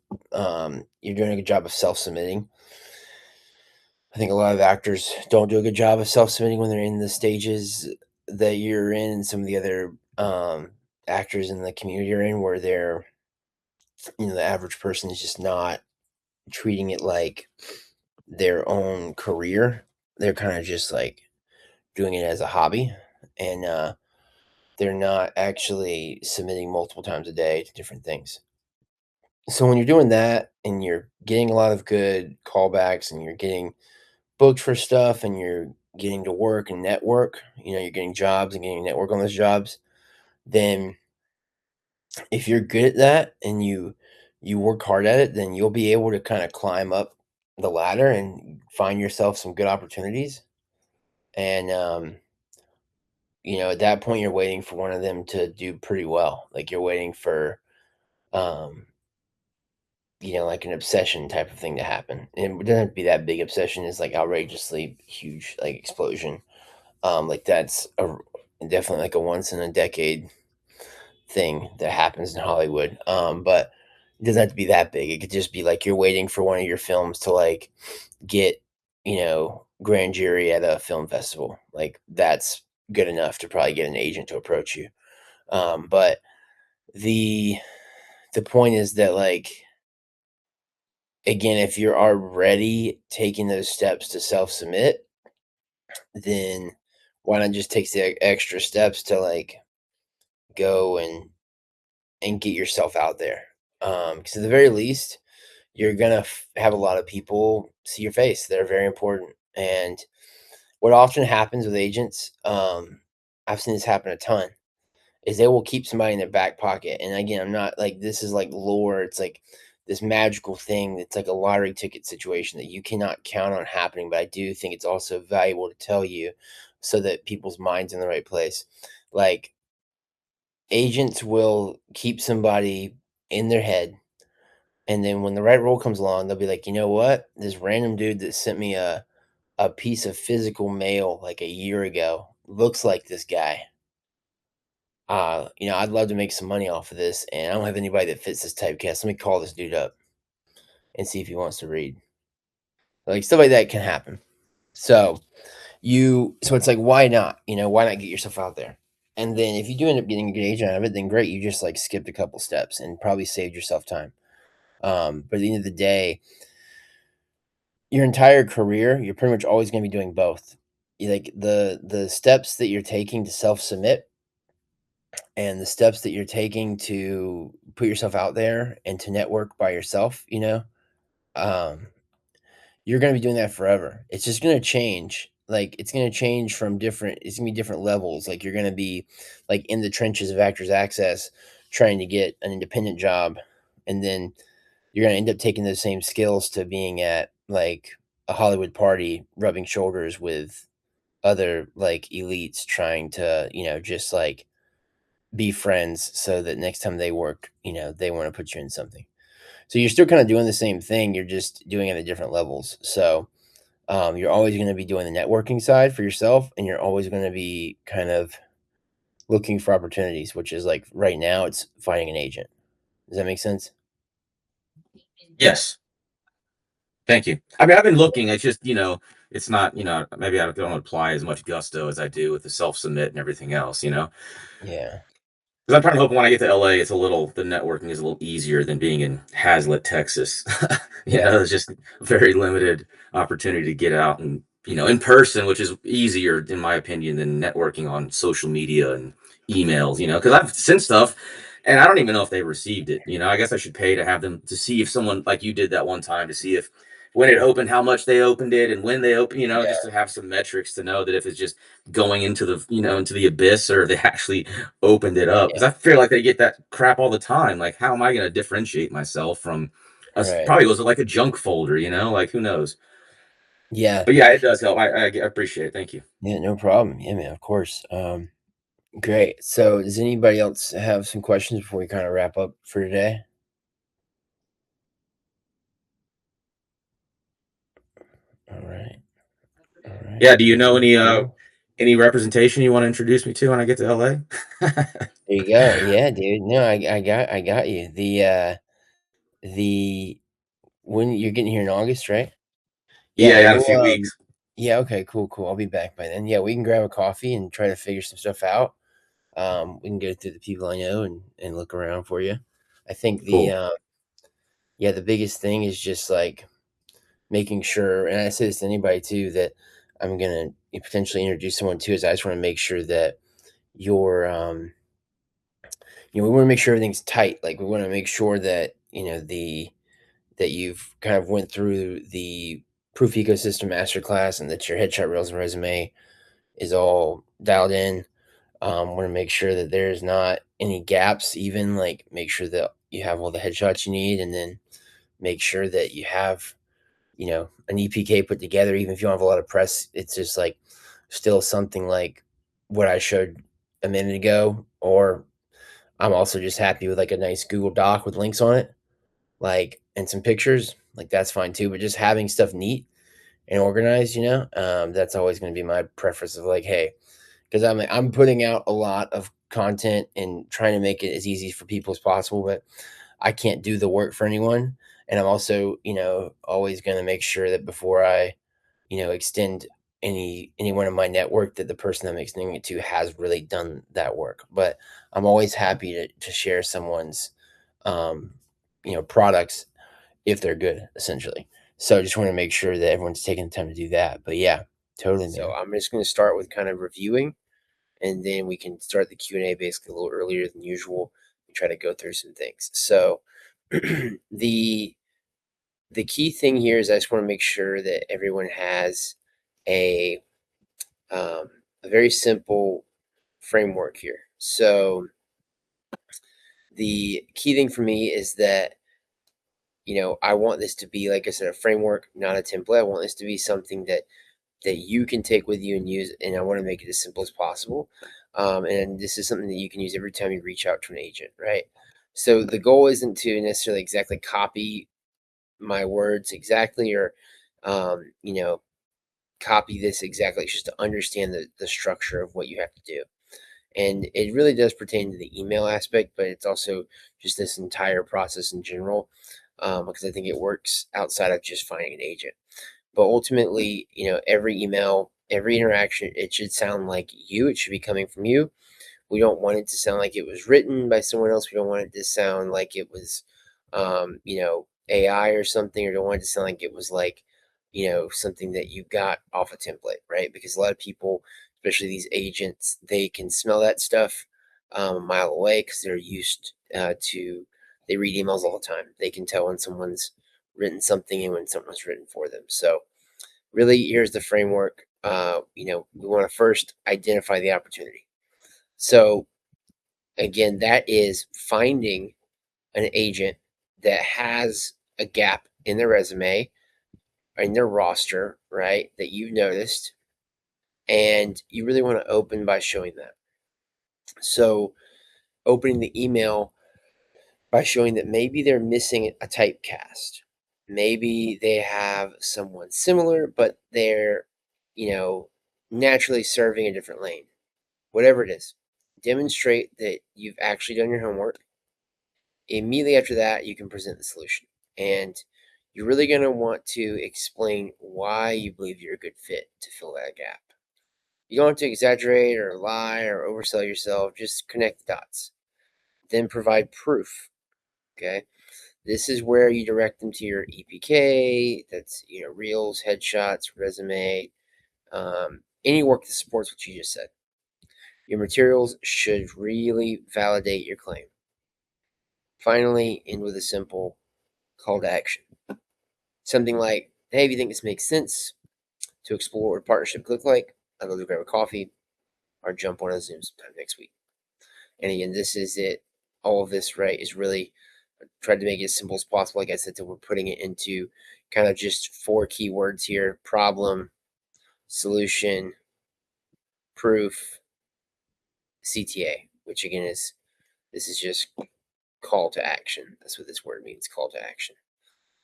You're doing a good job of self-submitting. I think a lot of actors don't do a good job of self-submitting when they're in the stages that you're in, and some of the other actors in the community are in, where they're, the average person is just not treating it like their own career. They're kind of just like doing it as a hobby, and they're not actually submitting multiple times a day to different things. So when you're doing that and you're getting a lot of good callbacks and you're getting booked for stuff and you're getting to work and network, you're getting jobs and getting network on those jobs, then if you're good at that and you work hard at it, then you'll be able to kind of climb up the ladder and find yourself some good opportunities. And at that point you're waiting for one of them to do pretty well. Like you're waiting for um like an obsession type of thing to happen. And it doesn't have to be that big. Obsession is like outrageously huge, like explosion. Like that's definitely like a once in a decade thing that happens in Hollywood. But it doesn't have to be that big. It could just be like you're waiting for one of your films to like get, grand jury at a film festival. Like that's good enough to probably get an agent to approach you. But the point is that like, again, if you're already taking those steps to self-submit, then why not just take the extra steps to like go and get yourself out there? Because at the very least, you're gonna have a lot of people see your face. They're very important. And what often happens with agents, I've seen this happen a ton, is they will keep somebody in their back pocket. And again, I'm not like, this is like lore. It's like this magical thing that's like a lottery ticket situation that you cannot count on happening. But I do think it's also valuable to tell you so that people's minds in the right place. Like, agents will keep somebody in their head, and then when the right role comes along, they'll be like, you know what? This random dude that sent me a piece of physical mail like a year ago looks like this guy. I'd love to make some money off of this, and I don't have anybody that fits this typecast. Let me call this dude up and see if he wants to read. Like, stuff like that can happen. So it's like, why not? Why not get yourself out there? And then if you do end up getting a good agent out of it, then great. You just like skipped a couple steps and probably saved yourself time. But at the end of the day, your entire career, you're pretty much always going to be doing both. Like the steps that you're taking to self-submit and the steps that you're taking to put yourself out there and to network by yourself, um, you're going to be doing that forever. It's just going to change. Like, it's going to change from it's going to be different levels. Like, you're going to be like in the trenches of Actors Access trying to get an independent job. And then you're going to end up taking those same skills to being at like a Hollywood party, rubbing shoulders with other like elites trying to, just like be friends so that next time they work, they want to put you in something. So you're still kind of doing the same thing. You're just doing it at different levels. So you're always going to be doing the networking side for yourself, and you're always going to be kind of looking for opportunities, which is like right now it's finding an agent. Does that make sense? Yes. Thank you. I mean, I've been looking. It's just, it's not, maybe I don't apply as much gusto as I do with the self submit and everything else, Yeah. Because I'm trying to hope when I get to LA, the networking is a little easier than being in Hazlet, Texas. Yeah. There's just very limited opportunity to get out and, in person, which is easier, in my opinion, than networking on social media and emails, because I've sent stuff and I don't even know if they received it. I guess I should pay to have them to see if someone like you did that one time to see if when it opened, how much they opened it and when they opened, just to have some metrics to know that if it's just going into the abyss or if they actually opened it up. Because I feel like they get that crap all the time. Like, how am I going to differentiate myself from Right. probably was like a junk folder, like who knows? Yeah. But yeah, it does help. I appreciate it. Thank you. Yeah, no problem. Yeah, man, of course. Great. So does anybody else have some questions before we kind of wrap up for today? All right. Yeah. Do you know Cool. any representation you want to introduce me to when I get to LA? There you go. Yeah, dude. No, I got you. The when you're getting here in August, right? Yeah, in a few weeks. Yeah, okay, cool. I'll be back by then. Yeah, we can grab a coffee and try to figure some stuff out. We can go through the people I know and look around for you. I think Cool. the biggest thing is just like making sure, and I say this to anybody too, that I'm gonna potentially introduce someone to, is I just want to make sure that you're we want to make sure everything's tight. Like, we want to make sure that that you've kind of went through the Proof Ecosystem Masterclass and that your headshot reels and resume is all dialed in. Want to make sure that there's not any gaps, even like make sure that you have all the headshots you need, and then make sure that you have an EPK put together. Even if you don't have a lot of press, it's just like still something like what I showed a minute ago. Or I'm also just happy with like a nice Google Doc with links on it, like, and some pictures. Like, that's fine too. But just having stuff neat and organized, that's always going to be my preference of like, hey, because I'm putting out a lot of content and trying to make it as easy for people as possible, but I can't do the work for anyone. And I'm also, always going to make sure that before I, extend anyone in my network, that the person I'm extending it to has really done that work. But I'm always happy to share someone's, products if they're good, essentially. So I just want to make sure that everyone's taking the time to do that. But yeah, totally, man. So I'm just going to start with kind of reviewing, and then we can start the Q&A basically a little earlier than usual and try to go through some things. So the key thing here is I just want to make sure that everyone has a very simple framework here. So the key thing for me is that I want this to be, like I said, a framework, not a template. I want this to be something that you can take with you and use, and I want to make it as simple as possible. And this is something that you can use every time you reach out to an agent, right? So the goal isn't to necessarily exactly copy my words exactly, or copy this exactly. It's just to understand the structure of what you have to do. And it really does pertain to the email aspect, but it's also just this entire process in general, because I think it works outside of just finding an agent. But ultimately, every email, every interaction, it should sound like you. It should be coming from you. We don't want it to sound like it was written by someone else. We don't want it to sound like it was, AI or something, or don't want it to sound like it was like, something that you got off a template, right? Because a lot of people, especially these agents, they can smell that stuff a mile away because they're used they read emails all the time. They can tell when someone's written something and when someone's written for them. So, really, here's the framework. We want to first identify the opportunity. So, again, that is finding an agent that has a gap in their resume, in their roster, right, that you've noticed, and you really want to open by showing that. So, opening the email by showing that maybe they're missing a typecast. Maybe they have someone similar, but they're, naturally serving a different lane. Whatever it is, demonstrate that you've actually done your homework. Immediately after that, you can present the solution. And you're really going to want to explain why you believe you're a good fit to fill that gap. You don't have to exaggerate or lie or oversell yourself. Just connect the dots. Then provide proof. Okay. This is where you direct them to your EPK. That's, reels, headshots, resume, any work that supports what you just said. Your materials should really validate your claim. Finally, end with a simple call to action. Something like, hey, if you think this makes sense to explore what a partnership could look like, I'll go grab a coffee or jump on a Zoom sometime next week. And again, this is it. All of this, right, is really tried to make it as simple as possible. Like I said, so we're putting it into kind of just 4 keywords here: problem, solution, proof, CTA, which again this is just call to action. That's what this word means, call to action.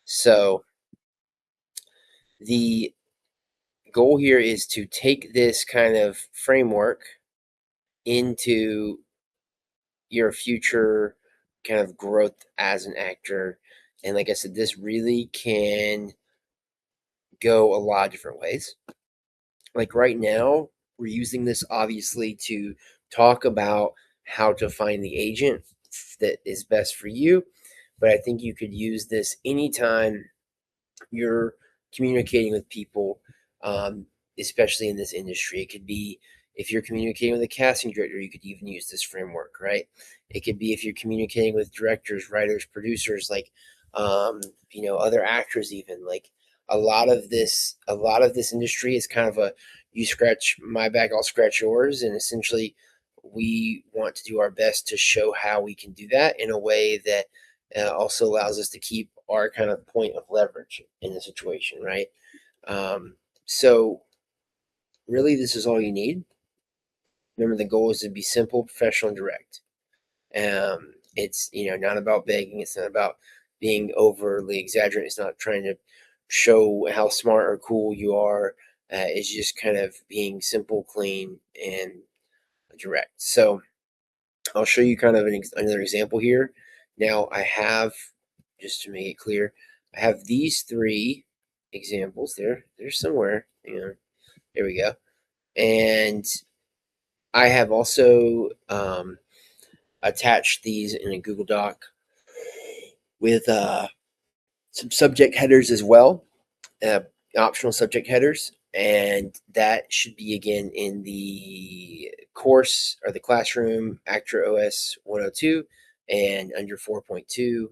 So the goal here is to take this kind of framework into your future kind of growth as an actor. And like I said, this really can go a lot of different ways. Like right now, we're using this obviously to talk about how to find the agent that is best for you. But I think you could use this anytime you're communicating with people, especially in this industry. It could be if you're communicating with a casting director, you could even use this framework, right? It could be if you're communicating with directors, writers, producers, like other actors, even. Like a lot of this industry is kind of a you scratch my back, I'll scratch yours, and essentially we want to do our best to show how we can do that in a way that also allows us to keep our kind of point of leverage in the situation, right? So really, this is all you need. Remember, the goal is to be simple, professional, and direct. It's not about begging. It's not about being overly exaggerated. It's not trying to show how smart or cool you are. It's just kind of being simple, clean, and direct. So I'll show you kind of another example here. Now I have, just to make it clear, I have these 3 examples. They're somewhere. There we go. And I have also attached these in a Google Doc with some subject headers as well, optional subject headers. And that should be again in the course or the classroom Actor OS 102, and under 4.2,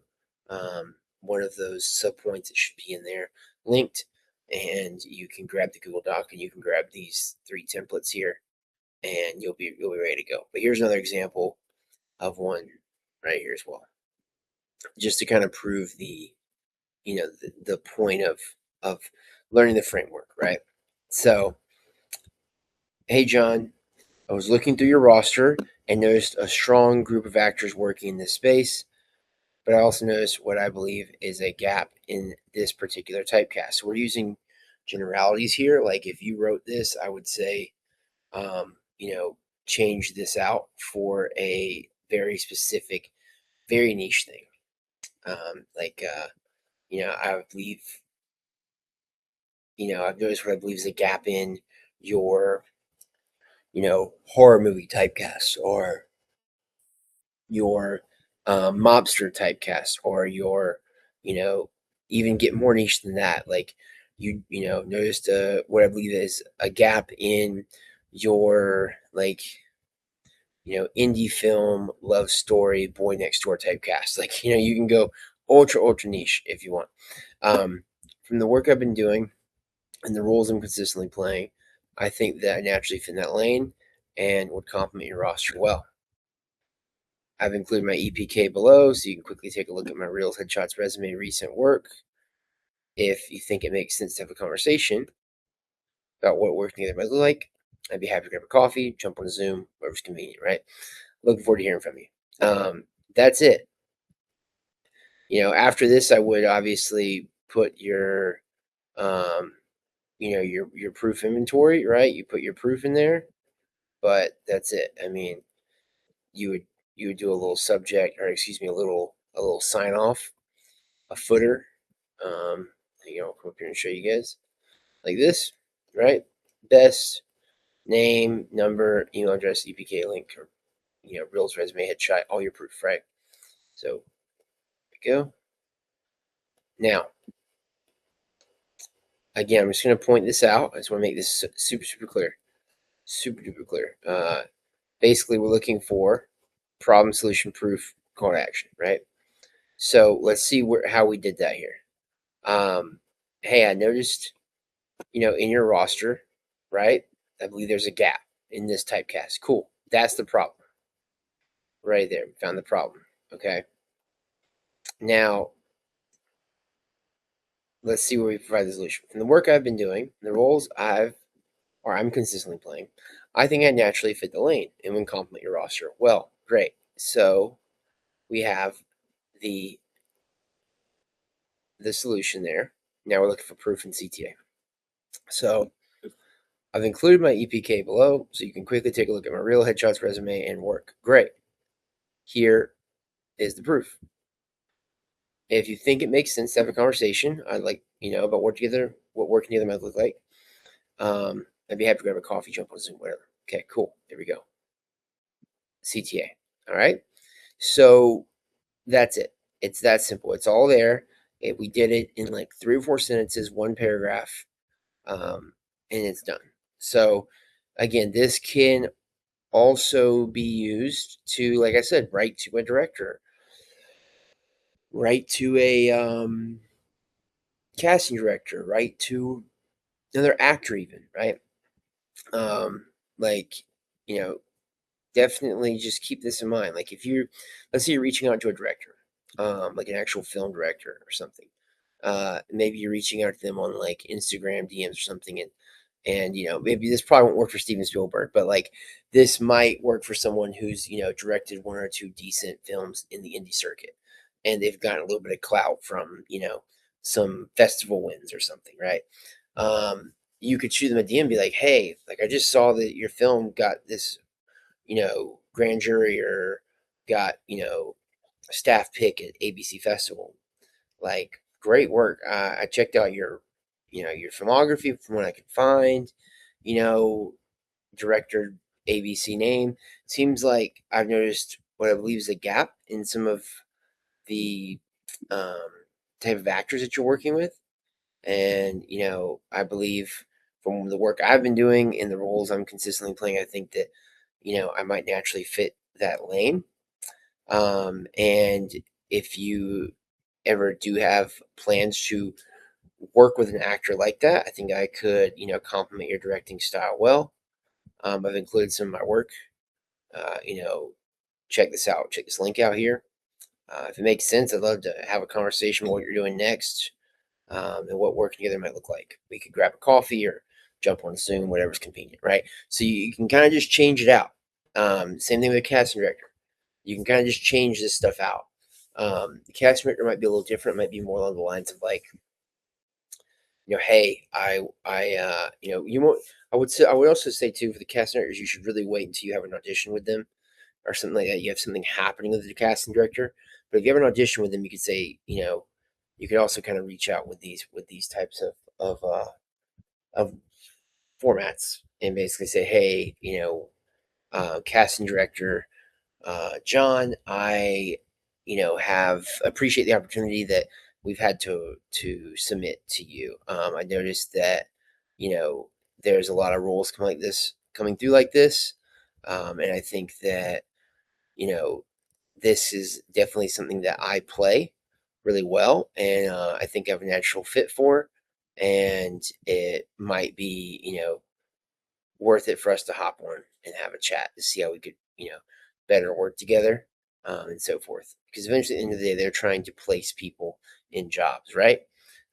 one of those subpoints that should be in there linked. And you can grab the Google Doc and you can grab these 3 templates here, and you'll be ready to go. But here's another example of one right here as well, just to kind of prove the the point of learning the framework, right? So, hey, John, I was looking through your roster and noticed a strong group of actors working in this space, but I also noticed what I believe is a gap in this particular typecast. So we're using generalities here. Like if you wrote this, I would say, change this out for a very specific, very niche thing. I believe, I've noticed what I believe is a gap in your, horror movie typecast or your mobster typecast or your, even get more niche than that. Like noticed what I believe is a gap in your indie film, love story, boy next door typecast. Like, you can go ultra niche if you want. From the work I've been doing and the roles I'm consistently playing, I think that I naturally fit in that lane and would complement your roster well. I've included my EPK below so you can quickly take a look at my Reels, Headshots, resume, recent work. If you think it makes sense to have a conversation about what working together might look like, I'd be happy to grab a coffee, jump on a Zoom, whatever's convenient, right? Looking forward to hearing from you. That's it. After this, I would obviously put your, your proof inventory, right? You put your proof in there, but that's it. I mean, you would do a little subject, or excuse me, a little sign off, a footer. I'll come up here and show you guys like this, right? Best name, number, email address, EPK link, or Reels, resume, headshot, all your proof, right? So there we go. Now, again, I'm just going to point this out. I just want to make this super clear, super duper clear. Basically, we're looking for problem, solution, proof, call to action, right? So let's see how we did that here. Hey, I noticed, in your roster, right? I believe there's a gap in this typecast. Cool. That's the problem. Right there. We found the problem. Okay. Now, let's see where we provide the solution. From the work I've been doing, the roles I'm consistently playing, I think I naturally fit the lane and would complement your roster. Well, great. So we have the solution there. Now we're looking for proof in CTA. So I've included my EPK below so you can quickly take a look at my Real Headshots, resume, and work. Great. Here is the proof. If you think it makes sense to have a conversation, I'd like, about working together might look like. I'd be happy to grab a coffee, jump on Zoom, whatever. Okay, cool. There we go. CTA. All right. So that's it. It's that simple. It's all there. We did it in like 3 or 4 sentences, 1 paragraph, and it's done. So again, this can also be used to, like I said, write to a director, write to a casting director, write to another actor even, right? Definitely just keep this in mind. Like if let's say you're reaching out to a director, like an actual film director or something. Maybe you're reaching out to them on like Instagram DMs or something, and maybe this probably won't work for Steven Spielberg, but like this might work for someone who's directed 1 or 2 decent films in the indie circuit, and they've gotten a little bit of clout from some festival wins or something, right? You could shoot them a DM and be like, hey, like I just saw that your film got this grand jury or got staff pick at ABC Festival. Like, great work. I checked out your filmography from what I could find. Director ABC name. Seems like I've noticed what I believe is a gap in some of the type of actors that you're working with, and I believe from the work I've been doing and the roles I'm consistently playing, I think that I might naturally fit that lane. And if you ever do have plans to work with an actor like that, I think I could, complement your directing style well. I've included some of my work. Check this out. Check this link out here. If it makes sense, I'd love to have a conversation about what you're doing next, and what working together might look like. We could grab a coffee or jump on Zoom, whatever's convenient, right? So you can kind of just change it out. Same thing with the casting director. You can kind of just change this stuff out. The casting director might be a little different. It might be more along the lines of like, hey, I would also say too, for the casting directors, you should really wait until you have an audition with them or something like that. You have something happening with the casting director. But if you have an audition with them, you could say, you could also kind of reach out with these types of formats and basically say, hey, casting director John, I have appreciate the opportunity that we've had to submit to you. I noticed that there's a lot of roles coming through like this, and I think that this is definitely something that I play really well, and I think I have a natural fit for, and it might be worth it for us to hop on and have a chat to see how we could better work together, and so forth. Because eventually, at the end of the day, they're trying to place people in jobs, right?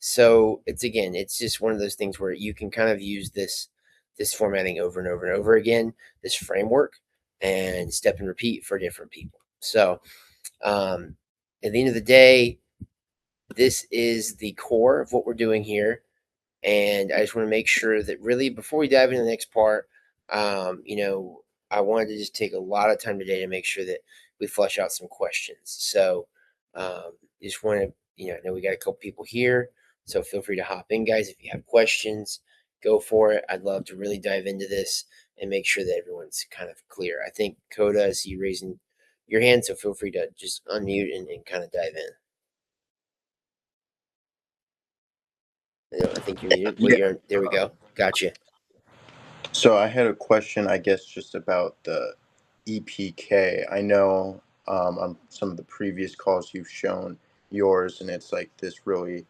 So it's just one of those things where you can kind of use this formatting over and over and over again, this framework, and step and repeat for different people. So at the end of the day, this is the core of what we're doing here. And I just want to make sure that really before we dive into the next part, I wanted to just take a lot of time today to make sure that we flesh out some questions. So just want to, I know we got a couple people here, so feel free to hop in, guys. If you have questions, go for it. I'd love to really dive into this and make sure that everyone's kind of clear. I think Coda, I see you raising your hand, so feel free to just unmute and kind of dive in. I think you're muted. Yeah. There we go. Gotcha. So I had a question, I guess, just about the EPK. I know on some of the previous calls you've shown yours, and it's like this really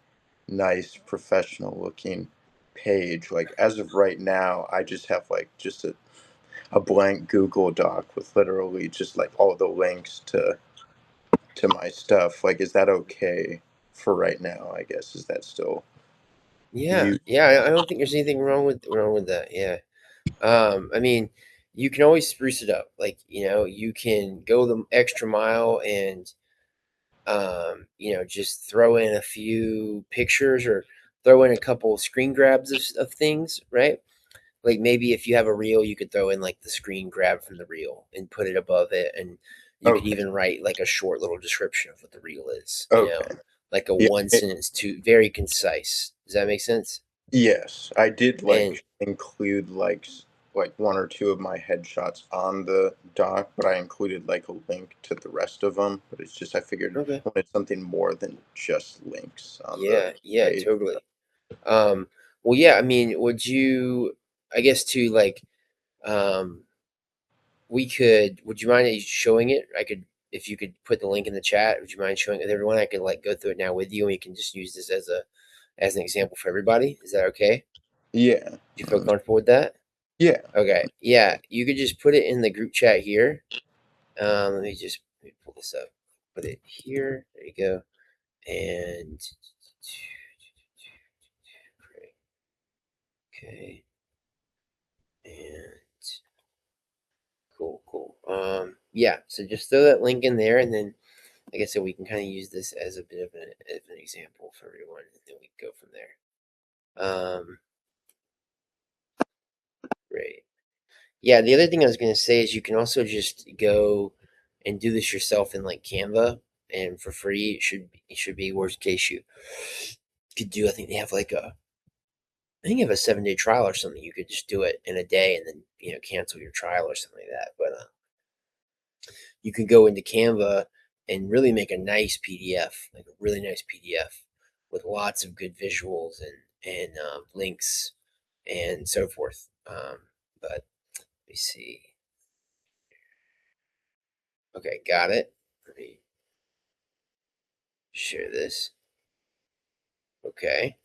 nice, professional looking page. Like as of right now, I just have like just a blank Google Doc with literally just like all the links to my stuff. Like, is that okay for right now? I guess is that still Yeah, you? yeah. I don't think there's anything wrong with that. Yeah. I mean, you can always spruce it up. Like, you can go the extra mile and just throw in a few pictures or throw in a couple screen grabs of things, right? Like maybe if you have a reel, you could throw in like the screen grab from the reel and put it above it, and you could Okay. even write like a short little description of what the reel is. Okay. Like a Yeah. one sentence, very concise. Does that make sense? Yes, I did And like include like one or two of my headshots on the doc, but I included like a link to the rest of them. But it's just I figured okay, I wanted something more than just links on the yeah, page. totally. Well, yeah. I mean, would you? I guess to like, um, we could. Would you mind showing it? I could, if you could put the link in the chat. Would you mind showing it with everyone? I could like go through it now with you, and we can just use this as an example for everybody. Is that okay? Yeah. Do you feel comfortable with that? Yeah. Okay. Yeah, you could just put it in the group chat here. Let me pull this up. Put it here. There you go. And okay. And cool. Yeah. So just throw that link in there, and then, like I said, we can kind of use this as a bit of an example for everyone, and then we can go from there. Great. Yeah. The other thing I was going to say is you can also just go and do this yourself in like Canva, and for free. It should be worst case you could do. I think they have like I think you have a 7-day trial or something. You could just do it in a day and then cancel your trial or something like that. But you can go into Canva and really make a nice PDF, like a really nice PDF with lots of good visuals and links and so forth. But let me see. Okay, got it. Let me share this. Okay.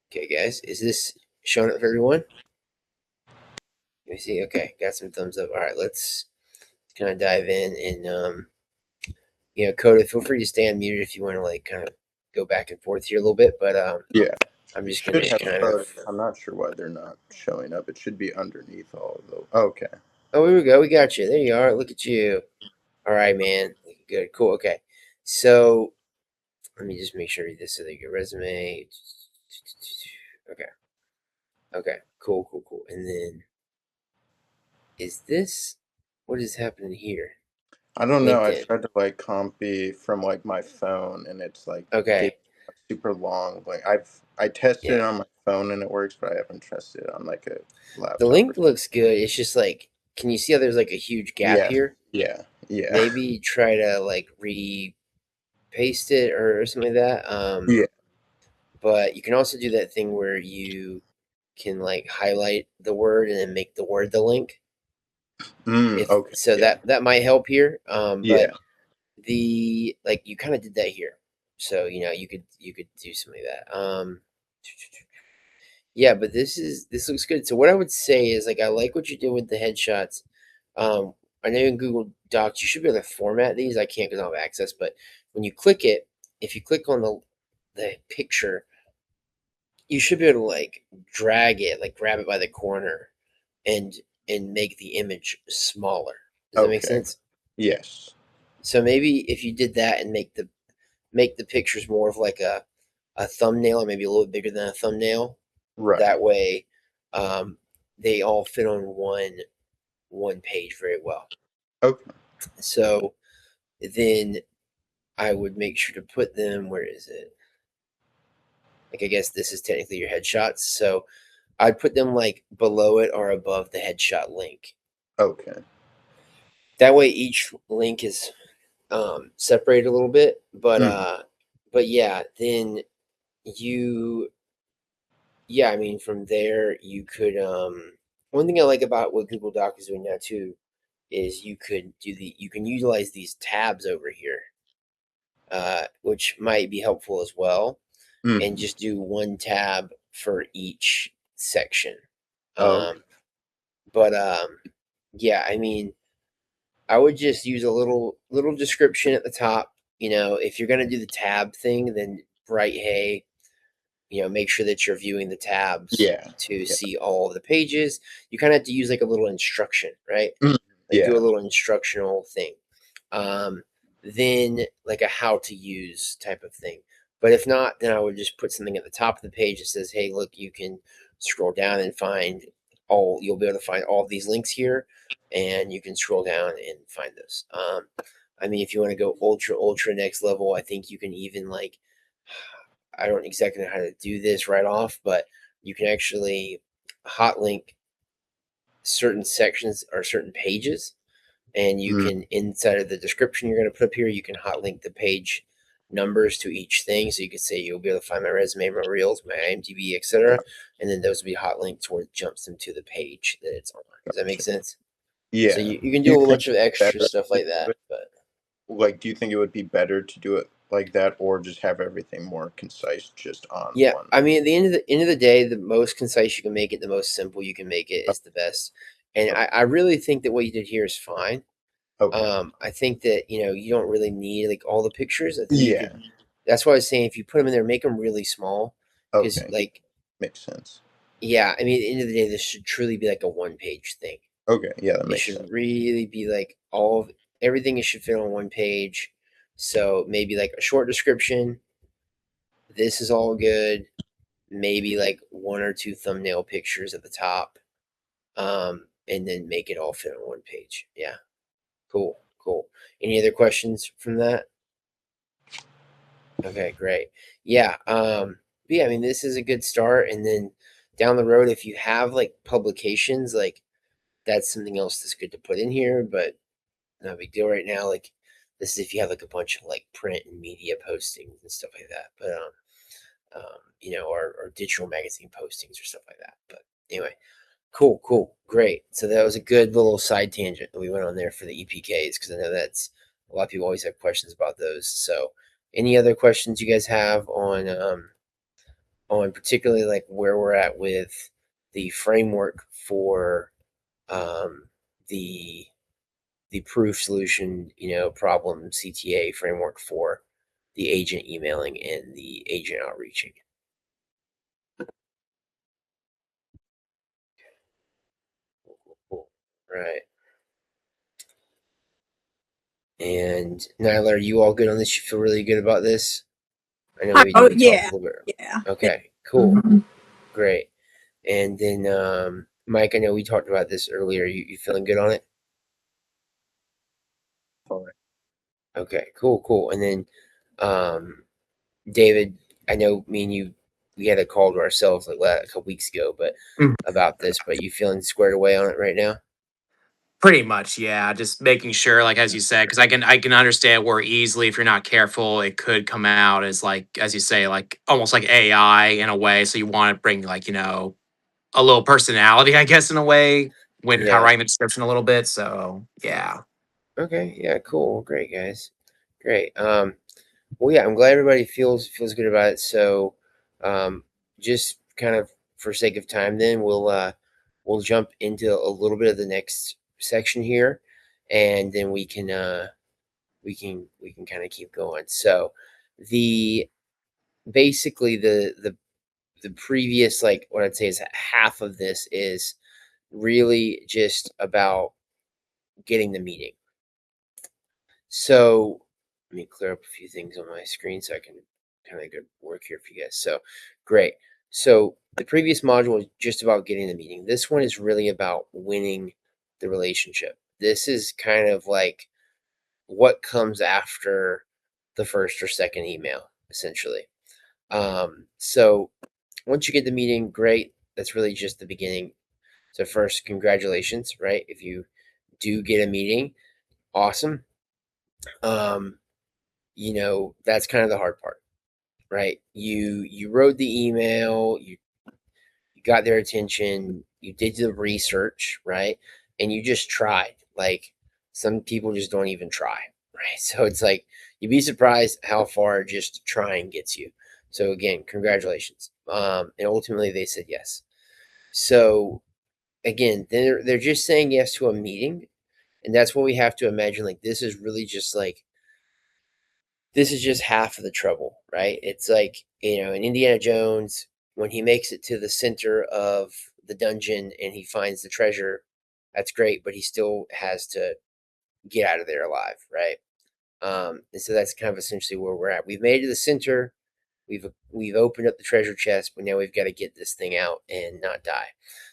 Okay, guys, is this showing up for everyone? Let me see. Okay, got some thumbs up. All right, let's kind of dive in and Coda, feel free to stay unmuted if you want to like kind of go back and forth here a little bit. But Yeah. I'm It just should gonna have kind of. I'm not sure why they're not showing up. It should be underneath all of those. Okay. Oh, here we go. We got you. There you are. Look at you. All right, man. Good. Cool. Okay. So let me just make sure I read this. So that your resume. Okay. Okay. Cool. Cool. Cool. And then is this what is happening here? I don't know. I LinkedIn. tried to like copy from like my phone and it's like Okay. super long. Like I tested it Yeah. on my phone and it works, but I haven't tested it on like a The laptop or link looks good. It's just like, can you see how there's like a huge gap yeah. here? Yeah. Yeah. Maybe try to like paste it or something like that. Yeah. But you can also do that thing where you can like highlight the word and then make the word the link. Okay. So Yeah. that might help here. Yeah. But the like you kind of did that here, so you could do something like that. Yeah, but this looks good. So what I would say is like I like what you did with the headshots. I know in Google Docs you should be able to format these. I can't because I don't have access, but when you click it, if you click on the picture, you should be able to like drag it, like grab it by the corner, and make the image smaller. Does that make Okay. sense? Yes. So maybe if you did that and make the pictures more of like a thumbnail, or maybe a little bit bigger than a thumbnail. Right. That way, they all fit on one page very well. Okay. So then I would make sure to put them. Where is it? Like I guess this is technically your headshots. So I'd put them like below it or above the headshot link. Okay. That way each link is separated a little bit. But yeah, then you yeah, I mean from there you could one thing I like about what Google Doc is doing now too is you can utilize these tabs over here, which might be helpful as well, and Mm-hmm. just do one tab for each section. Okay. But yeah, I mean, I would just use a little description at the top. If you're gonna do the tab thing, then write, hey, make sure that you're viewing the tabs Yeah. to Yeah. see all of the pages. You kind of have to use like a little instruction, right? Mm, Like do a yeah. little instructional thing. Then like a how to use type of thing. But if not, then I would just put something at the top of the page that says, hey, look, you can scroll down and you'll be able to find all of these links here, and you can scroll down and find those. I mean, if you want to go ultra next level, I think you can even like, I don't exactly know how to do this right off, but you can actually hot link certain sections or certain pages, and you Mm, can inside of the description you're going to put up here, you can hot link the page numbers to each thing. So you could say you'll be able to find my resume, my reels, my IMDb, etc., and then those will be hot linked where it jumps them to the page that it's on. Does that make gotcha. sense? So Yeah. you can Do do a you whole think bunch of extra better stuff to like do that, it? but Like, do you think it would be better to do it like that, or just have everything more concise, just on yeah, one? I mean, at the end of the day, the most concise you can make it, the most simple you can make it Oh, is the best. And oh, I really think that what you did here is fine. okay. I think that you don't really need like all the pictures. I think you could. Yeah. That's why I was saying if you put them in there, make them really small, because Okay. Yeah. like Makes sense. yeah, I mean, at the end of the day, this should truly be like a one-page thing. Okay. Yeah, that It makes should sense. really be like everything should fit on one page. So maybe like a short description. This is all good. Maybe like one or two thumbnail pictures at the top, and then make it all fit on one page. Yeah, cool, cool. Any other questions from that? Okay, great. Yeah, yeah, I mean, this is a good start, and then down the road, if you have like publications, like that's something else that's good to put in here, but no big deal right now. Like this is if you have like a bunch of like print and media postings and stuff like that, but or digital magazine postings or stuff like that. But anyway, cool, great. So that was a good little side tangent that we went on there for the EPKs, because I know that's a lot of people always have questions about those. So, any other questions you guys have on particularly like where we're at with the framework for the the proof solution, problem CTA framework for the agent emailing and the agent outreaching. Cool. Right. And Nyla, are you all good on this? You feel really good about this? I know we talked a little bit. Yeah. Okay, cool. Mhm. Great. And then Mike, I know we talked about this earlier. You feeling good on it? Fine. Okay, cool. And then David, I know me and you, we had a call to ourselves like a couple weeks ago, but about this, but you feeling squared away on it right now? Pretty much, yeah. Just making sure, like as you said, because I can understand where easily if you're not careful, it could come out as like as you say, like almost like AI in a way. So you want to bring like a little personality, I guess, in a way when Yeah. writing the description a little bit. So yeah. Okay. Yeah. Cool. Great, guys. Great. Well, yeah, I'm glad everybody feels good about it. So, just kind of for sake of time, then we'll jump into a little bit of the next section here, and then we can kind of keep going. So, the basically the previous, like, what I'd say is half of this is really just about getting the meeting. So let me clear up a few things on my screen so I can kind of good work here for you guys. So great. So the previous module was just about getting the meeting. This one is really about winning the relationship. This is kind of like what comes after the first or second email, essentially. So once you get the meeting, great. That's really just the beginning. So first, congratulations, right? If you do get a meeting, awesome. That's kind of the hard part, right? You wrote the email, you got their attention, you did the research, right? And you just tried. Like, some people just don't even try, right? So it's like you'd be surprised how far just trying gets you. So again, congratulations. And ultimately they said yes. So again, they're just saying yes to a meeting, and that's what we have to imagine. Like, this is really just like, this is just half of the trouble, right? It's like, in Indiana Jones, when he makes it to the center of the dungeon and he finds the treasure, that's great, but he still has to get out of there alive, right? And so that's kind of essentially where we're at. We've made it to the center. We've opened up the treasure chest, but now we've got to get this thing out and not die.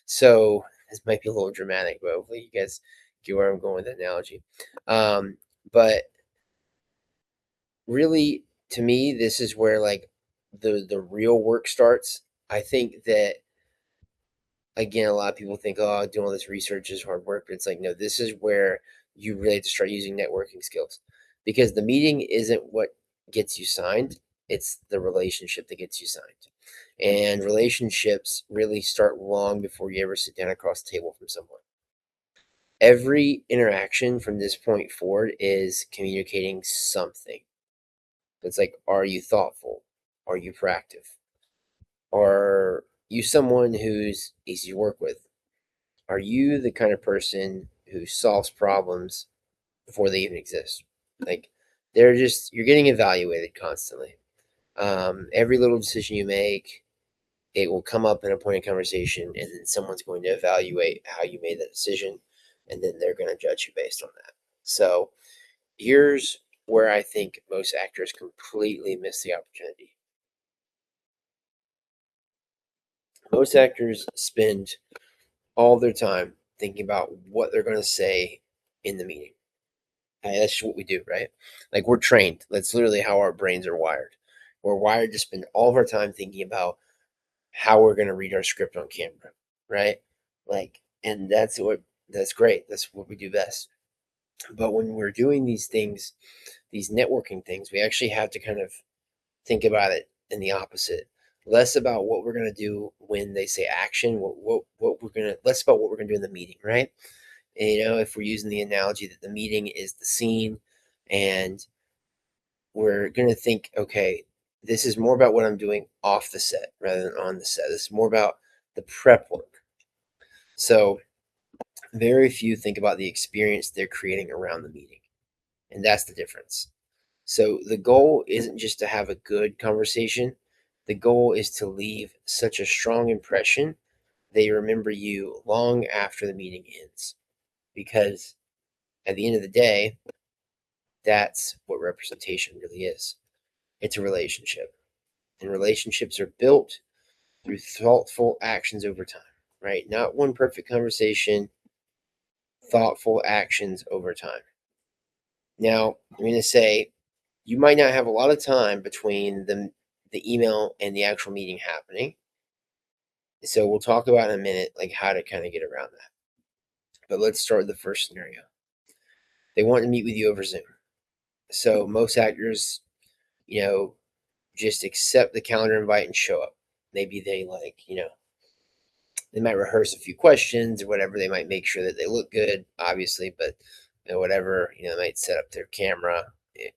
So this might be a little dramatic, but hopefully you guys get where I'm going with the analogy. But really, to me, this is where like the real work starts. I think that, again, a lot of people think, oh, doing all this research is hard work, but it's like, no, this is where you really have to start using networking skills, because the meeting isn't what gets you signed, it's the relationship that gets you signed. And relationships really start long before you ever sit down across the table from someone. Every interaction from this point forward is communicating something. It's like, are you thoughtful? Are you proactive? Are you someone who's easy to work with? Are you the kind of person who solves problems before they even exist? Like, you're getting evaluated constantly. Every little decision you make, it will come up in a point of conversation, and then someone's going to evaluate how you made that decision, and then they're going to judge you based on that. So here's where I think most actors completely miss the opportunity. Most actors spend all their time thinking about what they're going to say in the meeting. That's just what we do, right? Like, we're trained. That's literally how our brains are wired. We're wired to spend all of our time thinking about how we're going to read our script on camera, right? Like, and that's great. That's what we do best. But when we're doing these things, these networking things, we actually have to kind of think about it in the opposite. Less about what we're going to do when they say action, less about what we're going to do in the meeting, right? And, if we're using the analogy that the meeting is the scene, and we're going to think, okay, this is more about what I'm doing off the set rather than on the set. This is more about the prep work. So very few think about the experience they're creating around the meeting. And that's the difference. So the goal isn't just to have a good conversation. The goal is to leave such a strong impression they remember you long after the meeting ends. Because at the end of the day, that's what representation really is. It's a relationship. And relationships are built through thoughtful actions over time, right? Not one perfect conversation, thoughtful actions over time. Now, I'm going to say you might not have a lot of time between the email and the actual meeting happening. So we'll talk about in a minute, like how to kind of get around that. But let's start with the first scenario. They want to meet with you over Zoom. So most actors, just accept the calendar invite and show up. Maybe they they might rehearse a few questions or whatever. They might make sure that they look good, obviously, but whatever, they might set up their camera,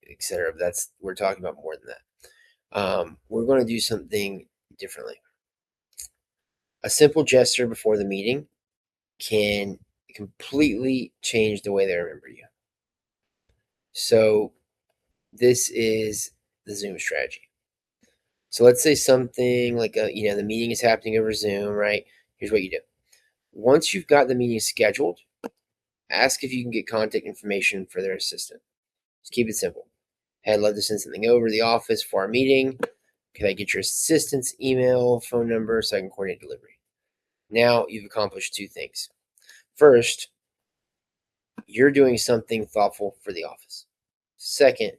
etc. We're talking about more than that. We're going to do something differently. A simple gesture before the meeting can completely change the way they remember you. So this is the Zoom strategy. So let's say something like the meeting is happening over Zoom, right? Here's what you do. Once you've got the meeting scheduled, ask if you can get contact information for their assistant. Just keep it simple. Hey, I'd love to send something over to the office for our meeting. Can I get your assistant's email, phone number, so I can coordinate delivery? Now you've accomplished two things. First, you're doing something thoughtful for the office. Second,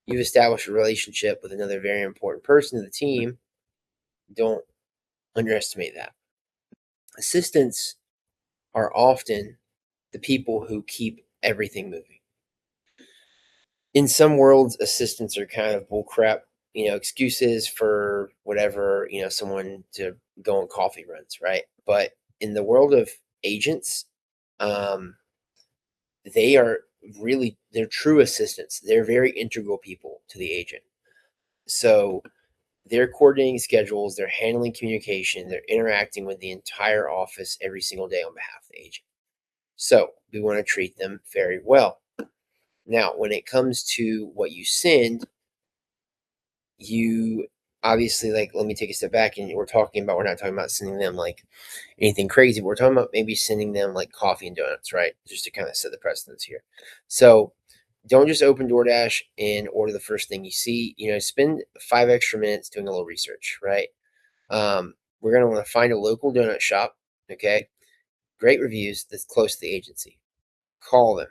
you've established a relationship with another very important person in the team. Don't underestimate that. Assistants are often the people who keep everything moving. In some worlds, assistants are kind of bullcrap, excuses for whatever, someone to go on coffee runs, right? But in the world of agents, they're true assistants. They're very integral people to the agent. So they're coordinating schedules, they're handling communication, they're interacting with the entire office every single day on behalf of the agent. So we want to treat them very well. Now, when it comes to what you send, you obviously, let me take a step back, and we're not talking about sending them anything crazy. We're talking about maybe sending them coffee and donuts, right? Just to kind of set the precedence here. So don't just open DoorDash and order the first thing you see. Spend 5 extra minutes doing a little research, right? We're going to want to find a local donut shop, okay? Great reviews that's close to the agency. Call them.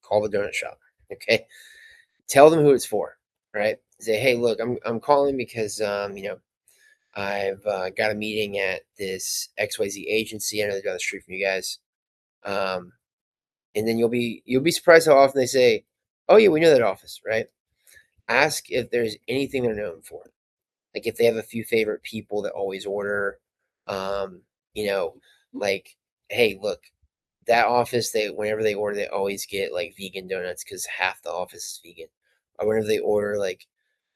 Call the donut shop, okay? Tell them who it's for, right? Say, hey, look, I'm calling because I've got a meeting at this XYZ agency. I know they're down the street from you guys. And then you'll be surprised how often they say, oh yeah, we know that office, right? Ask if there's anything they're known for. Like if they have a few favorite people that always order, hey, look, that office, whenever they order, they always get vegan donuts because half the office is vegan. Or whenever they order,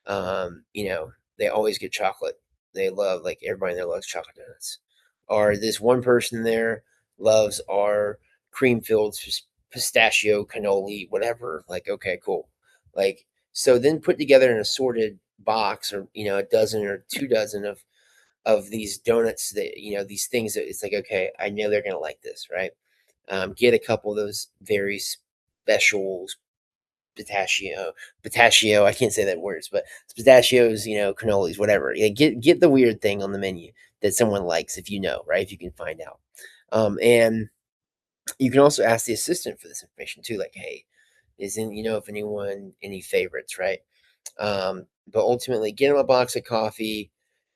they always get chocolate. They love, everybody there loves chocolate donuts. Or this one person there loves our cream-filled pistachio cannoli, whatever. Okay, cool. So then put together an assorted box, or a dozen or 2 dozen of these donuts that these things that it's okay, I know they're gonna like this, right? Get a couple of those very special pistachio. I can't say that words, but pistachios, cannolis, whatever. Get the weird thing on the menu that someone likes, if right? If you can find out. And you can also ask the assistant for this information too, hey, isn't if anyone any favorites, right? But ultimately, get them a box of coffee,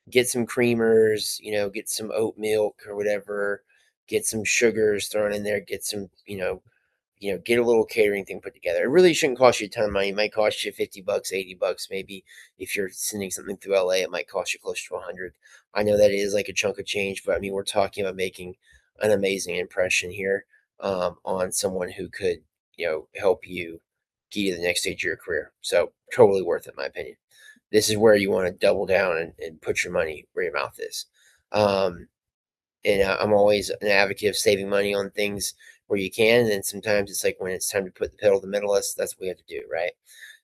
get some creamers, get some oat milk or whatever, get some sugars thrown in there, get some, get a little catering thing put together. It really shouldn't cost you a ton of money. It might cost you $50, $80, maybe. If you're sending something through LA, it might cost you close to 100. I know that is a chunk of change, but I mean, we're talking about making an amazing impression here on someone who could, help you get you to the next stage of your career. So totally worth it, in my opinion. This is where you want to double down and put your money where your mouth is. And I'm always an advocate of saving money on things where you can. And then sometimes it's like when it's time to put the pedal to the metal, that's what we have to do, right?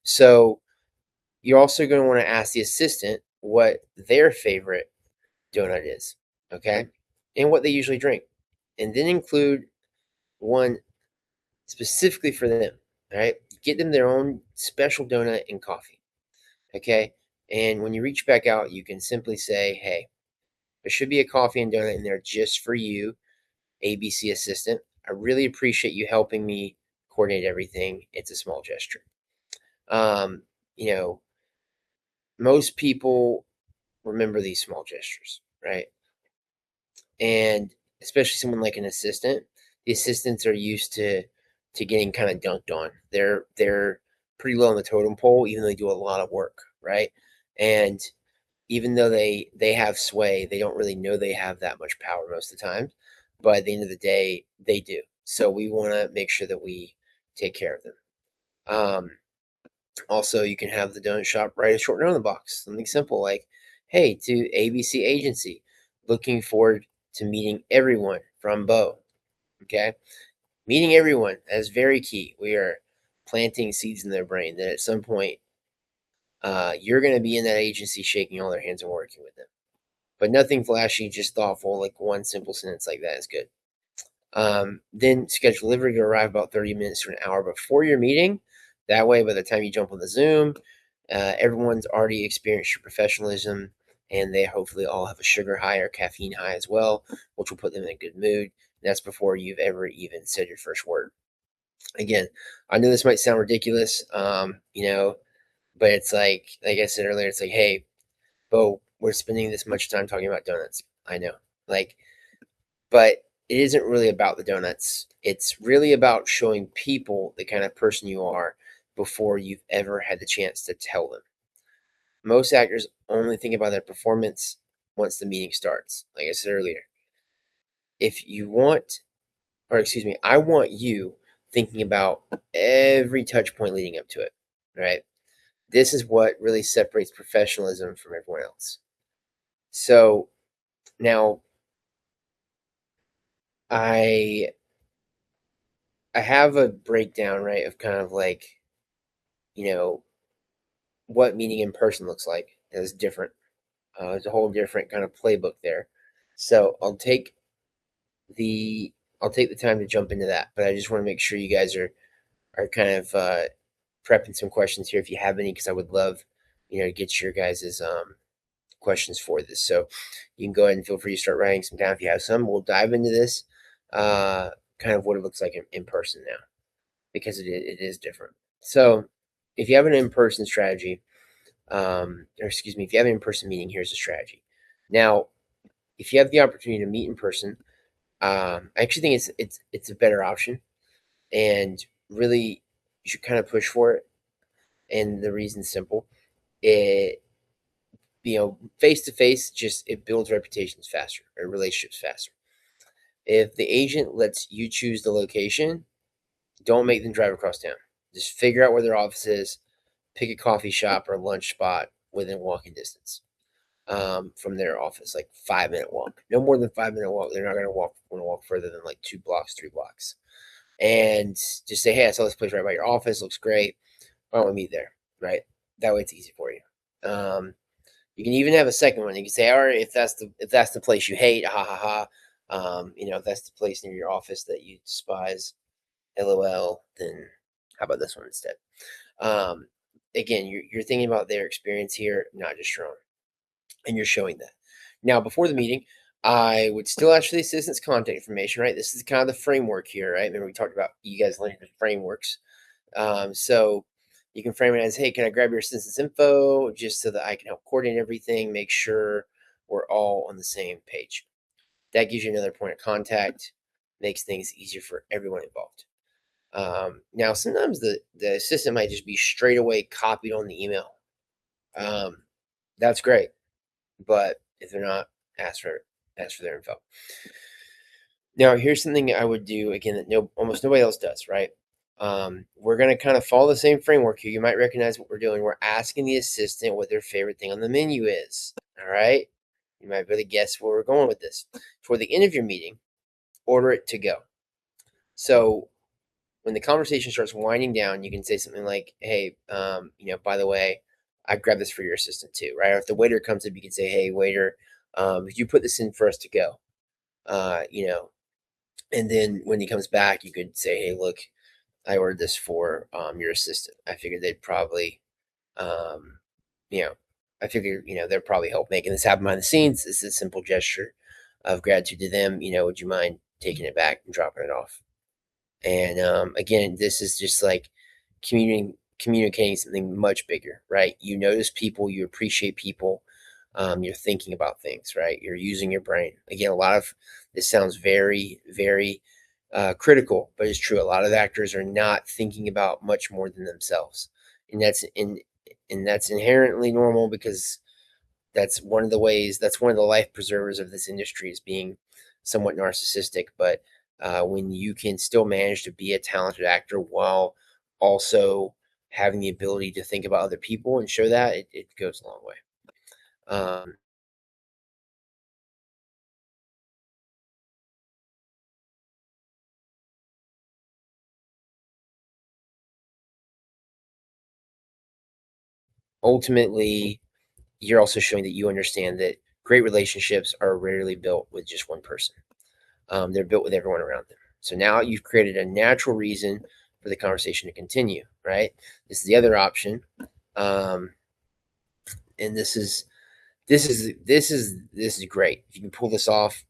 So you're also going to want to ask the assistant what their favorite donut is, okay? And what they usually drink. And then include one specifically for them, all right? Get them their own special donut and coffee, okay? And when you reach back out, you can simply say, hey, there should be a coffee and donut in there just for you, ABC assistant. I really appreciate you helping me coordinate everything. It's a small gesture. You know, most people remember these small gestures, right? And especially someone like an assistant, the assistants are used to getting kind of dunked on. They're pretty low on the totem pole, even though they do a lot of work, right? And even though they have sway, they don't really know they have that much power most of the time. But at the end of the day, they do. So we want to make sure that we take care of them. Also, you can have the donut shop write a short note on the box, something simple like, "Hey, to ABC Agency, looking forward to meeting everyone from Bo." Okay, meeting everyone, that's very key. We are planting seeds in their brain that at some point you're going to be in that agency shaking all their hands and working with them. But nothing flashy, just thoughtful, like one simple sentence like that is good. Then schedule delivery to arrive about 30 minutes to an hour before your meeting. That way, by the time you jump on the Zoom, everyone's already experienced your professionalism, and they hopefully all have a sugar high or caffeine high as well, which will put them in a good mood. That's before you've ever even said your first word. Again, I know this might sound ridiculous, but it's like I said earlier, it's like, hey, Bo, we're spending this much time talking about donuts. I know, but it isn't really about the donuts. It's really about showing people the kind of person you are before you've ever had the chance to tell them. Most actors only think about their performance once the meeting starts. Like I said earlier, I want you thinking about every touch point leading up to it, right? This is what really separates professionalism from everyone else. So now I have a breakdown, right, of kind of like, what meeting in person looks like. It's different. There's a whole different kind of playbook there. So I'll take the time to jump into that, but I just want to make sure you guys are kind of prepping some questions here if you have any, because I would love to get your guys' questions for this. So you can go ahead and feel free to start writing some down if you have some. We'll dive into this kind of what it looks like in person now, because it is different. So if you have an in-person strategy, if you have an in-person meeting, here's the strategy. Now, if you have the opportunity to meet in person, I actually think it's a better option, and really you should kind of push for it. And the reason's simple. It face to face, just it builds reputations faster or relationships faster. If the agent lets you choose the location, don't make them drive across town. Just figure out where their office is, pick a coffee shop or lunch spot within walking distance from their office, like 5-minute walk. No more than 5-minute walk. They're not going to walk further than like 2 blocks, 3 blocks. And just say, hey, I saw this place right by your office. Looks great. Why don't we meet there? Right? That way it's easy for you. You can even have a second one. You can say, all right, if that's the place you hate, ha ha ha. If that's the place near your office that you despise, LOL, then how about this one instead? Again, you're thinking about their experience here, not just your own, and you're showing that. Now, before the meeting, I would still ask for the assistant's contact information, right? This is kind of the framework here, right? Remember we talked about you guys learning the frameworks. So you can frame it as, hey, can I grab your assistant's info just so that I can help coordinate everything, make sure we're all on the same page. That gives you another point of contact, makes things easier for everyone involved. Now, sometimes the assistant might just be straight away copied on the email. That's great, but if they're not, ask for their info. Now, here's something I would do again that almost nobody else does, right? We're going to kind of follow the same framework here. You might recognize what we're doing. We're asking the assistant what their favorite thing on the menu is. All right. You might be able to guess where we're going with this. For the end of your meeting, order it to go. So when the conversation starts winding down, you can say something like, "Hey, by the way, I grabbed this for your assistant too," right? Or if the waiter comes up, you can say, "Hey, waiter, if you put this in for us to go," you know. And then when he comes back, you could say, "Hey, look, I ordered this for your assistant. I figured they'd probably, um, you know, I figure they'll probably help making this happen behind the scenes. This is a simple gesture of gratitude to them. Would you mind taking it back and dropping it off?" And again, this is just like communicating something much bigger, right? You notice people, you appreciate people, you're thinking about things, right? You're using your brain. Again, a lot of this sounds very, very critical, but it's true. A lot of actors are not thinking about much more than themselves, and that's inherently normal because that's one of the ways. That's one of the life preservers of this industry is being somewhat narcissistic. But when you can still manage to be a talented actor while also having the ability to think about other people and show that, it goes a long way. Ultimately, you're also showing that you understand that great relationships are rarely built with just one person. They're built with everyone around them. So now you've created a natural reason for the conversation to continue, right? This is the other option. And this is great. If you can pull this off,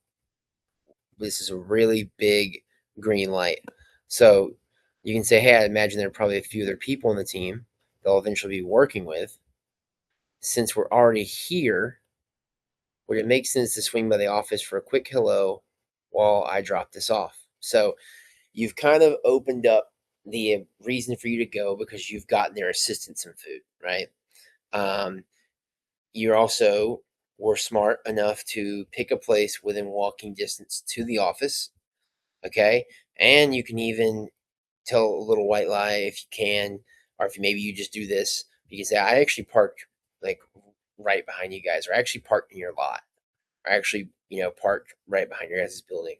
this is a really big green light. So you can say, hey, I imagine there are probably a few other people on the team they'll eventually be working with. Since we're already here, would it make sense to swing by the office for a quick hello while I drop this off? So you've kind of opened up the reason for you to go because you've gotten their assistant some food, right? You also were smart enough to pick a place within walking distance to the office, okay? And you can even tell a little white lie if you can, or if maybe you just do this. You can say, I actually parked like right behind you guys, or I actually parked in your lot, or actually, parked right behind your guys' building,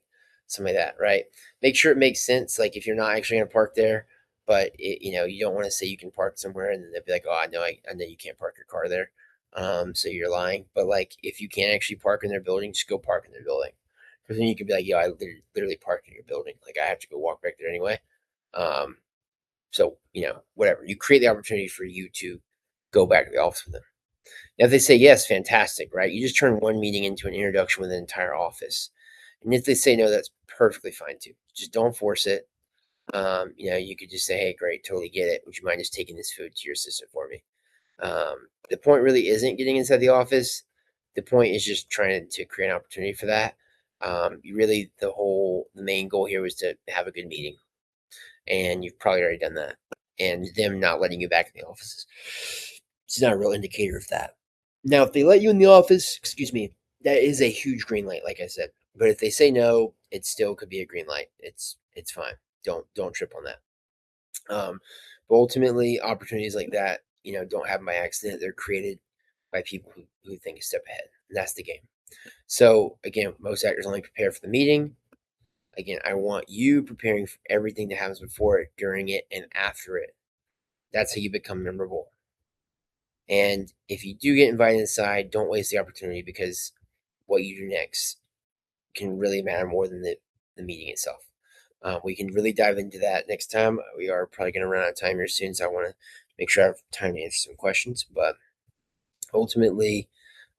something like that, right? Make sure it makes sense. Like if you're not actually going to park there, but you don't want to say you can park somewhere and then they'll be like, oh, I know you can't park your car there. So you're lying. But like if you can actually park in their building, just go park in their building. Because then you could be like, yeah, I literally parked in your building. Like I have to go walk back there anyway. So, whatever. You create the opportunity for you to go back to the office with them. Now, if they say yes, fantastic, right? You just turn one meeting into an introduction with an entire office. And if they say no, that's perfectly fine too. Just don't force it. You could just say, hey, great, totally get it. Would you mind just taking this food to your assistant for me? The point really isn't getting inside the office. The point is just trying to create an opportunity for that. The main goal here was to have a good meeting. And you've probably already done that. And them not letting you back in the offices, it's not a real indicator of that. Now, if they let you in the office, excuse me, that is a huge green light, like I said. But if they say no, it still could be a green light. It's fine. Don't trip on that. But ultimately, opportunities like that, don't happen by accident. They're created by people who think a step ahead. And that's the game. So again, most actors only prepare for the meeting. Again, I want you preparing for everything that happens before it, during it, and after it. That's how you become memorable. And if you do get invited inside, don't waste the opportunity because what you do next can really matter more than the meeting itself. We can really dive into that next time. We are probably going to run out of time here soon, so I want to make sure I have time to answer some questions. But ultimately,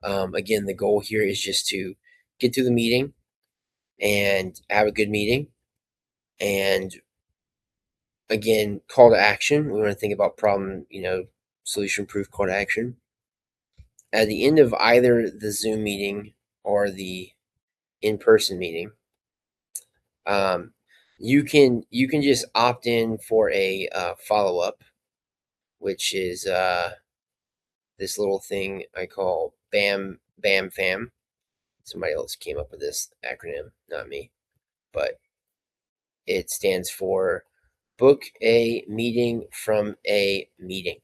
again, the goal here is just to get through the meeting and have a good meeting. And again, call to action. We want to think about problem, solution proof call to action. At the end of either the Zoom meeting or the in-person meeting, you can just opt in for a follow-up, which is this little thing I call BAM FAM. Somebody else came up with this acronym, not me, but it stands for book a meeting from a meeting.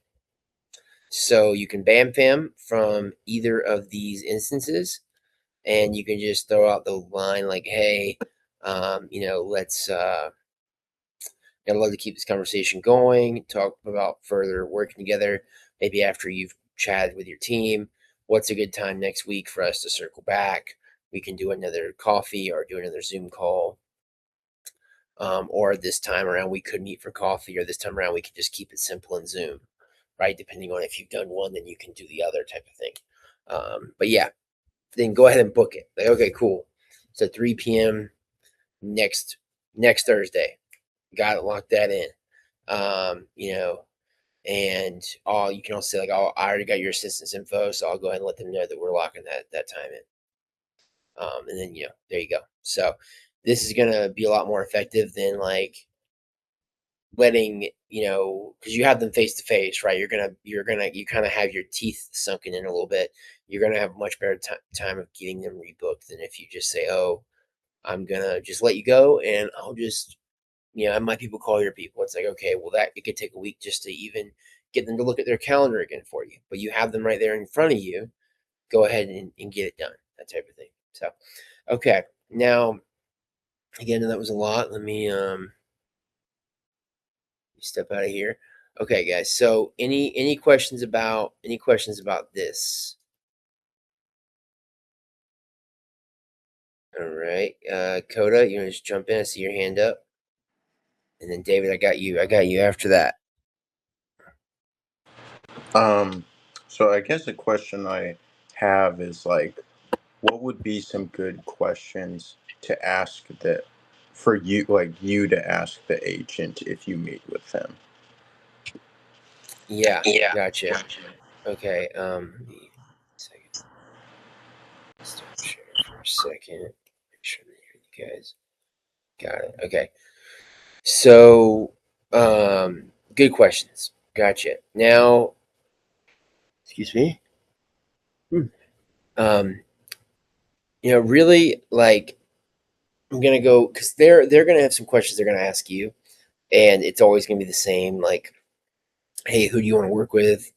So you can BAM FAM from either of these instances, and you can just throw out the line like, hey, let's I'd love to keep this conversation going, talk about further working together. Maybe after you've chatted with your team, what's a good time next week for us to circle back? We can do another coffee or do another Zoom call. Or this time around, we could meet for coffee, or this time around, we could just keep it simple in Zoom, right? Depending on if you've done one, then you can do the other type of thing. But yeah, then go ahead and book it. Like, okay, cool. So 3 p.m. next Thursday. Got it, lock that in. And you can also say like, oh, I already got your assistant's info, so I'll go ahead and let them know that we're locking that time in. And then there you go. So this is gonna be a lot more effective than like letting because you have them face to face, right? You kind of have your teeth sunken in a little bit. You're gonna have a much better time of getting them rebooked than if you just say, oh, I'm gonna just let you go and I'll just my people call your people. It's like, okay, well, that it could take a week just to even get them to look at their calendar again for you, but you have them right there in front of you. Go ahead and get it done, that type of thing. So okay, now again, that was a lot. Let me step out of here. Okay, guys. So any questions about this? All right, Coda, you want to just jump in? I see your hand up, and then David, I got you after that. So I guess the question I have is like, what would be some good questions to ask for you, like you to ask the agent if you meet with them? Yeah, gotcha. Okay, second. Stop sharing for a second. Make sure that you guys got it. Okay. So, good questions. Gotcha. Now, excuse me. Really, like, I'm gonna go because they're gonna have some questions they're gonna ask you, and it's always gonna be the same. Like, hey, who do you want to work with?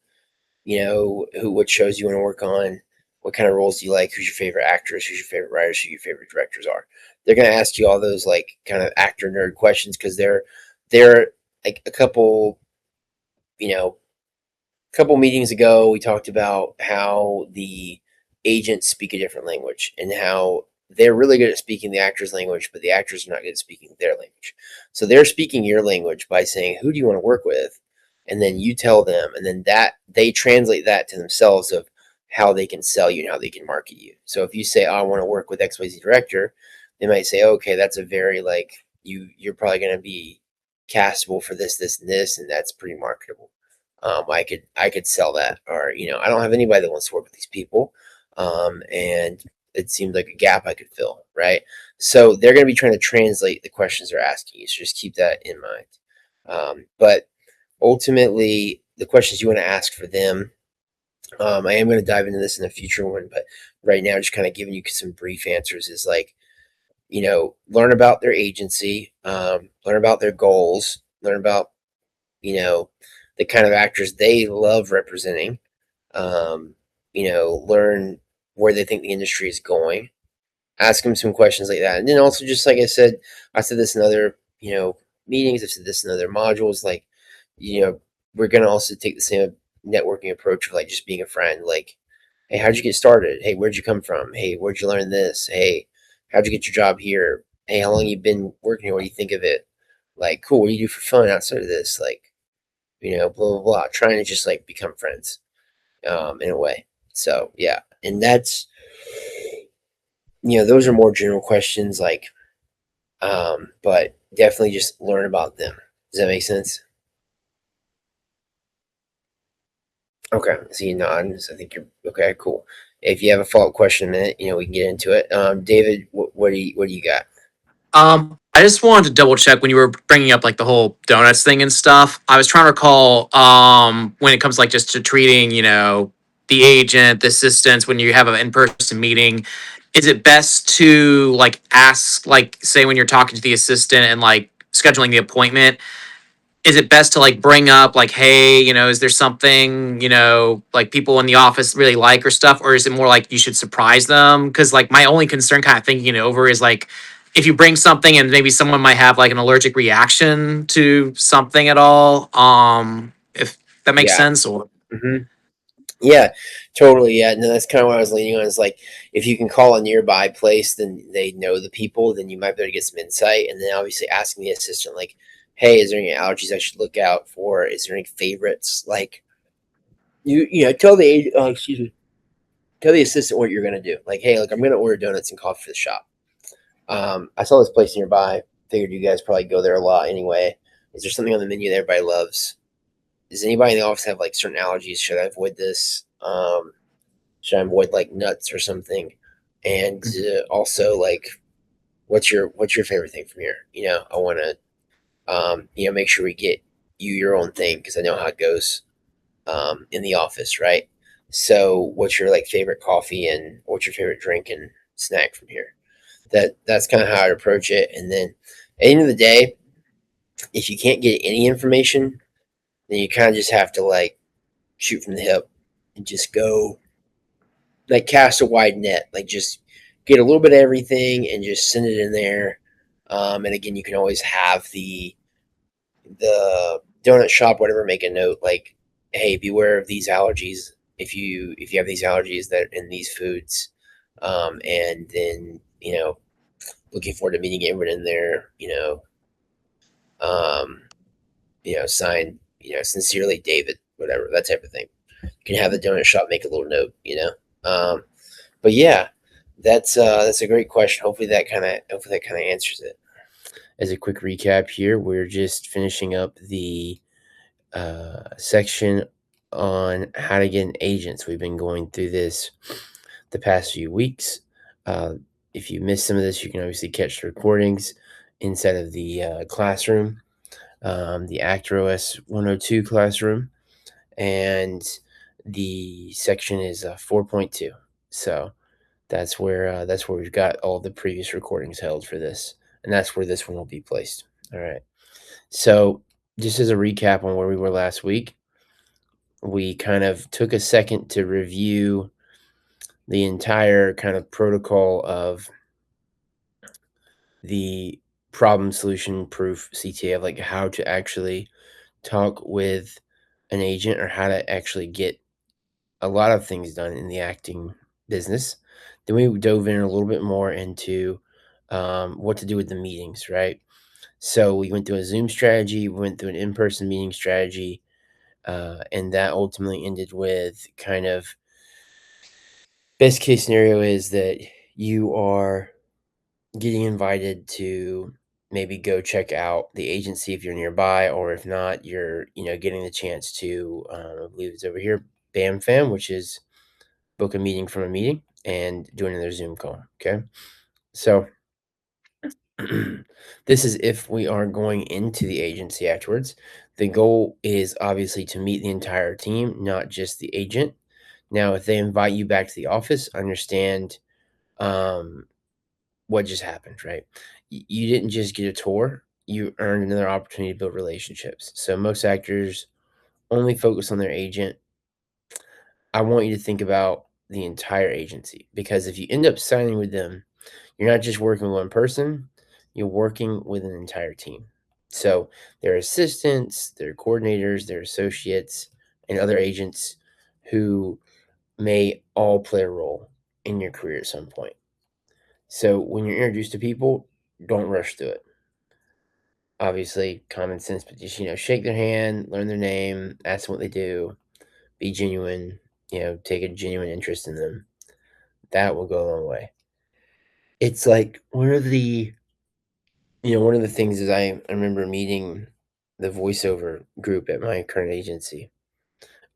What shows you want to work on? What kind of roles do you like? Who's your favorite actress? Who's your favorite writers? Who your favorite directors are? They're gonna ask you all those like kind of actor nerd questions because they're like a couple meetings ago, we talked about how the agents speak a different language and how they're really good at speaking the actor's language, but the actors are not good at speaking their language. So they're speaking your language by saying, who do you want to work with? And then you tell them, and then that they translate that to themselves of how they can sell you and how they can market you. So if you say, oh, I want to work with XYZ director, they might say, okay, that's a very like you're probably going to be castable for this, this, and this, and that's pretty marketable. I could sell that, or I don't have anybody that wants to work with these people, and it seems like a gap I could fill, right? So they're going to be trying to translate the questions they're asking you. So just keep that in mind. But ultimately, the questions you want to ask for them, I am going to dive into this in a future one, but right now, just kind of giving you some brief answers is like, learn about their agency, learn about their goals, learn about the kind of actors they love representing, learn where they think the industry is going, ask them some questions like that. And then also, just like I said this in other, meetings, I've said this in other modules, like, we're going to also take the same networking approach of like just being a friend. Like, hey, how'd you get started? Hey, where'd you come from? Hey, where'd you learn this? Hey, how'd you get your job here? Hey, how long you been working here? What do you think of it? Like, cool. What do you do for fun outside of this? Like, blah, blah, blah. Trying to just like become friends, in a way. So yeah. And that's, those are more general questions, like, but definitely just learn about them. Does that make sense? Okay. So you nod. So I think you're okay. Cool. If you have a follow-up question in a minute, we can get into it. David, what do you got? I just wanted to double check when you were bringing up like the whole donuts thing and stuff. I was trying to recall when it comes like just to treating, the agent, the assistants when you have an in-person meeting, is it best to like ask, like say when you're talking to the assistant and like scheduling the appointment, is it best to like bring up like, hey, is there something, like people in the office really like or stuff, or is it more like you should surprise them? Because like my only concern kind of thinking it over is like, if you bring something and maybe someone might have like an allergic reaction to something at all. If that makes Yeah. sense. Or Hmm. Yeah, totally. Yeah, no, that's kind of what I was leaning on. Is like if you can call a nearby place, then they know the people, then you might be able to get some insight. And then obviously asking the assistant, like, "Hey, is there any allergies I should look out for? Is there any favorites?" Like tell the excuse me, tell the assistant what you're gonna do. Like, "Hey, look, I'm gonna order donuts and coffee for the shop. I saw this place nearby. Figured you guys probably go there a lot anyway. Is there something on the menu that everybody loves? Does anybody in the office have like certain allergies? Should I avoid this? Should I avoid like nuts or something? And also like, what's your favorite thing from here? I want to make sure we get you your own thing because I know how it goes in the office, right? So, what's your like favorite coffee and what's your favorite drink and snack from here? That's kind of how I approach it. And then at the end of the day, if you can't get any information, then you kind of just have to like shoot from the hip and just go like cast a wide net, like just get a little bit of everything and just send it in there. And again, you can always have the donut shop, whatever, make a note like, hey, beware of these allergies if you have these allergies that in these foods. And then looking forward to meeting everyone in there. Signed, sincerely David, whatever, that type of thing. You can have the donut shop make a little note. But yeah, that's a great question. Hopefully that kind of answers it. As a quick recap here, we're just finishing up the section on how to get an agent. So we've been going through this the past few weeks. If you missed some of this, you can obviously catch the recordings inside of the classroom, the ActorOS 102 classroom, and the section is 4.2. So that's where we've got all the previous recordings held for this, and that's where this one will be placed. All right. So just as a recap on where we were last week, we kind of took a second to review the entire kind of protocol of the problem solution proof CTA, of like how to actually talk with an agent or how to actually get a lot of things done in the acting business. Then we dove in a little bit more into what to do with the meetings, right? So we went through a Zoom strategy, we went through an in-person meeting strategy, and that ultimately ended with kind of best case scenario is that you are getting invited to maybe go check out the agency if you're nearby, or if not, you're getting the chance to I believe it's over here, BAMFam, which is book a meeting from a meeting and do another Zoom call. Okay, so this is if we are going into the agency afterwards. The goal is obviously to meet the entire team, not just the agent. Now, if they invite you back to the office, understand what just happened, right? You didn't just get a tour, you earned another opportunity to build relationships. So most actors only focus on their agent. I want you to think about the entire agency, because if you end up signing with them, you're not just working with one person, you're working with an entire team. So their assistants, their coordinators, their associates, and other agents who may all play a role in your career at some point. So when you're introduced to people, don't rush through it. Obviously, common sense, but just shake their hand, learn their name, ask them what they do, be genuine. Take a genuine interest in them. That will go a long way. It's like one of the things is I remember meeting the voiceover group at my current agency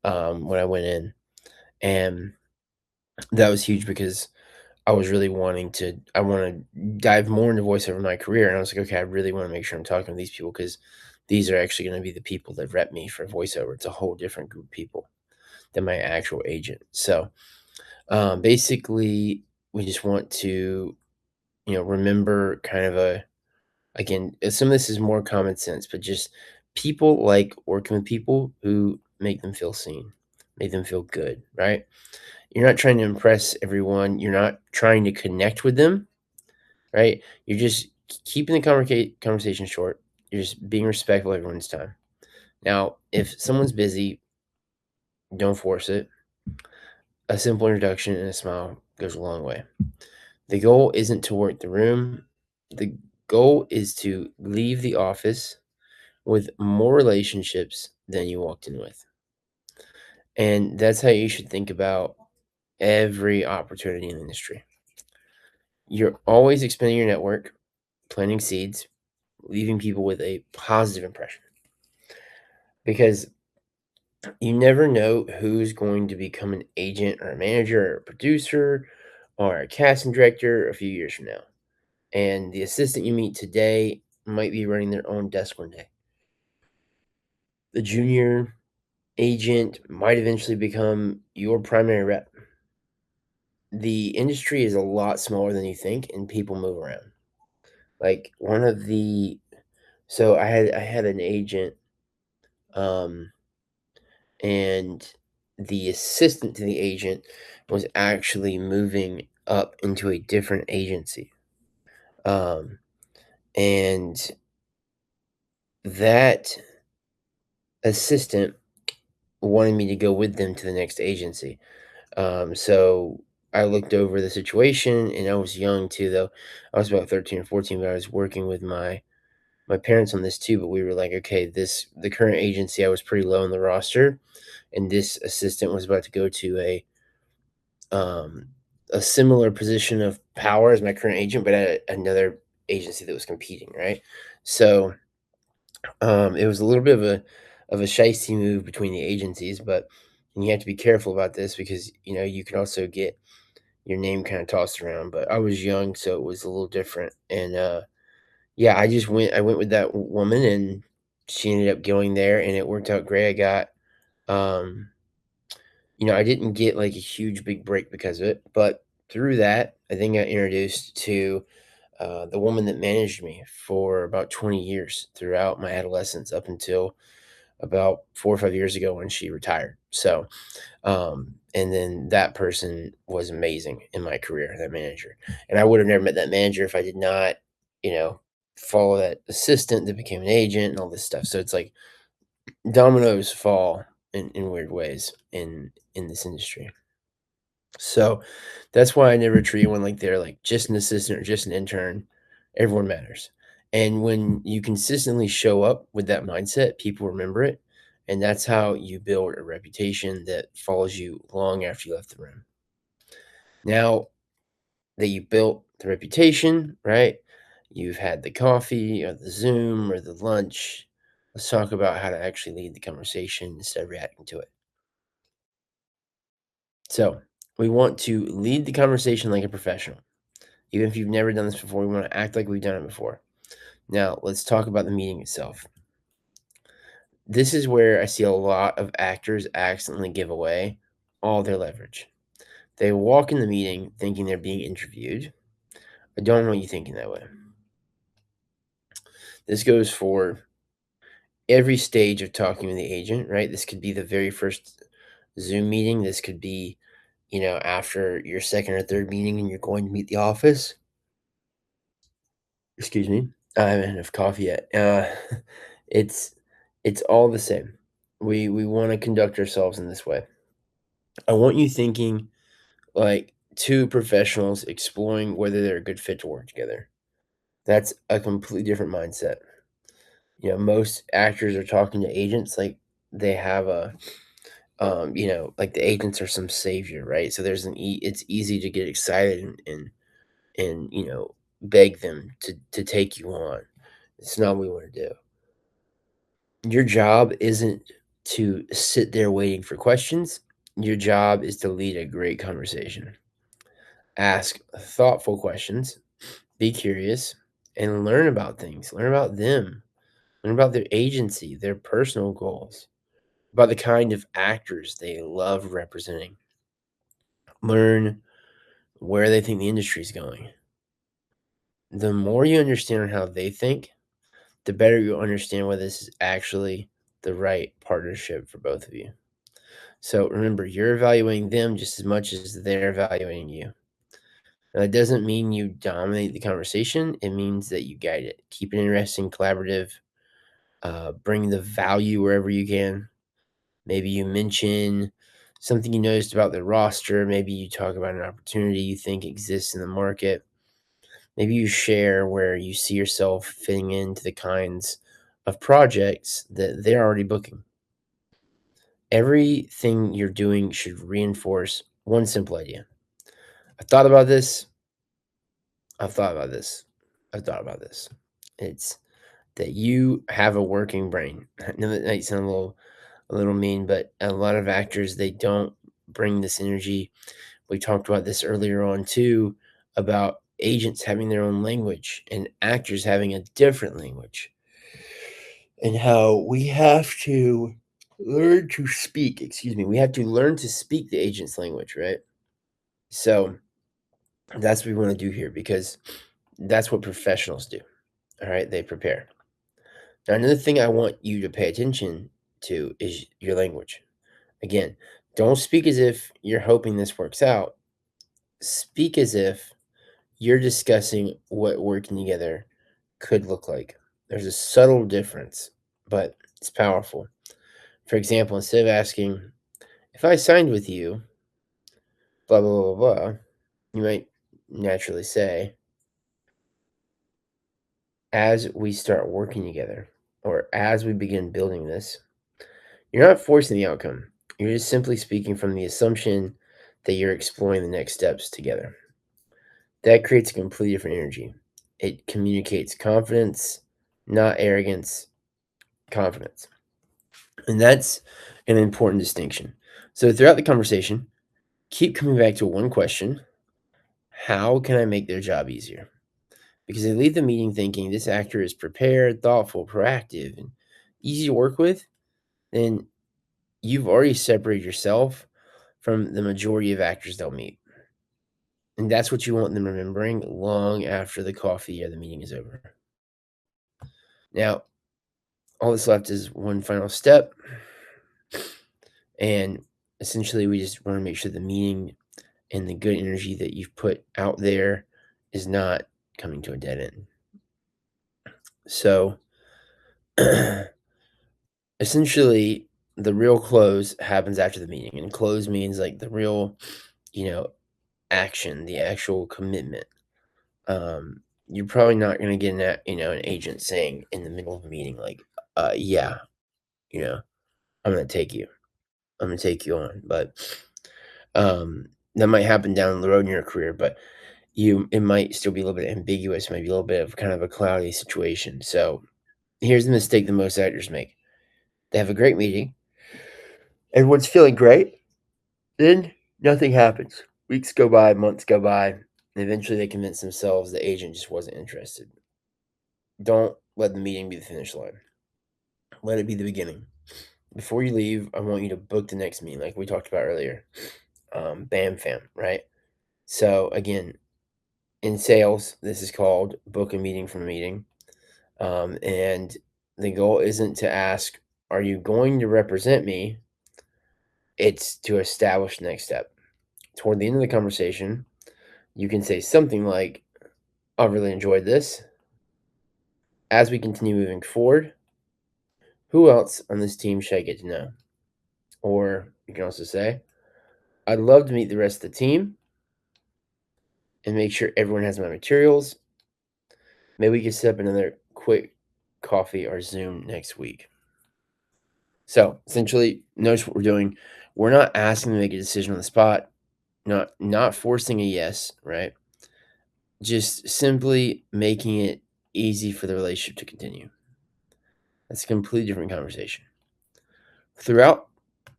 when I went in, and that was huge because I was really want to dive more into voiceover in my career. And I was like, okay, I really want to make sure I'm talking to these people because these are actually going to be the people that rep me for voiceover. It's a whole different group of people than my actual agent. So basically, we just want to, remember kind of again, some of this is more common sense, but just people like working with people who make them feel seen, make them feel good, right? You're not trying to impress everyone. You're not trying to connect with them, right? You're just keeping the conversation short. You're just being respectful of everyone's time. Now, if someone's busy, don't force it. A simple introduction and a smile goes a long way. The goal isn't to work the room. The goal is to leave the office with more relationships than you walked in with. And that's how you should think about every opportunity in the industry. You're always expanding your network, planting seeds, leaving people with a positive impression. Because you never know who's going to become an agent or a manager or a producer or a casting director a few years from now. And the assistant you meet today might be running their own desk one day. The junior agent might eventually become your primary rep. The industry is a lot smaller than you think, and people move around. Like so I had an agent, and the assistant to the agent was actually moving up into a different agency. And that assistant wanted me to go with them to the next agency. So I looked over the situation, and I was young too, though. I was about 13 or 14, but I was working with my parents on this too. But we were like, okay, the current agency, I was pretty low on the roster, and this assistant was about to go to a similar position of power as my current agent, but at another agency that was competing, right? So it was a little bit of a shicey move between the agencies, but you have to be careful about this because you can also get your name kind of tossed around. But I was young, so it was a little different. And yeah, I went with that woman, and she ended up going there, and it worked out great. Um, I didn't get like a huge big break because of it, but through that, I think I got introduced to the woman that managed me for about 20 years throughout my adolescence up until about 4 or 5 years ago when she retired. So, and then that person was amazing in my career, that manager. And I would have never met that manager if I did not, you know, follow that assistant that became an agent and all this stuff. So it's like dominoes fall in weird ways in this industry. So that's why I never treat anyone like they're like just an assistant or just an intern. Everyone matters. And when you consistently show up with that mindset, people remember it. And that's how you build a reputation that follows you long after you left the room. Now that you built the reputation, right? You've had the coffee or the Zoom or the lunch. Let's talk about how to actually lead the conversation instead of reacting to it. So, we want to lead the conversation like a professional. Even if you've never done this before, we want to act like we've done it before. Now, let's talk about the meeting itself. This is where I see a lot of actors accidentally give away all their leverage. They walk in the meeting thinking they're being interviewed. I don't want you thinking that way. This goes for every stage of talking with the agent, right? This could be the very first Zoom meeting. This could be, after your second or third meeting and you're going to meet the office. Excuse me. I haven't had enough coffee yet. It's all the same. We want to conduct ourselves in this way. I want you thinking like two professionals exploring whether they're a good fit to work together. That's a completely different mindset. Most actors are talking to agents like they have like the agents are some savior, right? So it's easy to get excited and beg them to take you on. It's not what we want to do. Your job isn't to sit there waiting for questions. Your job is to lead a great conversation. Ask thoughtful questions, be curious, and learn about things. Learn about them. Learn about their agency, their personal goals, about the kind of actors they love representing. Learn where they think the industry is going. The more you understand how they think, the better you'll understand whether this is actually the right partnership for both of you. So remember, you're evaluating them just as much as they're evaluating you. Now, that doesn't mean you dominate the conversation. It means that you guide it. Keep it interesting, collaborative. Bring the value wherever you can. Maybe you mention something you noticed about the roster. Maybe you talk about an opportunity you think exists in the market. Maybe you share where you see yourself fitting into the kinds of projects that they're already booking. Everything you're doing should reinforce one simple idea. I thought about this. I've thought about this. I've thought about this. It's that you have a working brain. I know that might sound a little mean, but a lot of actors, they don't bring this energy. We talked about this earlier on too, about agents having their own language and actors having a different language, and how we have to learn to speak. We have to learn to speak the agent's language, right? So that's what we want to do here, because that's what professionals do. All right, they prepare. Now, another thing I want you to pay attention to is your language. Again, don't speak as if you're hoping this works out. Speak as if you're discussing what working together could look like. There's a subtle difference, but it's powerful. For example, instead of asking, if I signed with you, blah, blah, blah, blah, you might naturally say, as we start working together, or as we begin building this. You're not forcing the outcome. You're just simply speaking from the assumption that you're exploring the next steps together. That creates a completely different energy. It communicates confidence, not arrogance, confidence. And that's an important distinction. So throughout the conversation, keep coming back to one question: how can I make their job easier? Because they leave the meeting thinking this actor is prepared, thoughtful, proactive, and easy to work with, then you've already separated yourself from the majority of actors they'll meet. And that's what you want them remembering long after the coffee or the meeting is over. Now, all that's left is one final step. And essentially, we just want to make sure the meeting and the good energy that you've put out there is not coming to a dead end. So, essentially, the real close happens after the meeting. And close means like the real, action, the actual commitment. You're probably not going to get an agent saying in the middle of a meeting, like, yeah, I'm going to take you. I'm going to take you on. But that might happen down the road in your career, but it might still be a little bit ambiguous, maybe a little bit of kind of a cloudy situation. So here's the mistake that most actors make. They have a great meeting. Everyone's feeling great. Then nothing happens. Weeks go by, months go by, and eventually they convince themselves the agent just wasn't interested. Don't let the meeting be the finish line. Let it be the beginning. Before you leave, I want you to book the next meeting, like we talked about earlier. Bam, fam, right? So again, in sales, this is called book a meeting from a meeting. And the goal isn't to ask, are you going to represent me? It's to establish the next step. Toward the end of the conversation, you can say something like, I really enjoyed this. As we continue moving forward, who else on this team should I get to know? Or you can also say, I'd love to meet the rest of the team and make sure everyone has my materials. Maybe we can set up another quick coffee or Zoom next week. So essentially, notice what we're doing. We're not asking to make a decision on the spot, not forcing a yes, right? Just simply making it easy for the relationship to continue. That's a completely different conversation. Throughout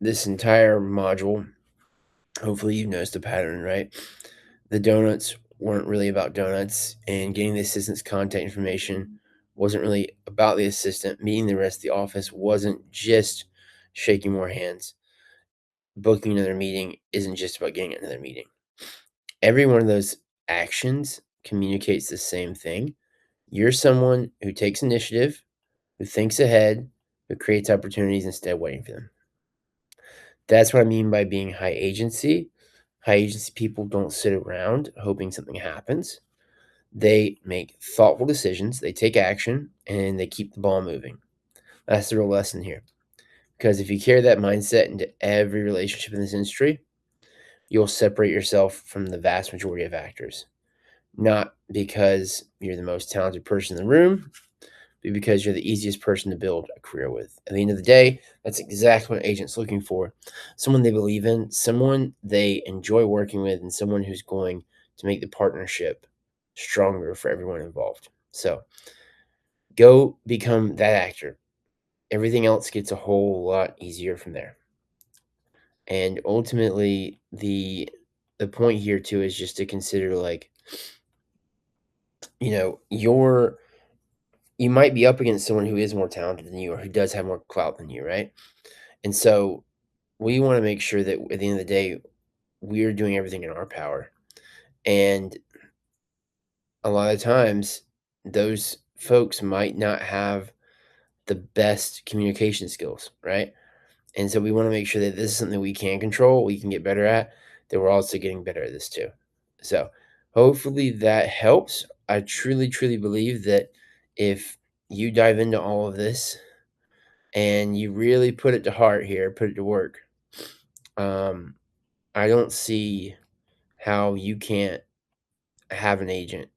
this entire module, hopefully you've noticed a pattern, right? The donuts weren't really about donuts, and getting the assistant's contact information wasn't really about the assistant. Meeting the rest of the office wasn't just shaking more hands. Booking another meeting isn't just about getting another meeting. Every one of those actions communicates the same thing. You're someone who takes initiative, who thinks ahead, who creates opportunities instead of waiting for them. That's what I mean by being high agency, high agency people don't sit around hoping something happens. They make thoughtful decisions, they take action, and they keep the ball moving. That's the real lesson here. Because if you carry that mindset into every relationship in this industry, you'll separate yourself from the vast majority of actors. Not because you're the most talented person in the room, but because you're the easiest person to build a career with. At the end of the day, that's exactly what an agent's looking for. Someone they believe in, someone they enjoy working with, and someone who's going to make the partnership stronger for everyone involved. So go become that actor. Everything else gets a whole lot easier from there. And ultimately, the point here too is just to consider, like, you know, you might be up against someone who is more talented than you or who does have more clout than you, right? And so we want to make sure that at the end of the day, we're doing everything in our power. And a lot of times, those folks might not have the best communication skills, right? And so we want to make sure that this is something we can control, we can get better at, that we're also getting better at this too. So hopefully that helps. I truly, truly believe that if you dive into all of this and you really put it to heart here, put it to work, I don't see how you can't have an agent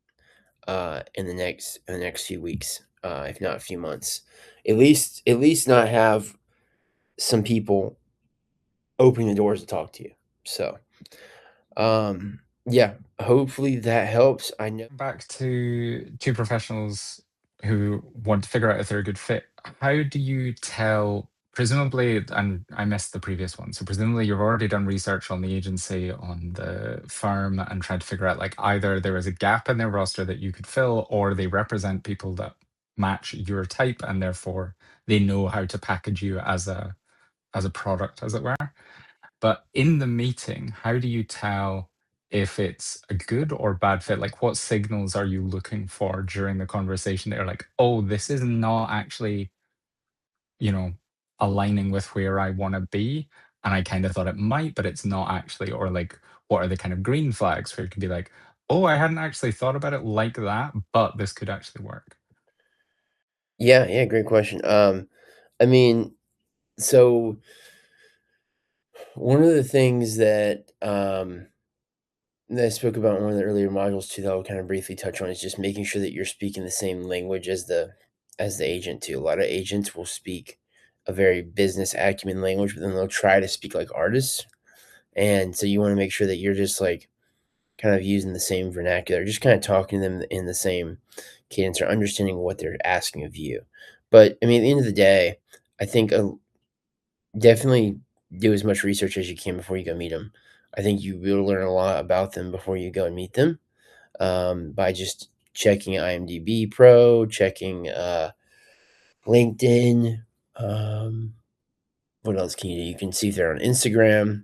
in the next few weeks, if not a few months. At least not have some people opening the doors to talk to you. So, yeah, hopefully that helps. I know. Back to two professionals who want to figure out if they're a good fit. How do you tell? Presumably, and I missed the previous one. So presumably, you've already done research on the agency, on the firm, and tried to figure out like either there is a gap in their roster that you could fill, or they represent people that match your type, and therefore they know how to package you as a product, as it were. But in the meeting, how do you tell if it's a good or bad fit? Like, what signals are you looking for during the conversation that are like, oh, this is not actually, you know, aligning with where I want to be? And I kind of thought it might, but it's not actually. Or like, what are the kind of green flags where it can be like, oh, I hadn't actually thought about it like that, but this could actually work? Yeah, great question. I mean, so one of the things that that I spoke about in one of the earlier modules too, that I'll kind of briefly touch on, is just making sure that you're speaking the same language as the agent too. A lot of agents will speak a very business acumen language, but then they'll try to speak like artists. And so you want to make sure that you're just like kind of using the same vernacular, just kind of talking to them in the same cadence or understanding what they're asking of you. But I mean, at the end of the day, I think definitely do as much research as you can before you go meet them. I think you will learn a lot about them before you go and meet them, by just checking IMDb Pro, checking LinkedIn. What else can you do? You can see if they're on Instagram,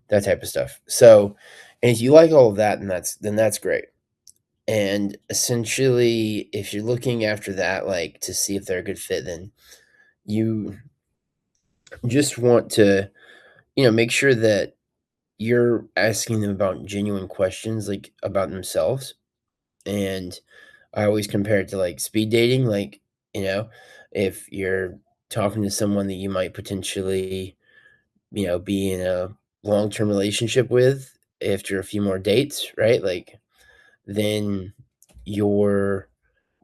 that type of stuff. So, and if you like all of that, then that's great. And essentially, if you're looking after that, like to see if they're a good fit, then you just want to, make sure that you're asking them about genuine questions, like about themselves. And I always compare it to like speed dating. Like, if you're talking to someone that you might potentially, be in a long term relationship with after a few more dates, right? Like, then you're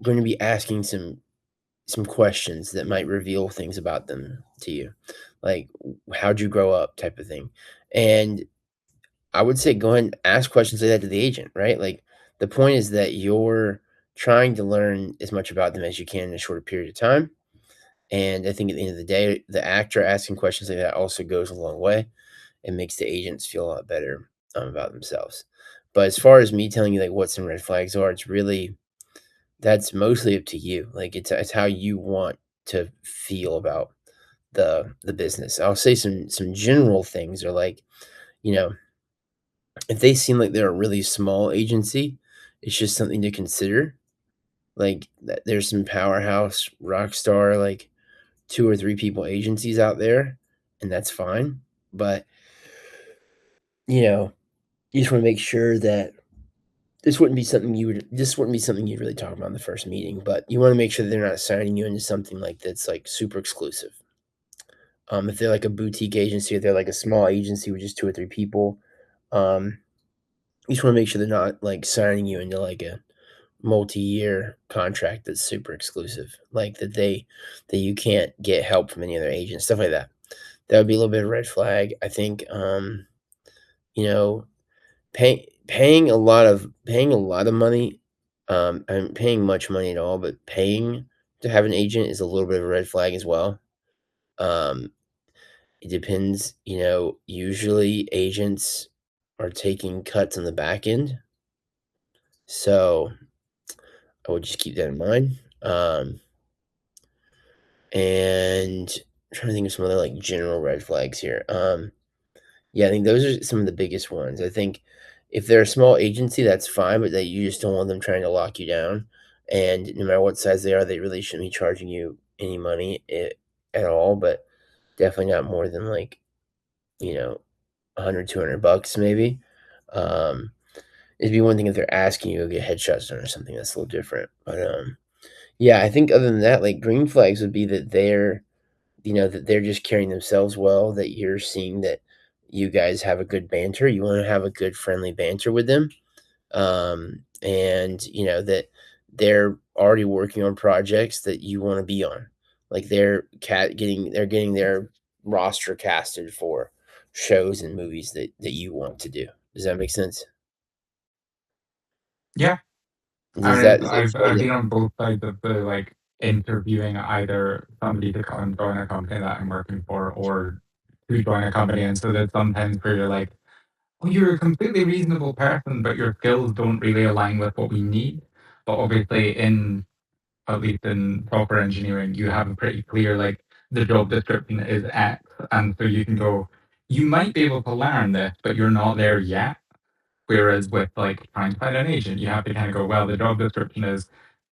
going to be asking some questions that might reveal things about them to you, like how'd you grow up, type of thing. And I would say go ahead and ask questions like that to the agent, right? Like, the point is that you're trying to learn as much about them as you can in a short period of time. And I think at the end of the day, the actor asking questions like that also goes a long way. It makes the agents feel a lot better, about themselves. But as far as me telling you like what some red flags are, it's really, that's mostly up to you. Like, it's how you want to feel about the business. I'll say some general things are like, you know, if they seem like they're a really small agency, it's just something to consider. Like, there's some powerhouse rock star, like 2 or 3 people agencies out there, and that's fine. But, you know, you just want to make sure that this wouldn't be something you'd really talk about in the first meeting, but you want to make sure that they're not signing you into something like that's like super exclusive. If they're like a boutique agency, if they're like a small agency with just 2 or 3 people, you just want to make sure they're not like signing you into like a multi-year contract that's super exclusive, like that you can't get help from any other agent, stuff like that. That would be a little bit of a red flag. I think, you know, paying a lot of money, and paying much money at all, but paying to have an agent is a little bit of a red flag as well. It depends, usually agents are taking cuts on the back end. So I would just keep that in mind. And I'm trying to think of some other like general red flags here. Yeah, I think those are some of the biggest ones. I think if they're a small agency, that's fine, but that you just don't want them trying to lock you down. And no matter what size they are, they really shouldn't be charging you any money at all, but definitely not more than like, $100, $200 maybe. It'd be one thing if they're asking you to get headshots done or something. That's a little different. But yeah, I think other than that, like green flags would be that they're just carrying themselves well, that you're seeing that you guys have a good banter. You want to have a good friendly banter with them. And that they're already working on projects that you want to be on. Like they're getting their roster casted for shows and movies that you want to do. Does that make sense? Yeah. Does that I've explain it? been on both sides of the like interviewing either somebody to come join a company that I'm working for or to join a company. And so there's sometimes where you're like, oh, you're a completely reasonable person, but your skills don't really align with what we need. But obviously at least in software engineering, you have a pretty clear like the job description is X. And so you can go, you might be able to learn this, but you're not there yet. Whereas with like trying to find an agent, you have to kind of go, well, the job description is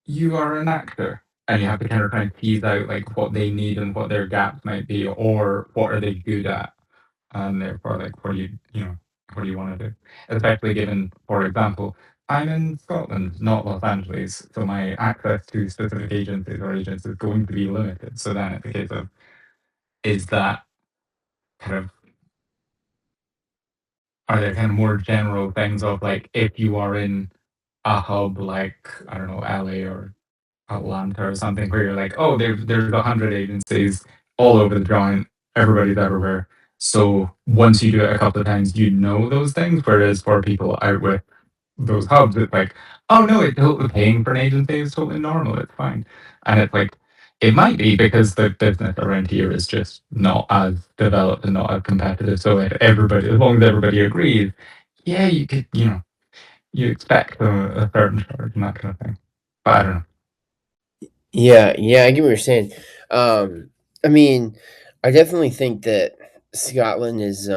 you are an actor. And you have to kind of try and tease out like what they need and what their gaps might be, or what are they good at. And therefore, like, what do you want to do? Especially given, for example, I'm in Scotland, not Los Angeles, so my access to specific agencies or agents is going to be limited. So then it's a case of, is that kind of, are there kind of more general things of like, if you are in a hub like, I don't know, LA or Atlanta or something, where you're like, oh, there's 100 agencies all over the joint, everybody's everywhere. So once you do it a couple of times, you know those things. Whereas for people out with those hubs, it's like, oh no, it's totally paying for an agency is totally normal. It's fine. And it's like, it might be because the business around here is just not as developed and not as competitive. So if everybody, as long as everybody agrees, yeah, you could, you expect a certain charge and that kind of thing. But I don't know. Yeah, I get what you're saying. I mean, I definitely think that Scotland is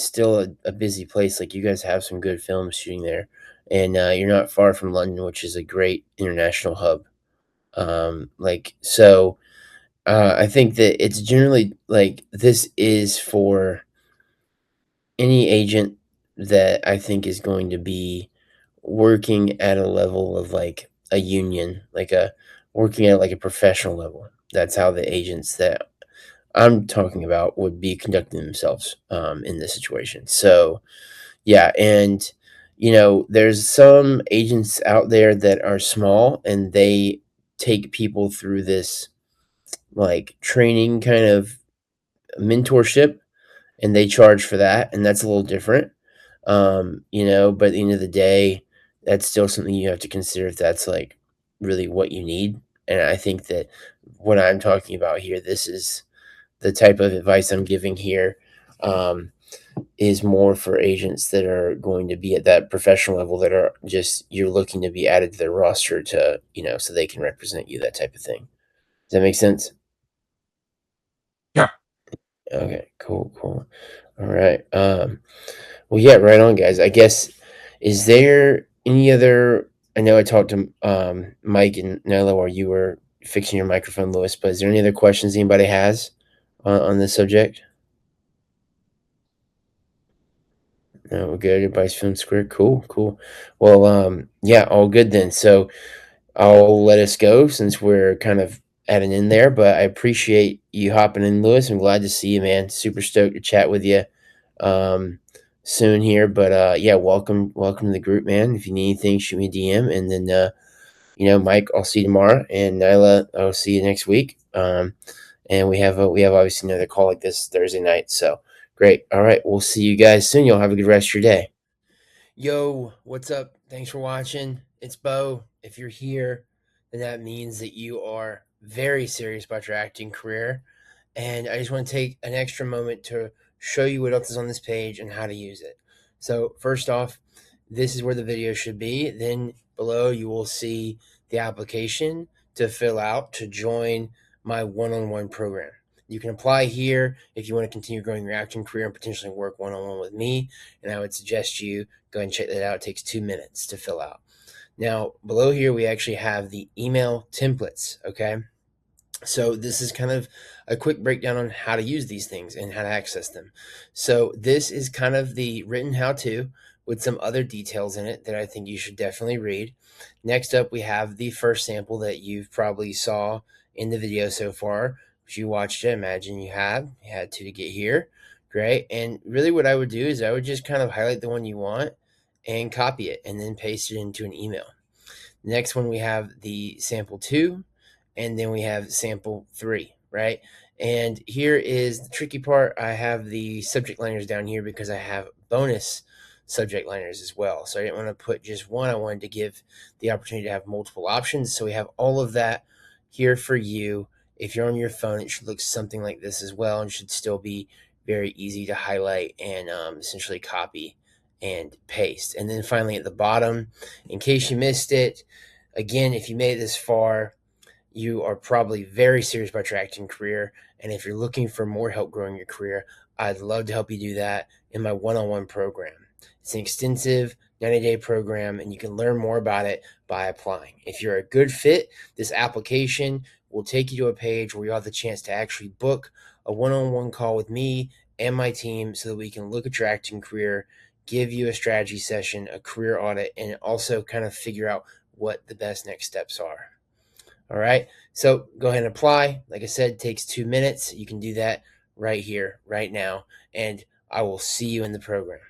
still a busy place. Like you guys have some good films shooting there, and you're not far from London, which is a great international hub. Like so, I think that it's generally like this is for any agent that I think is going to be working at a level of like a union, working at like a professional level. That's how the agents that I'm talking about would be conducting themselves in this situation. So, yeah. And, there's some agents out there that are small and they take people through this like training kind of mentorship and they charge for that. And that's a little different. But at the end of the day, that's still something you have to consider if that's like really what you need. And I think that what I'm talking about here, this is the type of advice I'm giving here, is more for agents that are going to be at that professional level that are just you're looking to be added to their roster to, so they can represent you, that type of thing. Does that make sense? Yeah. Okay, cool. All right. Well, yeah, right on, guys. I guess, is there any other? I know I talked to Mike and Nella while you were fixing your microphone, Lewis. But is there any other questions anybody has on this subject? No, we're good. Everybody's feeling square. Cool. Well, yeah, all good then. So I'll let us go since we're kind of at an end there. But I appreciate you hopping in, Lewis. I'm glad to see you, man. Super stoked to chat with you soon here. But yeah, welcome to the group, man. If you need anything, shoot me a DM, and then Mike, I'll see you tomorrow, and Nyla, I'll see you next week. And we have obviously another call like this Thursday night. So great. All right, we'll see you guys soon. Y'all have a good rest of your day. Yo, what's up? Thanks for watching. It's Bo. If you're here, then that means that you are very serious about your acting career. And I just want to take an extra moment to show you what else is on this page and how to use it. So first off, this is where the video should be. Then below you will see the application to fill out to join my one-on-one program. You can apply here if you want to continue growing your acting career and potentially work one-on-one with me. And I would suggest you go ahead and check that out. It takes 2 minutes to fill out. Now, below here, we actually have the email templates, okay? So this is kind of a quick breakdown on how to use these things and how to access them. So this is kind of the written how-to with some other details in it that I think you should definitely read. Next up, we have the first sample that you've probably saw in the video so far. If you watched it, imagine you had to get here. Great. And really what I would do is I would just kind of highlight the one you want and copy it and then paste it into an email. Next one, we have the sample 2, and then we have sample 3, right? And here is the tricky part. I have the subject liners down here because I have bonus subject liners as well. So I didn't want to put just one. I wanted to give the opportunity to have multiple options. So we have all of that here for you. If you're on your phone, it should look something like this as well, and should still be very easy to highlight and essentially copy and paste. And then finally at the bottom, in case you missed it, again, if you made it this far, you are probably very serious about your acting career. And if you're looking for more help growing your career, I'd love to help you do that in my one-on-one program. It's an extensive 90-day program, and you can learn more about it by applying. If you're a good fit, this application will take you to a page where you'll have the chance to actually book a one-on-one call with me and my team so that we can look at your acting career, give you a strategy session, a career audit, and also kind of figure out what the best next steps are. All right. So go ahead and apply. Like I said, it takes 2 minutes. You can do that right here, right now. And I will see you in the program.